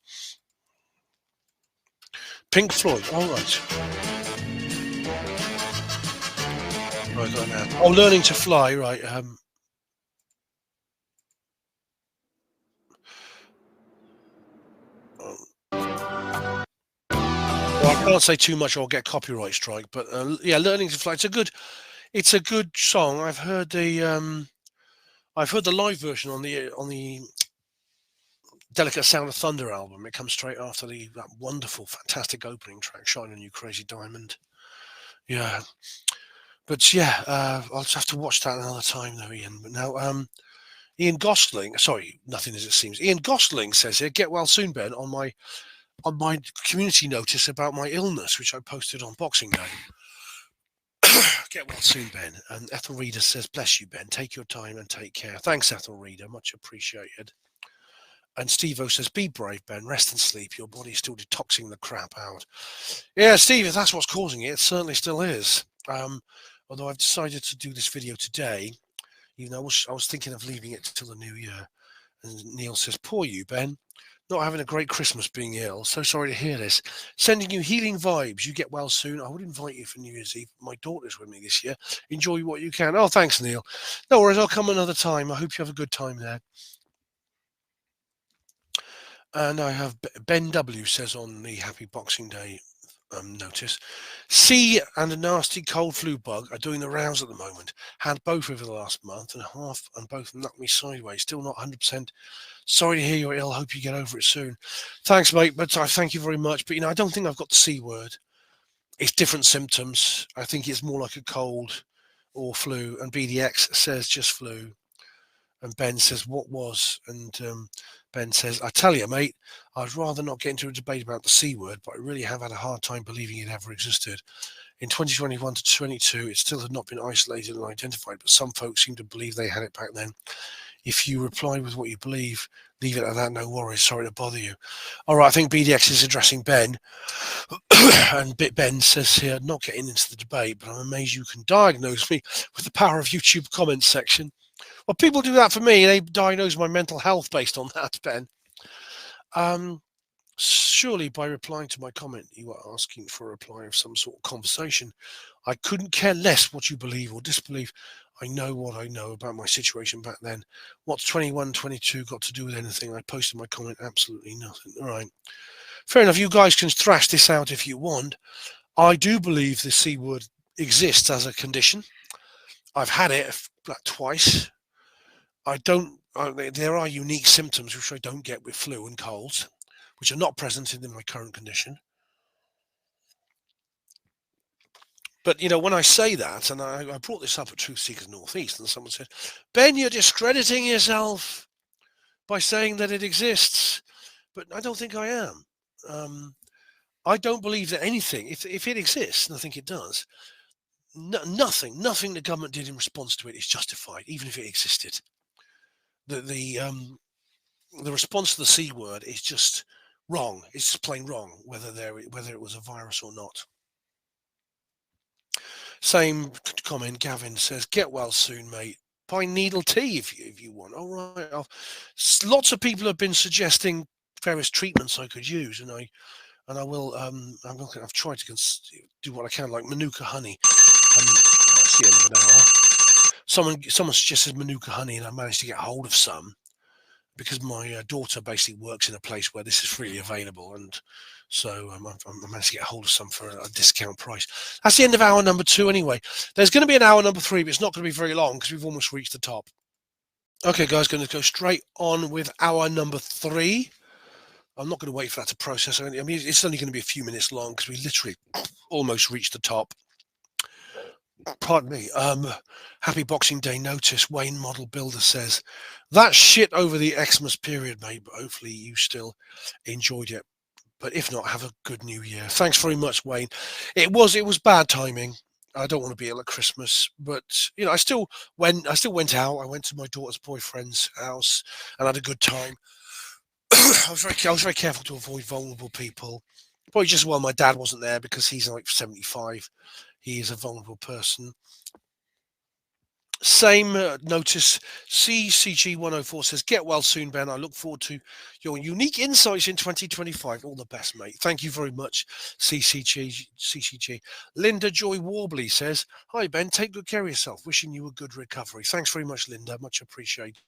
[SPEAKER 2] Pink Floyd. All right. Right, got now. Oh, learning to fly. Right. Well, I can't say too much or I'll get copyright strike, but yeah, learning to fly. It's a good song. I've heard the live version on the Delicate Sound of Thunder album. It comes straight after that wonderful, fantastic opening track, Shine On You Crazy Diamond. Yeah, but yeah, I'll just have to watch that another time though, Ian. But now, Ian Gosling. Sorry, nothing as it seems. Ian Gosling says here, "Get well soon, Ben." On my community notice about my illness, which I posted on Boxing Day. Get well soon, Ben. And Ethel Reader says, bless you, Ben. Take your time and take care. Thanks, Ethel Reader. Much appreciated. And Steve-O says, be brave, Ben. Rest and sleep. Your body's still detoxing the crap out. Yeah, Steve, if that's what's causing it, it certainly still is. Although I've decided to do this video today, even though I was thinking of leaving it till the new year. And Neil says, poor you, Ben. Not having a great Christmas being ill. So sorry to hear this. Sending you healing vibes. You get well soon. I would invite you for New Year's Eve. My daughter's with me this year. Enjoy what you can. Oh, thanks, Neil. No worries. I'll come another time. I hope you have a good time there. And I have Ben W says on the Happy Boxing Day notice, C and a nasty cold flu bug are doing the rounds at the moment. Had both over the last month and a half and both knocked me sideways. Still not 100%. Sorry to hear you're ill. Hope you get over it soon. Thanks, mate. But I thank you very much. But, I don't think I've got the C word. It's different symptoms. I think it's more like a cold or flu. And BDX says just flu. And Ben says, what was? And Ben says, I tell you, mate, I'd rather not get into a debate about the C word, but I really have had a hard time believing it ever existed. In 2021 to 22, it still had not been isolated and identified, but some folks seem to believe they had it back then. If you reply with what you believe, leave it at that, no worries, sorry to bother you. All right, I think BDX is addressing Ben. And Ben says here, not getting into the debate, but I'm amazed you can diagnose me with the power of YouTube comments section. Well, people do that for me. They diagnose my mental health based on that, Ben. Surely by replying to my comment, you are asking for a reply of some sort of conversation. I couldn't care less what you believe or disbelieve. I know what I know about my situation back then. What's 21, 22 got to do with anything? I posted my comment, absolutely nothing. All right. Fair enough. You guys can thrash this out if you want. I do believe the C word exists as a condition. I've had it like twice. There are unique symptoms which I don't get with flu and colds, which are not present in my current condition. But, when I say that, and I brought this up at Truth Seekers Northeast, and someone said, Ben, you're discrediting yourself by saying that it exists. But I don't think I am. I don't believe that anything, if it exists, and I think it does, nothing the government did in response to it is justified, even if it existed. The response to the C word is just wrong. It's just plain wrong, whether it was a virus or not. Same comment. Gavin says, "Get well soon, mate. Buy needle tea if you want." All right. Lots of people have been suggesting various treatments I could use, and I will. I've tried to do what I can, like Manuka honey. That's the end of an hour. Someone suggested Manuka honey, and I managed to get hold of some because my daughter basically works in a place where this is freely available, and so I managed to get hold of some for a discount price. That's the end of hour number 2 anyway. There's going to be an hour number 3, but it's not going to be very long because we've almost reached the top. Okay, guys, going to go straight on with hour number 3. I'm not going to wait for that to process. I mean, it's only going to be a few minutes long because we literally almost reached the top. Pardon me. Happy Boxing Day notice. Wayne Model Builder says, that shit over the Xmas period, mate, but hopefully you still enjoyed it. But if not, have a good new year. Thanks very much, Wayne. It was bad timing. I don't want to be ill at Christmas, but I still went out. I went to my daughter's boyfriend's house and had a good time. I was very careful to avoid vulnerable people. Probably just while my dad wasn't there because he's like 75. He is a vulnerable person. Same notice. CCG104 says, "Get well soon, Ben. I look forward to your unique insights in 2025. All the best, mate." Thank you very much, CCG. Linda Joy Warbley says, "Hi, Ben. Take good care of yourself. Wishing you a good recovery." Thanks very much, Linda. Much appreciated.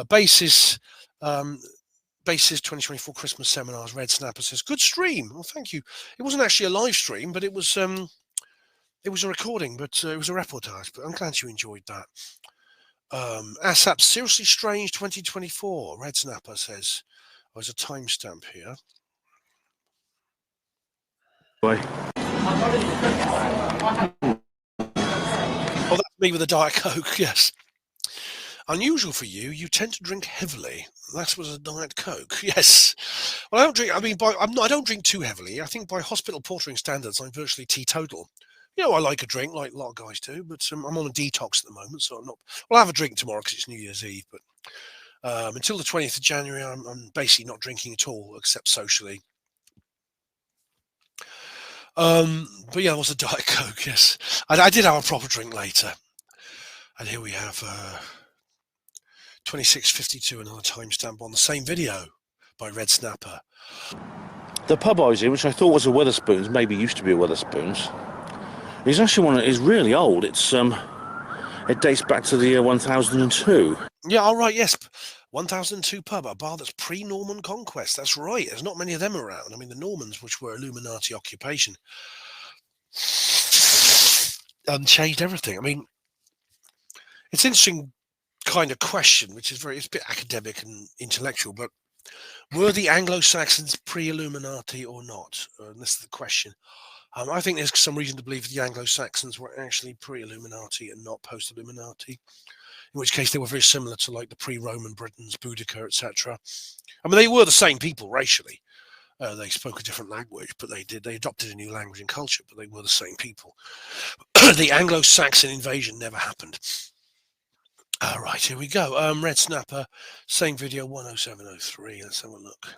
[SPEAKER 2] Basis 2024 Christmas seminars. Red Snapper says, "Good stream." Well, thank you. It wasn't actually a live stream, but it was a recording, but it was a reportage. But I'm glad you enjoyed that. ASAP Seriously Strange 2024. Red Snapper says, there's a timestamp here.
[SPEAKER 5] Boy.
[SPEAKER 2] Oh, that's me with a Diet Coke. Yes. Unusual for you. You tend to drink heavily. That was a Diet Coke. Yes. Well, I don't drink. I mean, I don't drink too heavily. I think by hospital portering standards, I'm virtually teetotal. I like a drink, like a lot of guys do, but I'm on a detox at the moment, so I'm not. Well, I'll have a drink tomorrow because it's New Year's Eve, but until the 20th of January, I'm basically not drinking at all, except socially. But yeah, it was a Diet Coke. Yes, I did have a proper drink later, and here we have 26:52, another timestamp on the same video by Red Snapper.
[SPEAKER 5] The pub I was in, which I thought was a Wetherspoons, maybe used to be a Wetherspoons, is actually is really old. It dates back to the year 1002.
[SPEAKER 2] Yeah, all right, yes. 1002 pub, a bar that's pre-Norman conquest. That's right. There's not many of them around. I mean, the Normans, which were Illuminati occupation, changed everything. I mean, it's an interesting kind of question, which is it's a bit academic and intellectual, but were the Anglo-Saxons pre-Illuminati or not? This is the question. I think there's some reason to believe the Anglo-Saxons were actually pre-Illuminati and not post-Illuminati, in which case they were very similar to like the pre-Roman Britons, Boudica, etc. I mean, they were the same people racially. They spoke a different language, but they adopted a new language and culture, but they were the same people. The Anglo-Saxon invasion never happened. All right, here we go. Red Snapper, same video 10703. Let's have a look.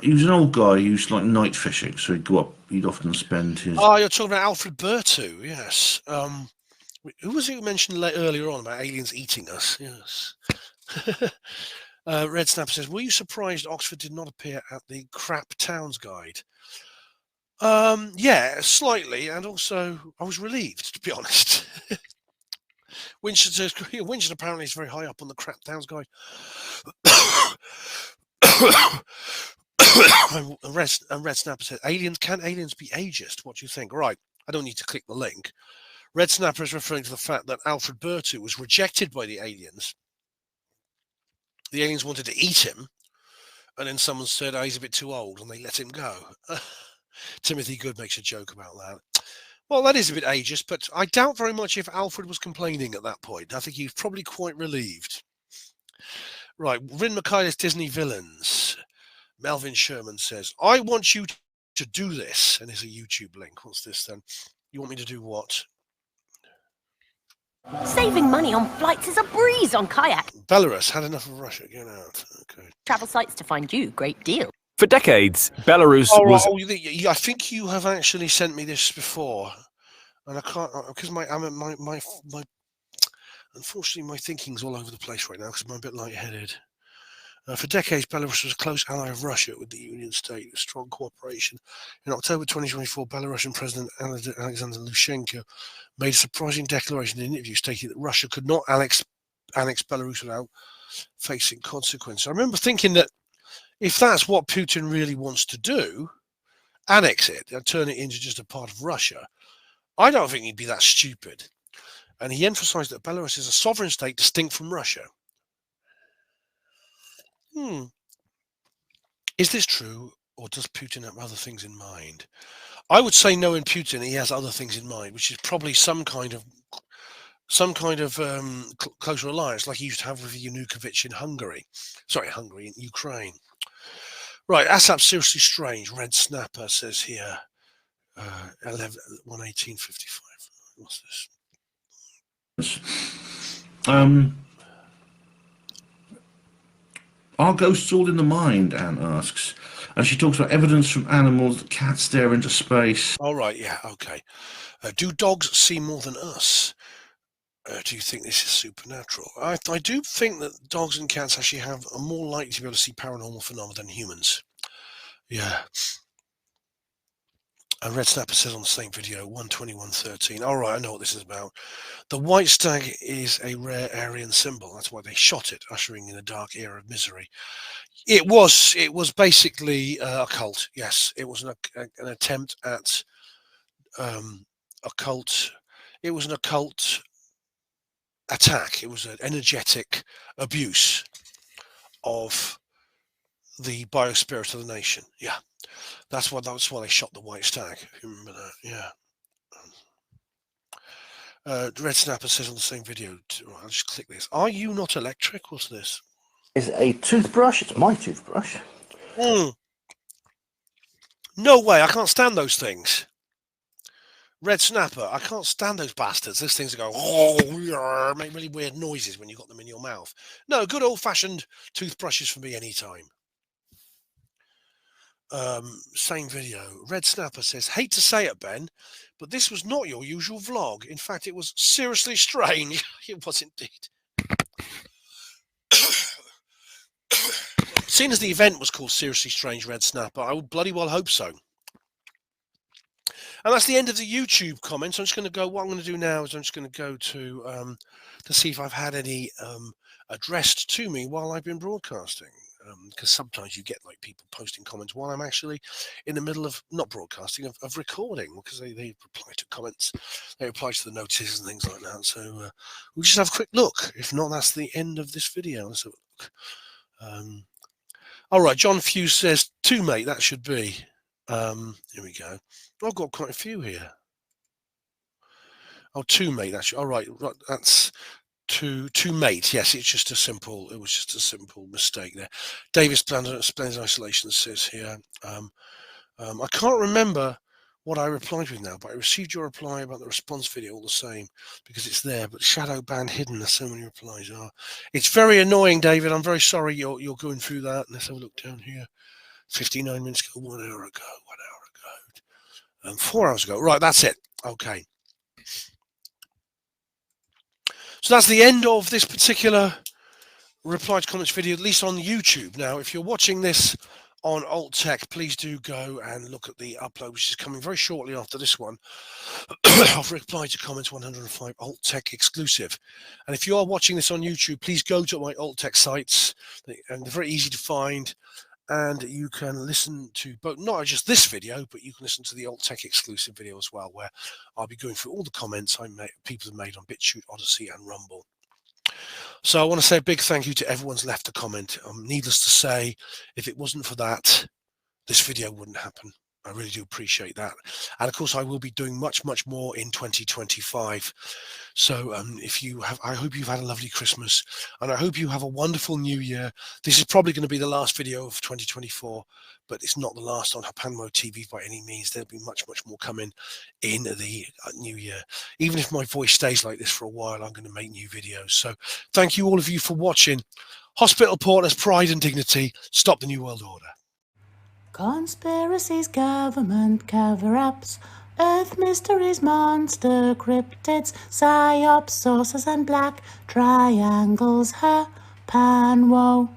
[SPEAKER 5] He was an old guy who used to like night fishing, so he'd go up, he'd often spend his...
[SPEAKER 2] Oh, you're talking about Alfred Bertu, yes. Who was it you mentioned earlier on about aliens eating us? Yes. Red Snapper says, were you surprised Oxford did not appear at the Crap Towns Guide? Yeah, slightly, and also I was relieved, to be honest. Winchester says, Winchester apparently is very high up on the Crap Towns Guide. And Red Snapper said, can aliens be ageist? What do you think? Right, I don't need to click the link. Red Snapper is referring to the fact that Alfred Bertu was rejected by the aliens. The aliens wanted to eat him, and then someone said, oh, he's a bit too old, and they let him go. Timothy Good makes a joke about that. Well, that is a bit ageist, but I doubt very much if Alfred was complaining at that point. I think he was probably quite relieved. Right, Rin Michaelis, Disney Villains. Melvin Sherman says, I want you to do this. And there's a YouTube link. What's this then? You want me to do what?
[SPEAKER 9] Saving money on flights is a breeze on Kayak.
[SPEAKER 2] Belarus had enough of Russia. Get out. Okay.
[SPEAKER 9] Travel sites to find you. Great deal.
[SPEAKER 10] For decades, Belarus was...
[SPEAKER 2] I think you have actually sent me this before. And I can't, because unfortunately, my thinking's all over the place right now because I'm a bit lightheaded. For decades, Belarus was a close ally of Russia with the Union State, with strong cooperation. In October 2024, Belarusian President Alexander Lukashenko made a surprising declaration in an interview stating that Russia could not annex Belarus without facing consequences. I remember thinking that if that's what Putin really wants to do, annex it and turn it into just a part of Russia, I don't think he'd be that stupid. And he emphasized that Belarus is a sovereign state distinct from Russia. Is this true, or does Putin have other things in mind? I would say no. In Putin, he has other things in mind, which is probably some kind of closer alliance, like he used to have with Yanukovych in Hungary. Sorry, Hungary in Ukraine. Right, ASAP seriously strange. Red Snapper says here, 11855. What's this?
[SPEAKER 5] Are ghosts all in the mind, Anne asks. And she talks about evidence from animals that cats stare into space.
[SPEAKER 2] All right, yeah, okay. Do dogs see more than us? Do you think this is supernatural? I do think that dogs and cats actually are more likely to be able to see paranormal phenomena than humans. Yeah. And Red Snapper says on the same video, 12113. All right, I know what this is about. The white stag is a rare Aryan symbol. That's why they shot it, ushering in a dark era of misery. It was basically a cult. Yes, it was an attempt at occult. It was an occult attack. It was an energetic abuse of the biospirit of the nation. Yeah. That's why they shot the white stag. If you remember that, yeah. Red Snapper says on the same video. I'll just click this. Are you not electric? What's this?
[SPEAKER 5] Is it a toothbrush? It's my toothbrush.
[SPEAKER 2] No way! I can't stand those things. Red Snapper, I can't stand those bastards. Those things that go make really weird noises when you got them in your mouth. No, good old-fashioned toothbrushes for me anytime. Same video. Red Snapper says, hate to say it, Ben, but this was not your usual vlog. In fact, it was seriously strange. It was indeed. Seeing as the event was called Seriously Strange, Red Snapper, I would bloody well hope so. And that's the end of the YouTube comments. I'm just going to go, what I'm going to do now is I'm just going to go to see if I've had any addressed to me while I've been broadcasting. Because sometimes you get like people posting comments while I'm actually in the middle of not broadcasting, of recording, because they reply to comments, they reply to the notices and things like that. So we'll just have a quick look. If not, that's the end of this video. Let's have a look. All right, John Fuse says, 2 mate, that should be. Here we go. I've got quite a few here. Oh, 2 mate, that's all right. That's to mate. Yes, it was just a simple mistake there. Davis Splendid Isolation says here. I can't remember what I replied with now, but I received your reply about the response video all the same because it's there, but shadow banned hidden. There's so many replies. It's very annoying, David. I'm very sorry you're going through that. Let's have a look down here. 59 minutes ago, 1 hour ago, 1 hour ago, 4 hours ago. Right, that's it. Okay. So that's the end of this particular reply to comments video, at least on YouTube. Now, if you're watching this on Alt Tech, please do go and look at the upload, which is coming very shortly after this one. I've replied to comments 105 Alt Tech exclusive. And if you are watching this on YouTube, please go to my Alt Tech sites, and they're very easy to find. And you can listen to both, not just this video, but you can listen to the Alt Tech exclusive video as well, where I'll be going through all the comments people have made on BitChute, Odyssey, and Rumble. So I want to say a big thank you to everyone's left a comment. Needless to say, if it wasn't for that, this video wouldn't happen. I really do appreciate that. And of course, I will be doing much, much more in 2025. So I hope you've had a lovely Christmas, and I hope you have a wonderful new year. This is probably going to be the last video of 2024, but it's not the last on HPANWO TV by any means. There'll be much, much more coming in the new year. Even if my voice stays like this for a while, I'm going to make new videos. So thank you all of you for watching. Hospital Porters, Pride and Dignity, stop the New World Order.
[SPEAKER 1] Conspiracies, government cover-ups, Earth mysteries, monster cryptids, psyops, saucers and black triangles, HPANWO.